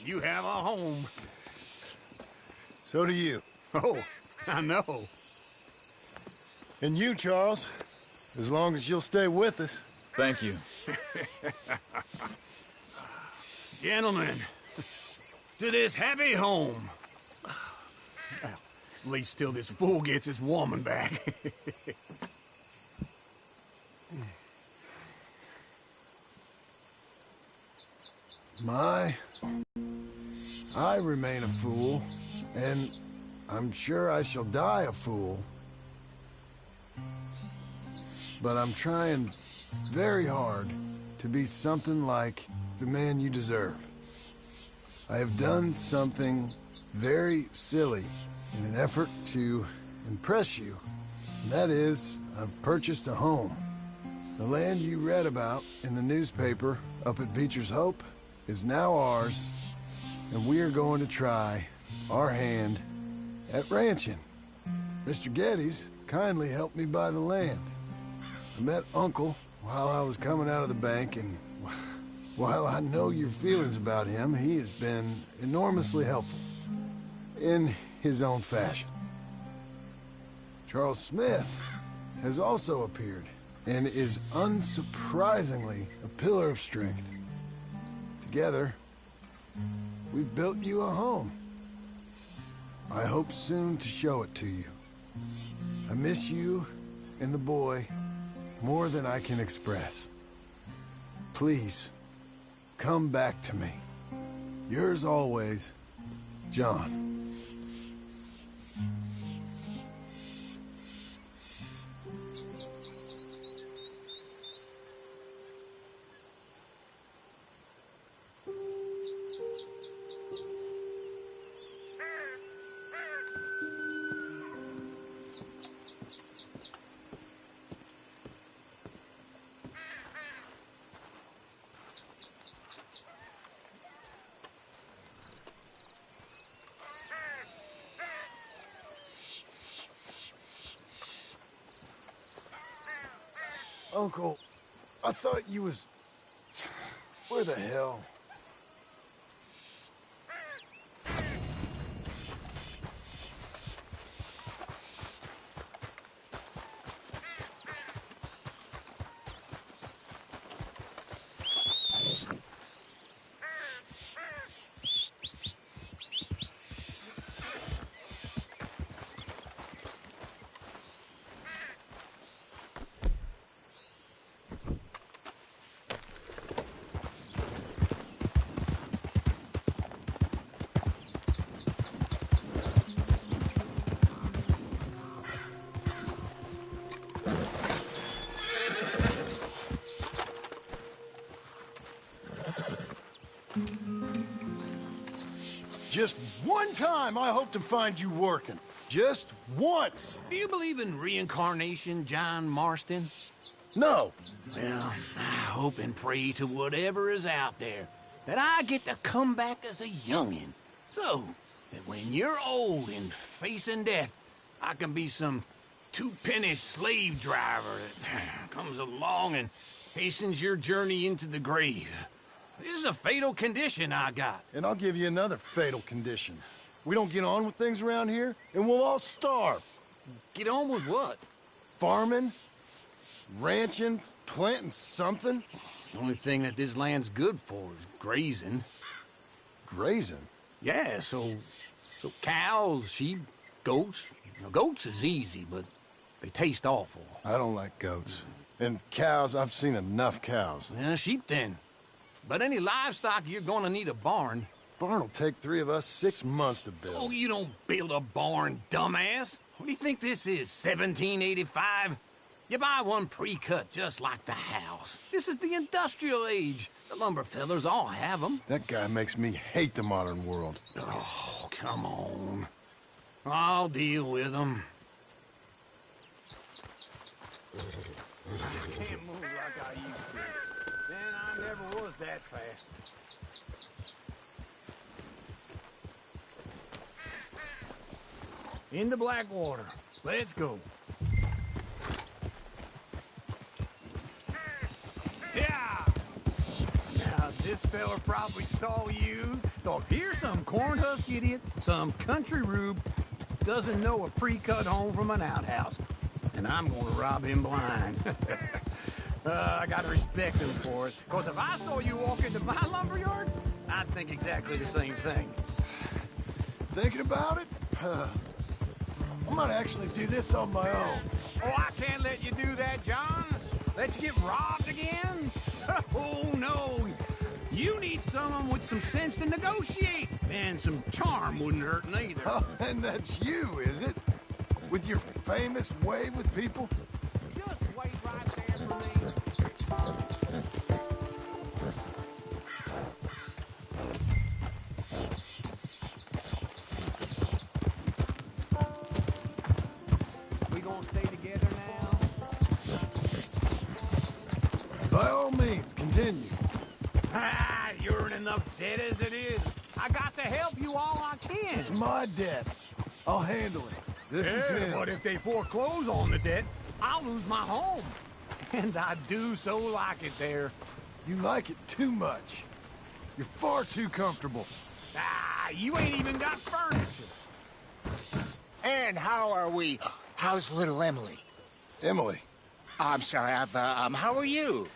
you have a home. So do you. Oh, I know. And you, Charles, as long as you'll stay with us. Thank you. Gentlemen, to this happy home. Well, at least till this fool gets his woman back. I remain a fool, and I'm sure I shall die a fool. But I'm trying very hard to be something like the man you deserve. I have done something very silly in an effort to impress you, and that is, I've purchased a home. The land you read about in the newspaper up at Beecher's Hope is now ours, and we are going to try our hand at ranching. Mr. Geddes kindly helped me buy the land. I met Uncle while I was coming out of the bank, and while I know your feelings about him, he has been enormously helpful in his own fashion. Charles Smith has also appeared and is unsurprisingly a pillar of strength. Together, we've built you a home. I hope soon to show it to you. I miss you and the boy more than I can express. Please, come back to me. Yours always, John. Uncle, I thought you was... Where the hell? Just one time I hope to find you working. Just once. Do you believe in reincarnation, John Marston? No. Well, I hope and pray to whatever is out there that I get to come back as a youngin'. So that when you're old and facing death, I can be some two-penny slave driver that comes along and hastens your journey into the grave. This is a fatal condition I got. And I'll give you another fatal condition. We don't get on with things around here, and we'll all starve. Get on with what? Farming, ranching, planting something. The only thing that this land's good for is grazing. Grazing? Yeah, so cows, sheep, goats. Now, goats is easy, but they taste awful. I don't like goats. And cows, I've seen enough cows. Yeah, sheep then. But any livestock, you're gonna need a barn. Barn will take 3 of us 6 months to build. Oh, you don't build a barn, dumbass. What do you think this is, 1785? You buy one pre-cut just like the house. This is the industrial age. The lumber fellers all have them. That guy makes me hate the modern world. Oh, come on. I'll deal with them. I can't move like I used to. Man, I never was that fast. Into Blackwater. Let's go. Yeah! Now, this fella probably saw you. Thought, here's some cornhusk idiot, some country rube, doesn't know a pre-cut home from an outhouse. And I'm gonna rob him blind. I gotta respect him for it. Because if I saw you walk into my lumberyard, I'd think exactly the same thing. Thinking about it? I might actually do this on my own. Oh, I can't let you do that, John. Let you get robbed again? Oh, no. You need someone with some sense to negotiate. And some charm wouldn't hurt neither. Oh, and that's you, is it? With your famous way with people? Just wait right there for me. We gonna stay together now? By all means, continue. Ah, you're in enough debt as it is. I got to help you all I can. It's my debt. I'll handle it. This is it. But if they foreclose on the debt, I'll lose my home. And I do so like it there. You like it too much. You're far too comfortable. Ah, you ain't even got furniture. And how are we? How's little Emily? Emily? I'm sorry, how are you?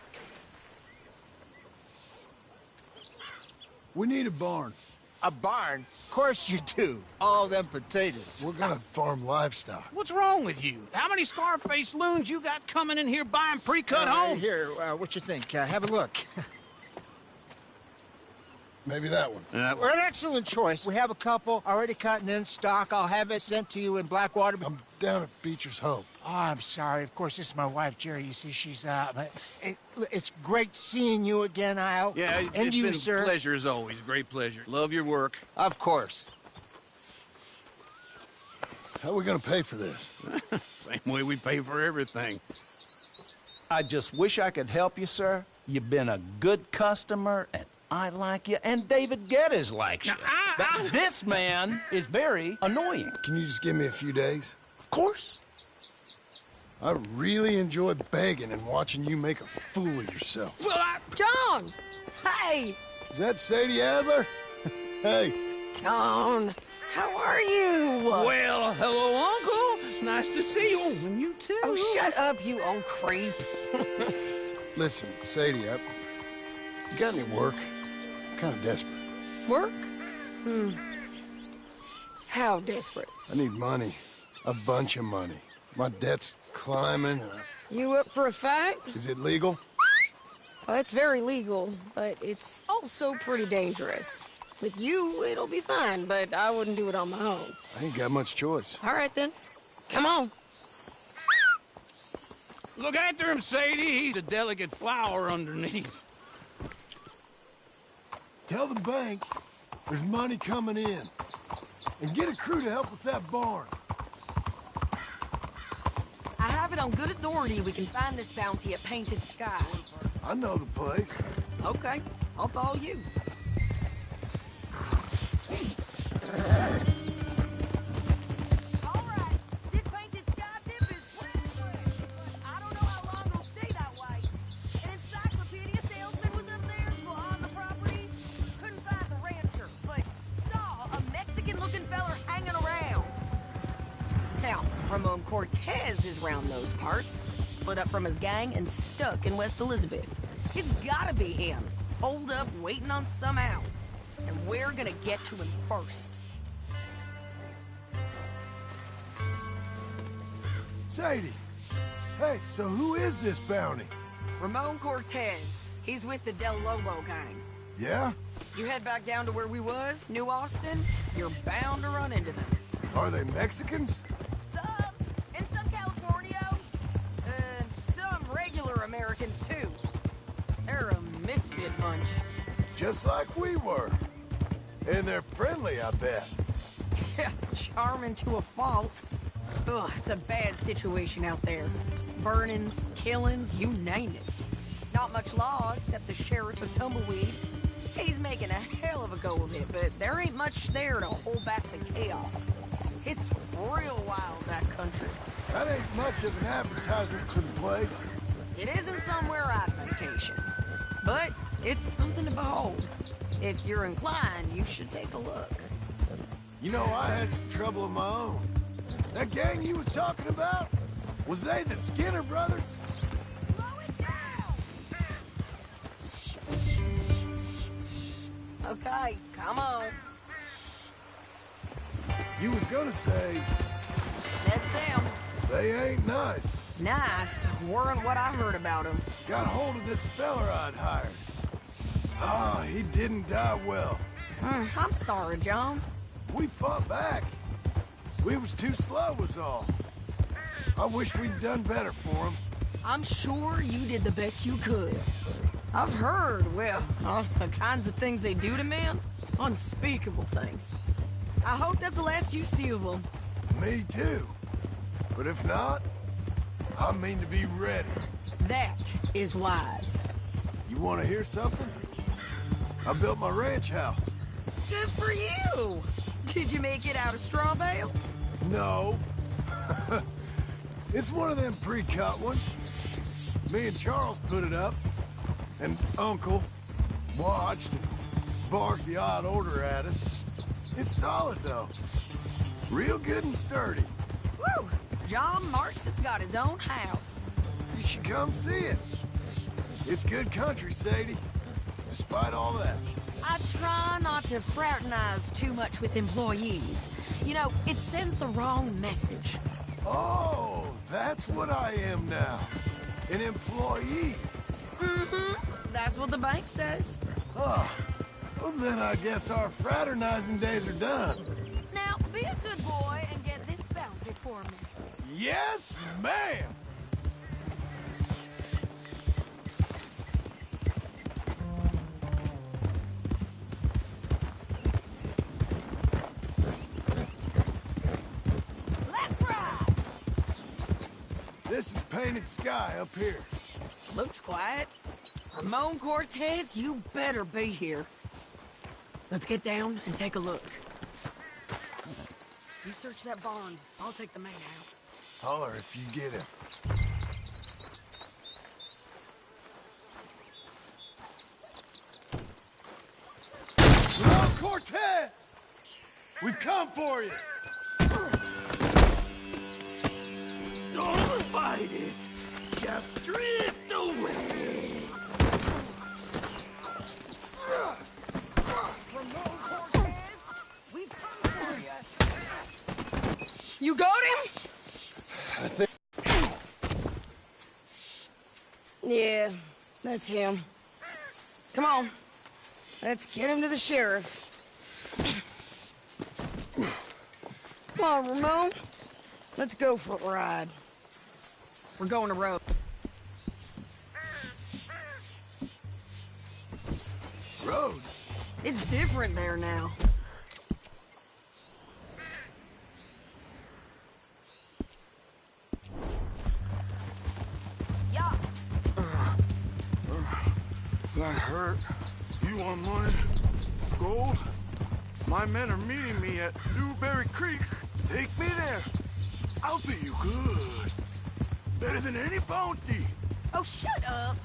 We need a barn. A barn? Of course you do. All them potatoes. We're gonna farm livestock. What's wrong with you? How many Scarface loons you got coming in here buying pre-cut homes? Here, what you think? Have a look. Maybe that one. We're an excellent choice. We have a couple already cut and in stock. I'll have it sent to you in Blackwater. I'm down at Beecher's Hope. Oh, I'm sorry. Of course, this is my wife, Jerry. You see, she's it's great seeing you again, Al. Yeah, and it's you, been sir. a pleasure as always. Great pleasure. Love your work. Of course. How are we gonna pay for this? Same way we pay for everything. I just wish I could help you, sir. You've been a good customer, and I like you, and David Geddes likes you. But this man is very annoying. Can you just give me a few days? Of course. I really enjoy begging and watching you make a fool of yourself. Well, John! Hey! Is that Sadie Adler? Hey. John, how are you? Well, hello, Uncle. Nice to see you. And you too. Oh, shut up, you old creep. Listen, Sadie, you got any work? I'm kind of desperate. Work? How desperate? I need money. A bunch of money. My debt's climbing and You up for a fight? Is it legal? Well, it's very legal, but it's also pretty dangerous. With you, it'll be fine, but I wouldn't do it on my own. I ain't got much choice. All right, then. Come on. Look after him, Sadie. He's a delicate flower underneath. Tell the bank there's money coming in. And get a crew to help with that barn. I have it on good authority we can find this bounty at Painted Sky. I know the place. Okay, I'll follow you. Ramon Cortez is round those parts, split up from his gang and stuck in West Elizabeth. It's gotta be him, holed up waiting on some out. And we're gonna get to him first. Sadie, hey, so who is this bounty? Ramon Cortez. He's with the Del Lobo gang. Yeah? You head back down to where we was, New Austin, you're bound to run into them. Are they Mexicans? And some Californios. And some regular Americans, too. They're a misfit bunch. Just like we were. And they're friendly, I bet. Yeah, charming to a fault. Ugh, it's a bad situation out there. Burnings, killings, you name it. Not much law except the sheriff of Tumbleweed. He's making a hell of a go of it, but there ain't much there to hold back the chaos. It's real wild, that country. That ain't much of an advertisement for the place. It isn't somewhere I'd vacation. But it's something to behold. If you're inclined, you should take a look. You know, I had some trouble of my own. That gang you was talking about, was they the Skinner brothers? Okay, come on. You was gonna say... That's them. They ain't nice. Nice weren't what I heard about them. Got hold of this fella I'd hired. Ah, he didn't die well. I'm sorry, John. We fought back. We was too slow was all. I wish we'd done better for him. I'm sure you did the best you could. I've heard, well, the kinds of things they do to men. Unspeakable things. I hope that's the last you see of them. Me too. But if not, I mean to be ready. That is wise. You want to hear something? I built my ranch house. Good for you. Did you make it out of straw bales? No. It's one of them pre-cut ones. Me and Charles put it up. And Uncle watched and barked the odd order at us. It's solid, though. Real good and sturdy. Woo! John Marston's got his own house. You should come see it. It's good country, Sadie. Despite all that. I try not to fraternize too much with employees. You know, it sends the wrong message. Oh, that's what I am now. An employee. Mm-hmm. That's what the bank says. Oh, well then I guess our fraternizing days are done. Now, be a good boy and get this bounty for me. Yes, ma'am! Let's ride! This is Painted Sky up here. Looks quiet. Ramon Cortez, you better be here. Let's get down and take a look. You search that barn. I'll take the main house. Holler if you get him. Ramon Cortez! We've come for you! Don't fight it! Just drift away! Ramon Cortez, we've come for you. You got him? I think... Yeah, that's him. Come on. Let's get him to the sheriff. Come on, Ramon. Let's go for a ride. We're going to road. Roads? It's different there now. Yeah. That hurt. You want money? Gold? My men are meeting me at Newberry Creek. Take me there. I'll pay you good. Better than any bounty. Oh, shut up.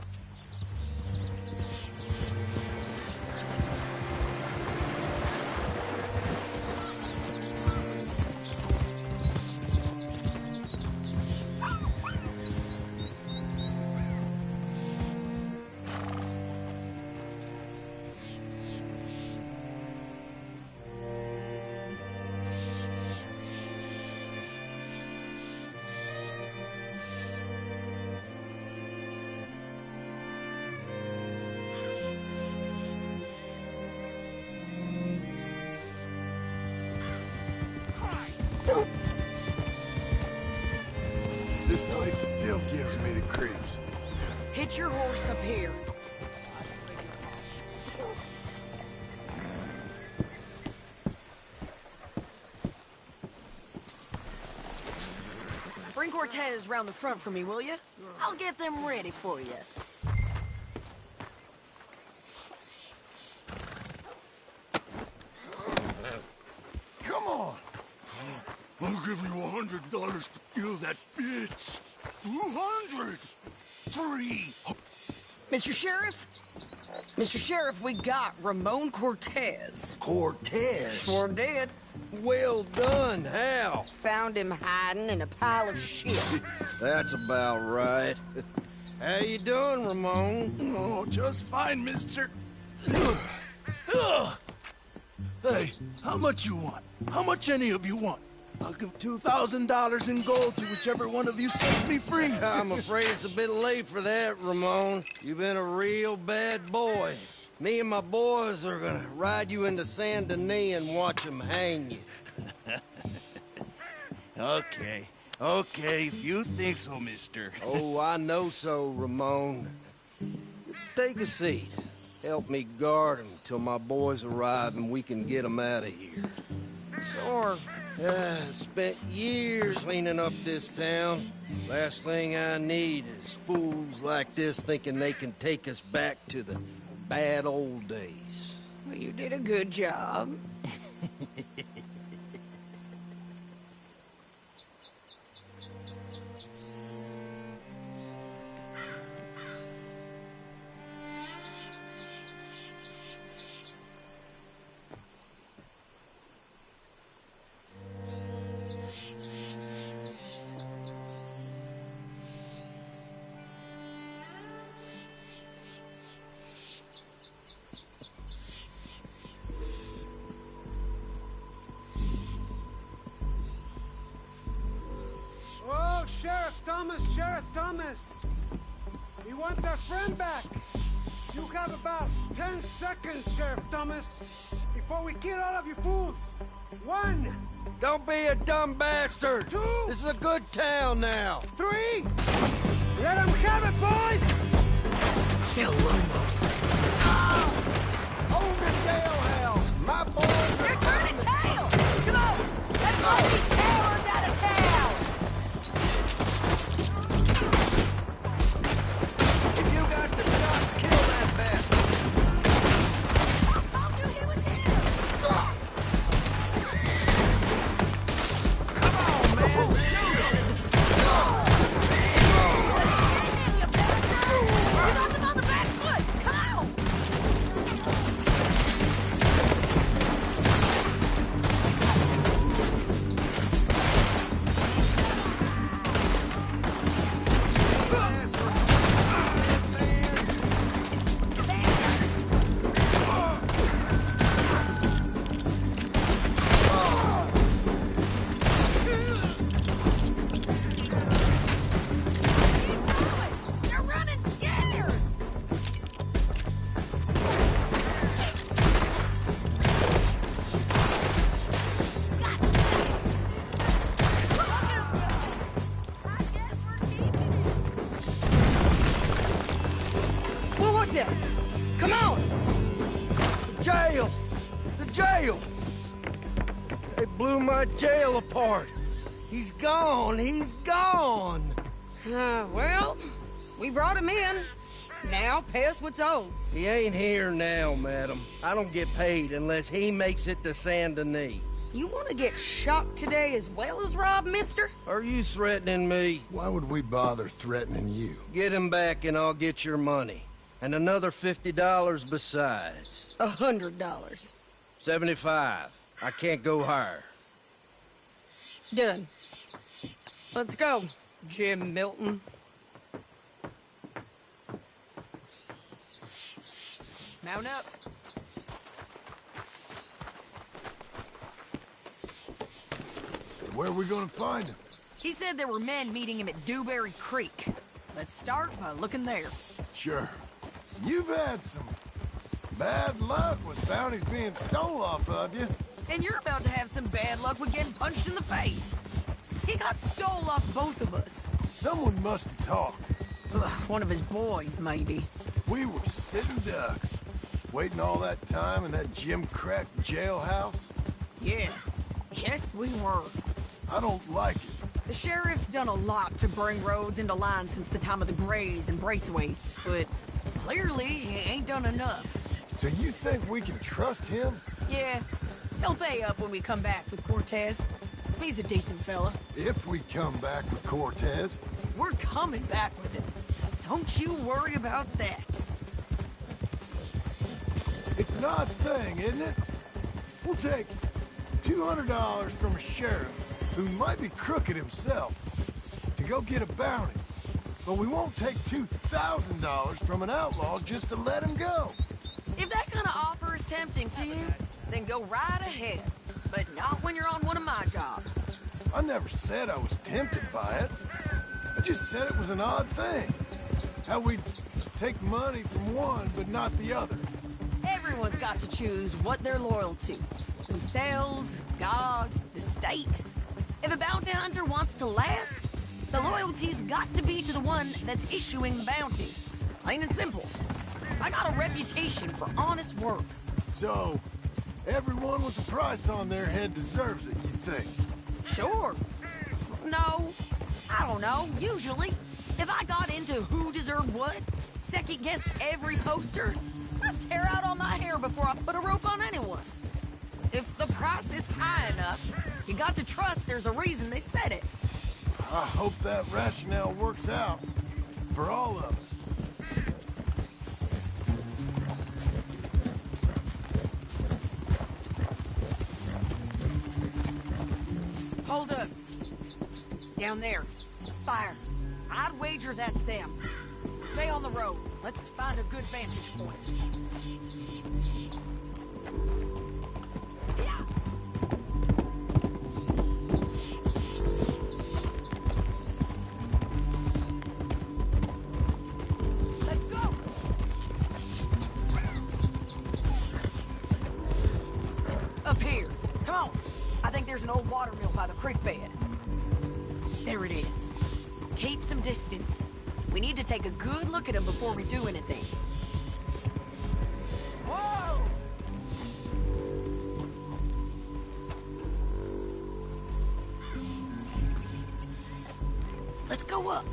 This place still gives me the creeps. Hit your horse up here. Bring Cortez round the front for me, will you? I'll get them ready for you. Come on. I'll give you $100 to kill that bitch. 200. 3. Mr. Sheriff? Mr. Sheriff, we got Ramon Cortez. Cortez? Sure did. Well done, Hal. Found him hiding in a pile of shit. That's about right. How you doing, Ramon? Oh, just fine, mister. Hey, how much you want? How much any of you want? I'll give $2,000 in gold to whichever one of you sets me free. I'm afraid it's a bit late for that, Ramon. You've been a real bad boy. Me and my boys are gonna ride you into Saint Denis and watch them hang you. Okay, if you think so, mister. Oh, I know so, Ramon. Take a seat. Help me guard them till my boys arrive and we can get them out of here. Sure. Spent years cleaning up this town. Last thing I need is fools like this thinking they can take us back to the bad old days. Well, you did a good job. Sheriff Thomas! We want our friend back! You have about 10 seconds, Sheriff Thomas, before we kill all of you fools! 1! Don't be a dumb bastard! 2! This is a good town now! 3! Let them have it, boys! Still Lumos. Hold the jailhouse! My boys They're turning tail! Come on! Let's blow these cowards out of town! If you got the shot, kill that bastard! I told you he was here! Come on, man! Shoot him! yourself. Come on! The jail! The jail! They blew my jail apart. He's gone. He's gone. Well, we brought him in. Now, pay us what's owed. He ain't here now, madam. I don't get paid unless he makes it to Saint Denis. You want to get shot today as well as robbed, mister? Are you threatening me? Why would we bother threatening you? Get him back and I'll get your money. And another $50 besides. $100. 75. I can't go higher. Done. Let's go, Jim Milton. Mount up. Where are we gonna find him? He said there were men meeting him at Dewberry Creek. Let's start by looking there. Sure. You've had some bad luck with bounties being stole off of you. And you're about to have some bad luck with getting punched in the face. He got stole off both of us. Someone must have talked. Ugh, one of his boys, maybe. We were sitting ducks, waiting all that time in that Jim Crack jailhouse. Yeah. Yes, we were. I don't like it. The sheriff's done a lot to bring roads into line since the time of the Grays and Braithwaites, but clearly he ain't done enough. So you think we can trust him? Yeah. He'll pay up when we come back with Cortez. He's a decent fella. If we come back with Cortez. We're coming back with him. Don't you worry about that. It's an odd thing, isn't it? We'll take $200 from a sheriff who might be crooked himself to go get a bounty. But we won't take $2,000 from an outlaw just to let him go. If that kind of offer is tempting to you, then go right ahead. But not when you're on one of my jobs. I never said I was tempted by it. I just said it was an odd thing. How we'd take money from one but not the other. Everyone's got to choose what they're loyal to. Themselves, God, the state. If a bounty hunter wants to last, the loyalty's got to be to the one that's issuing the bounties. Plain and simple. I got a reputation for honest work. So, everyone with a price on their head deserves it, you think? Sure. No, I don't know. Usually, if I got into who deserved what, second-guessed every poster, I'd tear out all my hair before I put a rope on anyone. If the price is high enough, you got to trust there's a reason they said it. I hope that rationale works out for all of us. Hold up. Down there. Fire. I'd wager that's them. Stay on the road. Let's find a good vantage point. Yeah. Let's go. Up here. Come on. I think there's an old water mill by the creek bed. There it is. Keep some distance. We need to take a good look at him before we do anything. Whoa! Let's go up.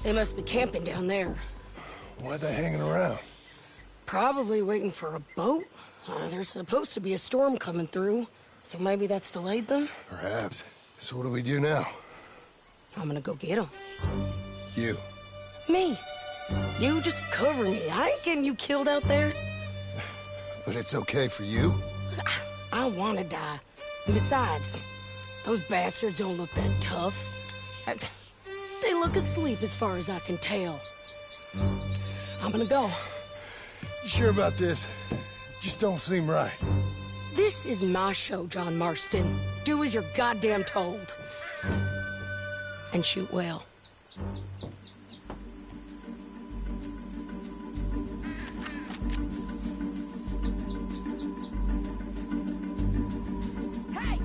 They must be camping down there. Why are they hanging around? Probably waiting for a boat. There's supposed to be a storm coming through, so maybe that's delayed them? Perhaps. So what do we do now? I'm gonna go get them. You. Me. You just cover me. I ain't getting you killed out there. But it's okay for you? I want to die. And besides, those bastards don't look that tough. They look asleep as far as I can tell. I'm gonna go. You sure about this? Just don't seem right. This is my show, John Marston. Do as you're goddamn told. And shoot well. Hey!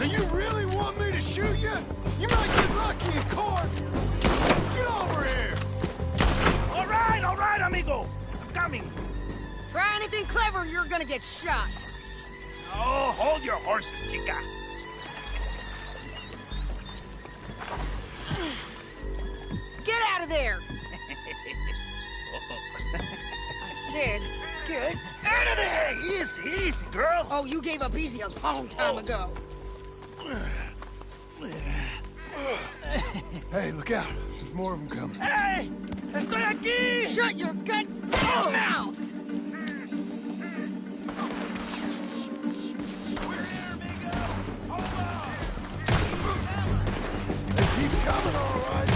So you really want me to shoot you? You might get lucky in court. Get over here. All right, amigo. I'm coming. Try anything clever, you're gonna get shot. Oh, hold your horses, chica. Get out of there! I said, get out of there! Easy, easy, girl. Oh, you gave up easy a long time ago. Hey, look out. There's more of them coming. Hey! Estoy aquí! Shut your goddamn mouth! They keep coming, all right.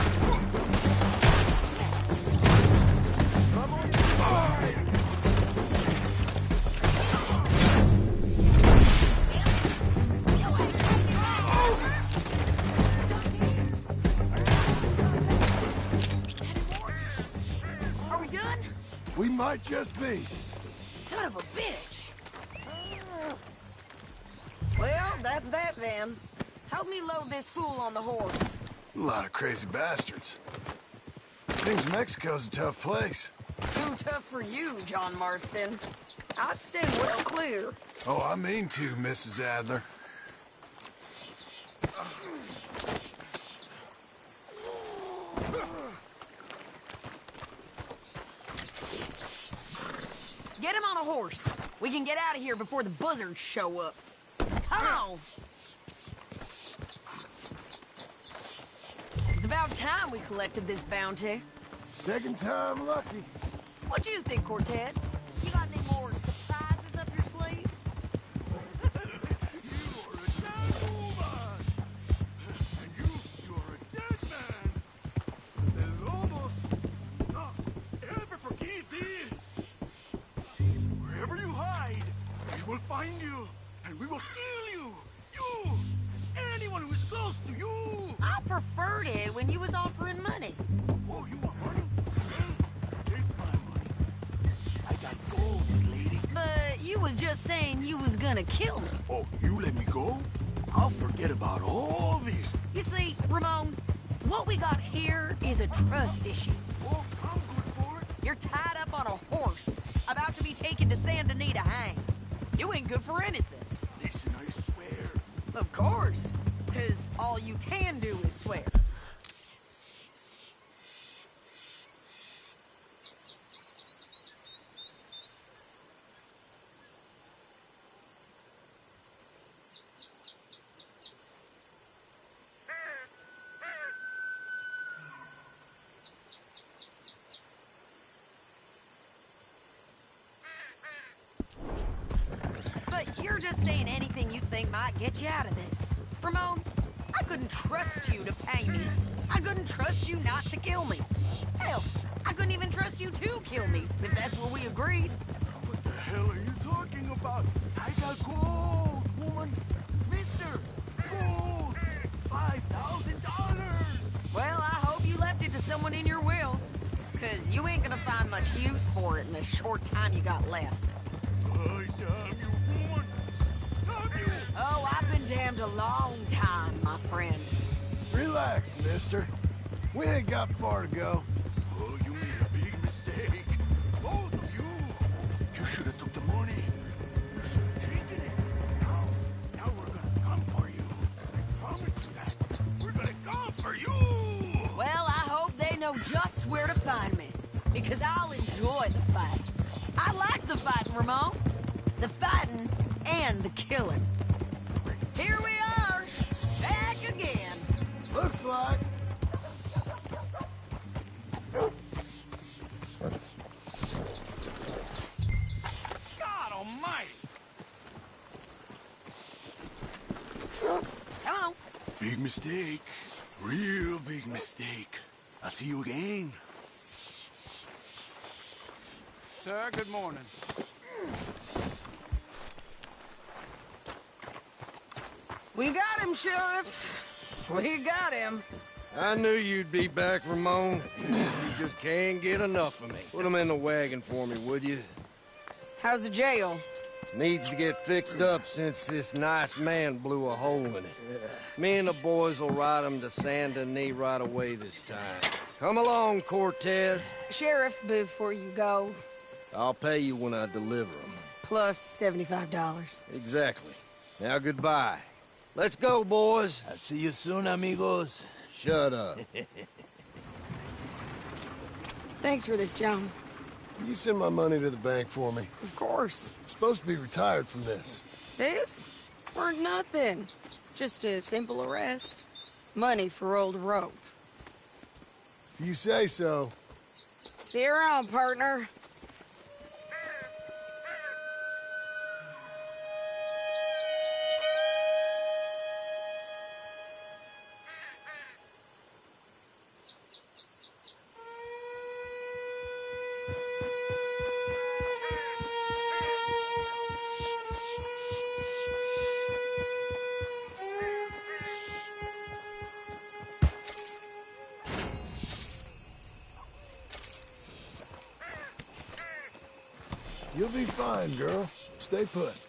Are we done? We might just be. Son of a bitch! Well, that's that then. Help me load this fool on the horse. A lot of crazy bastards. Seems Mexico's a tough place. Too tough for you, John Marston. I'd stay well clear. Oh, I mean to, Mrs. Adler. Get him on a horse. We can get out of here before the buzzards show up. Come on! It's about time we collected this bounty. Second time lucky. What do you think, Cortez? You got any more surprises up your sleeve? Ever forgive this? Wherever you hide, we will find you, and we will kill you. You! Anyone who is close to you! I preferred it when you was offering money. Oh, you want money? Take my money. I got gold, lady. But you was just saying you was gonna kill me. Oh, you let me go? I'll forget about all this. You see, Ramon, what we got here is a trust issue. Oh, I'm good for it. You're tied up on a horse, about to be taken to Santa Anita hang. You ain't good for anything. Listen, I swear. Of course, because all you can do is swear. But you're just saying anything you think might get you out of this. Ramon, I couldn't trust you to pay me. I couldn't trust you not to kill me. Hell, I couldn't even trust you to kill me, if that's what we agreed. What the hell are you talking about? I got gold, woman. Mister, gold. $5,000. Well, I hope you left it to someone in your will. Because you ain't gonna find much use for it in the short time you got left. Oh, damn you, woman. Damn you. Oh, I've been damned a long time, my friend. Relax, mister. We ain't got far to go. Oh, you made a big mistake. Both of you. You should have took the money. You should have taken it. Now we're gonna come for you. I promise you that. We're gonna come for you. Well, I hope they know just where to find me. Because I'll enjoy the fight. I like the fighting, Ramon. The fighting and the killing. Here we are, back again. Looks like. God almighty! Come on. Big mistake. Real big mistake. I'll see you again. Sir, good morning. We got him, Sheriff. We got him. I knew you'd be back, Ramon. You just can't get enough of me. Put him in the wagon for me, would you? How's the jail? Needs to get fixed up since this nice man blew a hole in it. Me and the boys will ride him to Saint Denis right away this time. Come along, Cortez. Sheriff, before you go... I'll pay you when I deliver them. Plus $75. Exactly. Now goodbye. Let's go, boys. I'll see you soon, amigos. Shut up. Thanks for this, John. You send my money to the bank for me. Of course. I'm supposed to be retired from this. This? Weren't nothing. Just a simple arrest. Money for old rope. If you say so. See you around, partner. You'll be fine, girl. Stay put.